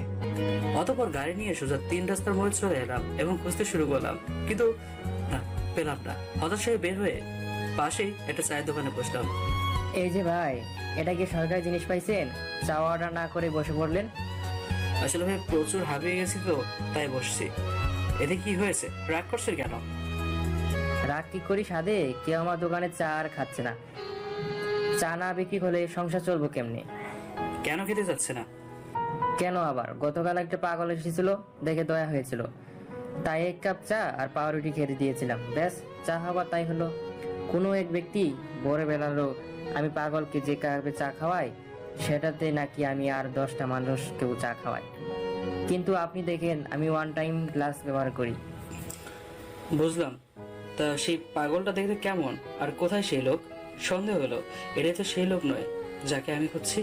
অতপর গাড়ি নিয়ে সোজা 3 রাস্তার মোড়ে চলে এলাম এবং খুঁজতে শুরু করলাম, কিন্তু না, পেলাম না। হতাশ হয়ে বের হয়ে পাশেই একটা চায়ের দোকানে বসলাম। এই যে ভাই, এটা কি সরকারি জিনিস পাইছেন? চা অর্ডার না করে বসে পড়লেন। আসলে ভাই প্রচুর হাবিয়ে গেছি তো, তাই বসছি। এতে কি হয়েছে? রাগ করছেন কেন? রাগ কি করি সাদে? কেউ আমার দোকানে চা আর খাচ্ছে না। চা না বিক্রি হলে সংসার চলবো কেমনে? কেন খেতে যাচ্ছে না? কেন আবার? গতকাল একটা পাগল এসেছিল, দেখে দয়া হয়েছিল, তাই 1 কাপ চা আর পাউরুটি খেতে দিয়েছিলাম। ব্যাস, চা হবার তাই হলো। কোনো এক ব্যক্তি বড় বেলালো আমি পাগলকে যে কাপে চা খাওয়াই, সেটাতে নাকি আমি আর 10টা মানুষকেও চা খাওয়াই। কিন্তু আপনি দেখেন, আমি 1 টাইম গ্লাস ব্যবহার করি। বুঝলাম। তা সেই পাগলটা দেখতে কেমন আর কোথায় সেই লোক? সন্দেহ হলো এটাই তো সেই লোক নয় যাকে আমি খুঁজছি।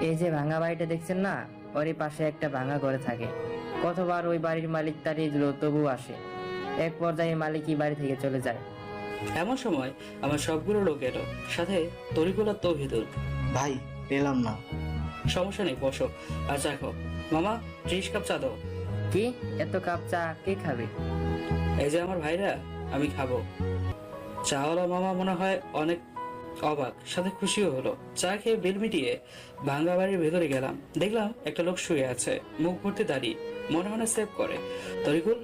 এই যে ভাঙা বাড়িটা দেখছেন না, ওরই পাশে একটা ভাঙা ঘরে থাকে। কতবার ওই বাড়ির মালিক তাড়িয়ে দিল, তবু আসে। এক পর্যায়ে মালিকই বাড়ি থেকে চলে যায়। এমন সময় আমার সবগুলো লোক এলো, সাথে তরিকুল আর তৌহিদুল। ভাই, পেলাম না। সমস্যা নেই, বসো আর চা খাও। মামা, 30 কাপ চা দাও। কি এত কাপ চা কে খাবে? এই যে আমার ভাইরা, আমি খাবো। চাওয়ালা মামা মনে হয় অনেক অবাক, সাথে খুশিও হলো। চা খেয়ে বিল মিটিয়ে ভাঙ্গা বাড়ির ভেতরে গেলাম। দেখলাম একটা লোক শুয়ে আছে, মুখ ভর্তি দাঁড়িয়ে, মনে মনে সেভ করে। তরিকুল,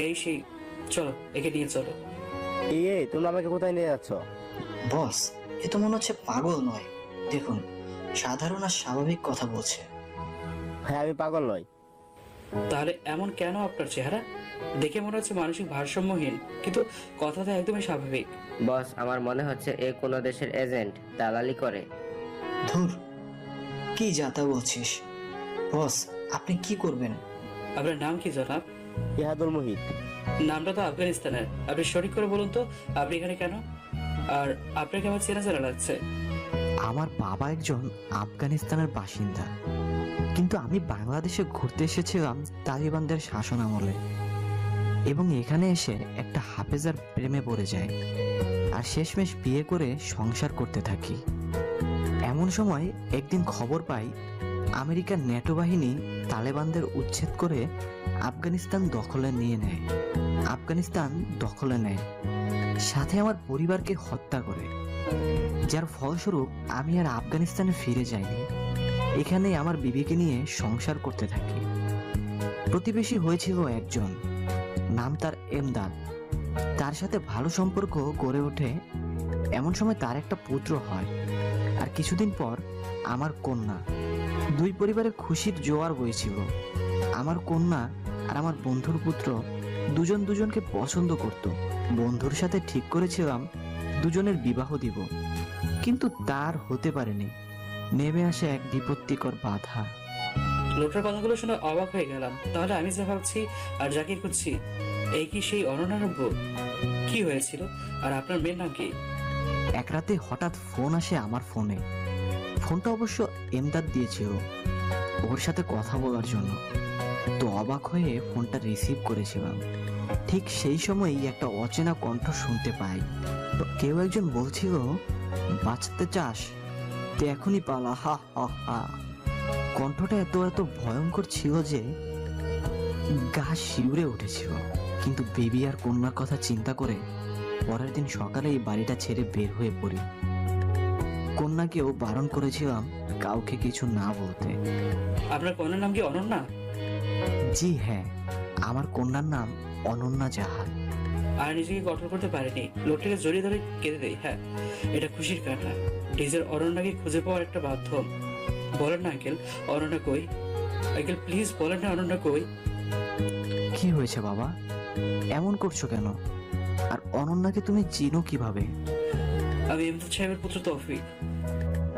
এই সেই, চলো একে নিয়ে চলো। এই তুমি আমাকে কোথায় নিয়ে যাচ্ছ? বস, এ তো মনে হচ্ছে পাগল নয়, দেখুন সাধারণ আর স্বাভাবিক কথা বলছে। হ্যাঁ, আমি পাগল নই। তাহলে এমন কেন আপনার চেহারা? দেখে মনে হচ্ছে মানসিক ভারসাম্যহীন, কিন্তু কথাটা একদমই স্বাভাবিক। বস, আমার মনে হচ্ছে এ কোনো দেশের এজেন্ট, দালালি করে। ধুর, কি যাতা বলছিস। বস, আপনি কি করবেন? আপনার নাম কি জনাব? ইহাদুল মুহিত। নামটা তো আফগানিস্তানের। আপনি সঠিক করে বলুন তো, আপনি এখানে কেন? আর আপনাকে আমার চেনা চেনা লাগছে। আমার বাবা একজন আফগানিস্তানের বাসিন্দা, কিন্তু আমি বাংলাদেশে ঘুরতে এসেছিলাম তালিবানদের শাসন আমলে, এবং এখানে এসে একটা হাফেজার প্রেমে পড়ে যায়, আর শেষমেশ বিয়ে করে সংসার করতে থাকি। এমন সময় একদিন খবর পাই আমেরিকার ন্যাটো বাহিনী তালেবানদের উচ্ছেদ করে আফগানিস্তান দখলে নিয়ে নেয়। সাথে আমার পরিবারকে হত্যা করে, যার ফলস্বরূপ আমি আর আফগানিস্তানে ফিরে যাইনি। এখানে আমার বিবিকে নিয়ে সংসার করতে থাকি। প্রতিবেশী হয়েছিল একজন, নাম তার এমদাদ। তার সাথে ভালো সম্পর্ক গড়ে ওঠে। এমন সময় তার একটা পুত্র হয়, আর কিছুদিন পর আমার কন্যা। দুই পরিবারে খুশির জোয়ার বইছিল। আমার কন্যা আর আমার বন্ধুর পুত্র দুজন দুজনকে পছন্দ করত। বন্ধুর সাথে ঠিক করেছিলাম দুজনের বিবাহ দিব, কিন্তু তার হতে পারেনি। নেমে আসে এক বিপত্তিকর বাধা। লোকটার কথাগুলো শুনে অবাক হয়ে গেলাম। তাহলে আমি যা ভাবছি আর যাকে খুঁজছি, এই কি সেই অনন্যার বউ? কি হয়েছিল? আর আপনার মেয়ের নাম কি? এক রাতে হঠাৎ ফোন আসে আমার ফোনে। ফোনটা অবশ্য এমদাদ দিয়েছিল ওর সাথে কথা বলার জন্য। তো অবাক হয়ে ফোনটা রিসিভ করেছিলাম। ঠিক সেই সময়ই একটা অচেনা কণ্ঠ শুনতে পাই। তো কেউ একজন বলছিল, বাঁচতে চাস তো এখনই পালা, হা হা হা। কণ্ঠটা এত এত ভয়ঙ্কর ছিল যে গা শিউরে উঠেছিল। কিন্তু বেবি আর কন্যার কথা চিন্তা করে পরের দিন সকালে এই বাড়িটা ছেড়ে বের হয়ে পড়ি। কন্যাকেও বারণ করেছিলাম কাউকে কিছু না বলতে। আপনার কন্যার নাম কি অনন্যা? জি হ্যাঁ, আমার কন্যার নাম অনন্যা জাহান। আর নিজেকে কন্ট্রোল করতে পারেনি, লোকটাকে জড়িয়ে ধরে কেঁদে দেয়। হ্যাঁ, এটা খুশির কান্না, নিজের অনন্যাকে খুঁজে পাওয়ার একটা মাধ্যম। বলেন না আঙ্কেল, অনন্যা কই? আঙ্কেল প্লিজ বলেন না অনন্যা কই? কি হয়েছে বাবা, এমন করছো কেন? আর অনন্যাকে তুমি চিনো কিভাবে? আমি এমদাদ সাহেবের পুত্র তৌফিক।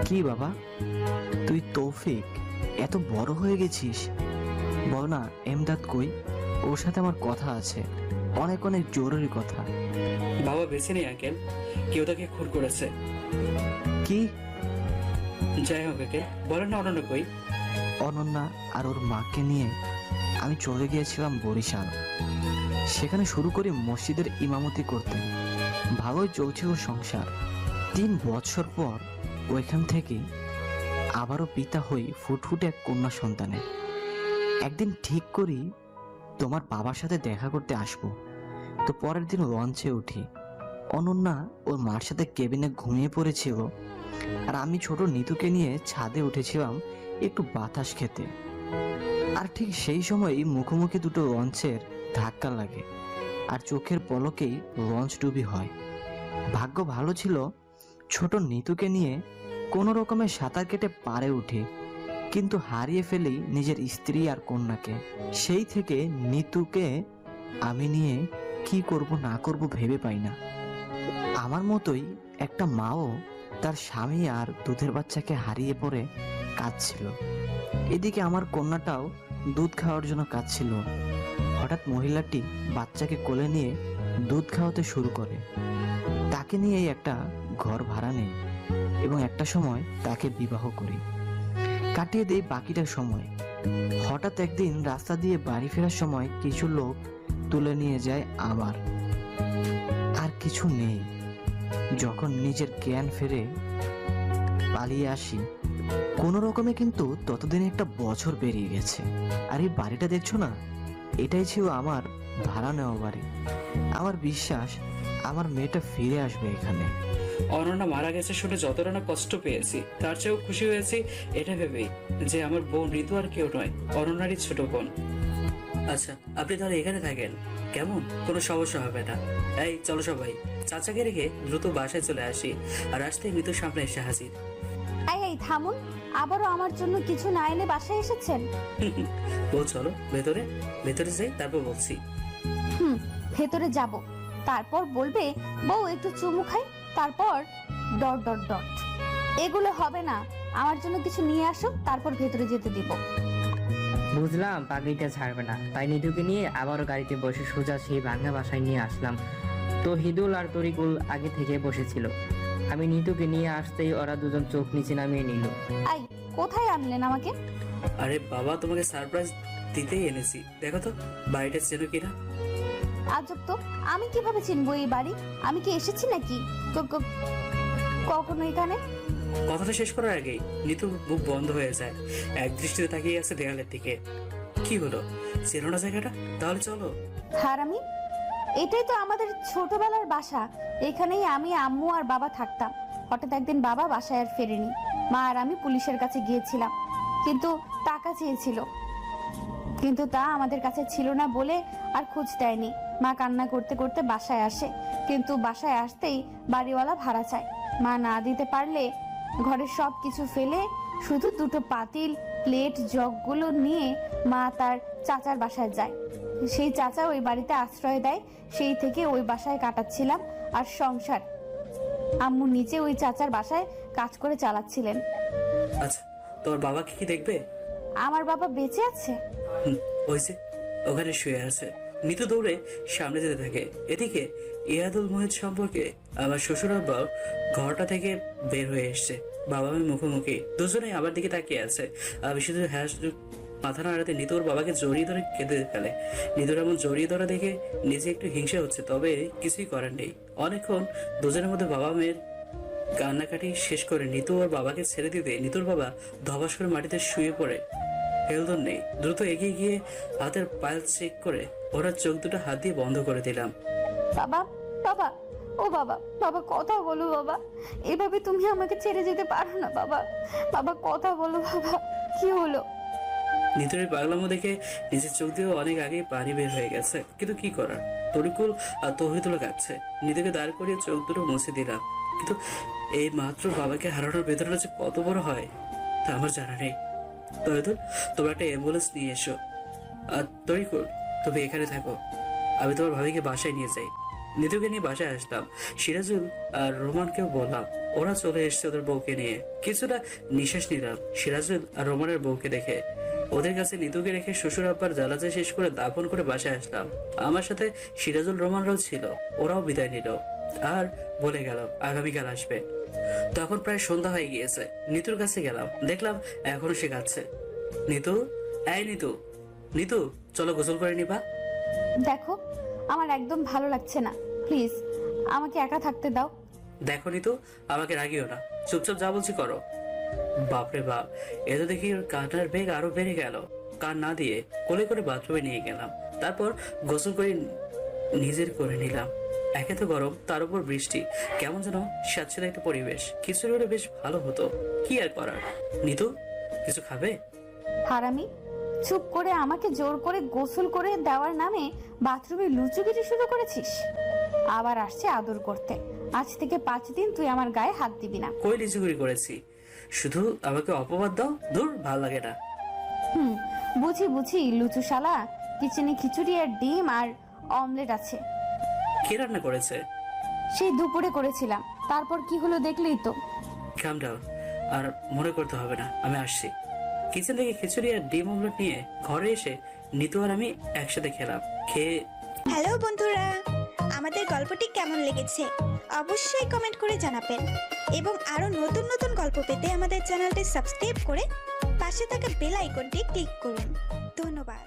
কি বাবা, তুই তৌফিক? এত বড় হয়ে গেছিস। বল না এমদাদ কই? ওর সাথে আমার কথা আছে, অনেক অনেক জরুরি কথা। বাবা বেঁচে নেই আঙ্কেল, কেউ তাকে খুন করেছে। কি? যাই হোক আঙ্কেল, বলেন না অনন্যা কই? অনন্যা আর ওর মাকে নিয়ে আমি চলে গিয়েছিলাম বরিশাল। সেখানে শুরু করি মসজিদের ইমামতি করতে। ভালোই চলছিল সংসার। 3 বছর পর ওইখান থেকে আবারও পিতা হই ফুটফুটে এক কন্যা সন্তানের। একদিন ঠিক করি তোমার বাবার সাথে দেখা করতে আসবো। তো পরের দিন লঞ্চে উঠি। অনন্যা ওর মার সাথে কেবিনে ঘুমিয়ে পড়েছিল, আর আমি ছোট নিতুকে নিয়ে ছাদে উঠেছিলাম একটু বাতাস খেতে। আর ঠিক সেই সময়ই মুখোমুখি দুটো লঞ্চের ধাক্কা লাগে, আর চোখের পলকেই লঞ্চ ডুবি হয়। ভাগ্য ভালো ছিল, ছোট নিতুকে নিয়ে কোনো রকমে সাঁতার কেটে পাড়ে উঠি, কিন্তু হারিয়ে ফেলি নিজের স্ত্রী আর কন্যাকে। সেই থেকে নিতুকে আমি নিয়ে কি করব না করব ভেবে পাই না। আমার মতোই একটা মাও তার স্বামী আর দুধের বাচ্চাকে হারিয়ে পড়ে কাঁদছিল। এদিকে আমার কন্যাটাও দুধ খাওয়ার জন্য কাঁদছিল। হঠাৎ মহিলাটি বাচ্চাকে কোলে নিয়ে দুধ খাওয়াতে শুরু করে। তাকে নিয়েই একটা ঘর ভাড়া নেই এবং একটা সময় তাকে বিবাহ করি। কাটিয়ে দেই বাকিটা সময়। হঠাৎ একদিন রাস্তা দিয়ে বাড়ি ফেরার সময় কিছু লোক তুলে নিয়ে যায় আমার। আর কিছু নেই। যখন নিজের জ্ঞান ফেরে পালিয়ে আসি কোনো রকমে, কিন্তু ততদিনে একটা বছর পেরিয়ে গেছে। আর এই বাড়িটা দেখছো না, এটাই ছিল আমার ভাড়া নেওয়া বাড়ি। আমার বিশ্বাস আমার মেয়েটা ফিরে আসবে এখানে। অনন্যা মারা গেছে শুনে যতটা না কষ্ট পেয়েছি, তার চেয়েও খুশি হয়েছি এটা ভেবেই যে আমার বোন ঋতু আর কেউ নয়, অনন্যারই ছোট বোন। আচ্ছা, আপনি তাহলে এখানে থাকেন কেমন? কোনো সমস্যা হবে না। এই চলো সবাই, চাচাকে রেখে দ্রুত বাসায় চলে আসি। আর আসতে মৃত্যুর সামনে এসে হাজির। এই থামুন, আবারও আমার জন্য কিছু না এনে বাসায় এসেছেন? বল চলো ভেতরে, ভেতরে যাই তারপর বলছি। ভেতরে যাব, তারপর বলবে বউ একটু চুমু খাই, তারপর ডট ডট ডট। এগুলো হবে না, আমার জন্য কিছু নিয়ে আসো, তারপর ভেতরে যেতে দিব। বুঝলাম পাগড়িটা ছাড়বে না, তাই নিতুকে নিয়ে আবারও গাড়িতে বসে সোজা সেই ভাঙা বাসায় নিয়ে আসলাম। তো হিদুল আর তরিকুল আগে থেকে বসেছিল। আমি নিতুকে নিয়ে আসতেই ওরা দুজন চোখ নিচে নামিয়ে নিল। আই, কোথায় আনলেন আমাকে? আরে বাবা, তোমাকে সারপ্রাইজ দিতেই এনেছি। দেখো তো বাড়িটা চেনো কিনা। আজব তো, আমি কিভাবে চিনবো এই বাড়ি? আমি কি এসেছি নাকি কখনো এখানে? কথাটা শেষ করার আগেই নিতু বুক বন্ধ হয়ে যায়, এক দৃষ্টিতে তাকিয়ে আছে দেয়ালের দিকে। কি হলো, চেনো না জায়গাটা? তাহলে চলো। হারামি, এটাই তো আমাদের ছোটবেলার বাসা। এখানেই আমি, আম্মু আর বাবা থাকতাম। হঠাৎ একদিন বাবা বাসায় আর ফেরেনি। মা আর আমি পুলিশের কাছে গিয়েছিলাম, কিন্তু টাকা চেয়েছিল, কিন্তু তা আমাদের কাছে ছিল না বলে আর খোঁজ দেয়নি। মা কান্না করতে করতে বাসায় আসে, কিন্তু বাসায় আসতেই বাড়িওয়ালা ভাড়া চায়। মা না দিতে পারলে ঘরের সব কিছু ফেলে শুধু দুটো পাতিল, প্লেট, জগগুলো নিয়ে মা তার চাচার বাসায় যায়। সেই চাচা ওই বাড়িতে আশ্রয় দেয়। সেই থেকে ওই বাসায় কাটাচ্ছিলাম আর সংসার। আম্মু নিচে ওই চাচার বাসায় কাজ করে চালাচ্ছিলেন। আচ্ছা, তোমার বাবা কি দেখবে? আমার বাবা বেঁচে আছে? ওই যে ওখানে শুয়ে আছে। নিতু দৌড়ে সামনে যেতে থাকে। এদিকে ইয়াদুল মোহিত সম্পর্কে আমার শ্বশুর আব্বা ঘরটা থেকে বের হয়ে এসছে। বাবা আমি মুখোমুখি, দুজনেই আমার দিকে তাকিয়ে আছে। আমি শুধু মাথা নাড়াতে নিতুর বাবাকে জড়িয়ে ধরে কেঁদে ফেলে। নিতুর এমন জড়িয়ে ধরা দেখে নিজে একটু হিংসা হচ্ছে, তবে কিছুই করার নেই। অনেকক্ষণ দুজনের মধ্যে বাবা মেয়ের কান্নাকাটি শেষ করে নিতু ওর বাবাকে ছেড়ে দিতে নিতুর বাবা ধবাস করে মাটিতে শুয়ে পড়ে। হেলদন নেই, দ্রুত এগিয়ে গিয়ে হাতের পাইল চেক করে ওরা চোখ দুটো হাত দিয়ে বন্ধ করে দিলাম। বাবা, বাবা, ও বাবা, বাবা কথা বলো বাবা। এভাবে তুমি আমাকে ছেড়ে যেতে পারো না বাবা। বাবা কথা বলো বাবা, কি হলো? নিতুরের পাগলামো দেখে নিজের চোখ দিয়ে অনেক আগেই পানি বের হয়ে গেছে, কিন্তু কি করার। তরিকুল আর তহিদুল কাটছে। নিতুকে দাঁড় করিয়ে চোখ দুটো মুছে দিলাম, কিন্তু এই মাত্র বাবাকে হারানোর বেদনাটা যে কত বড় হয় তা আমার জানা নেই। তহিদুল, তোমরা একটা অ্যাম্বুলেন্স নিয়ে এসো। আর তরিকুল, তুমি এখানে থাকো, আমি তোমার ভাবিকে বাসায় নিয়ে যাই। নিতুকে নিয়ে বাসায় আসলাম। সিরাজুল আর রোমানকেও বললাম, ওরা চলে এসছে ওদের বউকে নিয়ে। কিছুটা নিঃশ্বাস নিলাম সিরাজুল আর রোমানের বউকে দেখে। ওদের কাছে নিতুকে রেখে শ্বশুর আব্বার জ্বালাজা শেষ করে দাফন করে বাসায় আসলাম। আমার সাথে সিরাজুল রোমানরাও ছিল। ওরাও বিদায় নিল আর বলে গেল আগামীকাল আসবে। তখন প্রায় সন্ধ্যা হয়ে গিয়েছে। নিতুর কাছে গেলাম, দেখলাম এখনো সে কাঁদছে। নিতু, এই নিতু, নিতু চলো গোসল করে নিবা। দেখো, আমার একদম ভালো লাগছে না, প্লিজ আমাকে একা থাকতে দাও। দেখো নিতু, আমাকে রাগিও না, চুপচাপ যা বলছি করো। বাপরে বাপ, এত দেখি ওর কান্নার বেগ আরো বেড়ে গেল। কান না দিয়ে কোলে করে বাথরুমে নিয়ে গেলাম। তারপর গোসল করে নিজের করে নিলাম। একে তো গরম, তার উপর বৃষ্টি, কেমন যেন স্যাঁতসেঁতে একটা পরিবেশ। কিছু হলে বেশ ভালো হতো, কি আর করার। নিতু, কিছু খাবে? হারামি, চুপ করে আমাকে জোর করে গোসল করে দেওয়ার নামে বাথরুমে লুচুগিরি শুরু করেছিস। আবার আসছে আদর করতে। আজ থেকে 5 দিন তুই আমার গায়ে হাত দিবি না। কই লিচুগুড়ি করেছি, শুধু আমাকে অপবাদ দাও। দূর, ভাল লাগে না। বুঝি বুঝি, লুচু শালা। কিচেনে খিচুড়ি আর ডিম আর অমলেট আছে। কে রান্না করেছে? সেই দুপুরে করেছিলাম। তারপর কি হলো দেখলেই তো। কাম ডাউন, আর মনে করতে হবে না, আমি আসছি। কিচেন থেকে খিচুড়ি আর ডিম অমলেট নিয়ে ঘরে এসে নিতু আর আমি একসাথে খেলাম। খেয়ে হ্যালো বন্ধুরা, আমাদের গল্পটি কেমন লেগেছে অবশ্যই কমেন্ট করে জানাবেন, এবং আরো নতুন নতুন গল্প পেতে আমাদের চ্যানেলটি সাবস্ক্রাইব করে পাশে থাকা বেল আইকনটি ক্লিক করুন। ধন্যবাদ।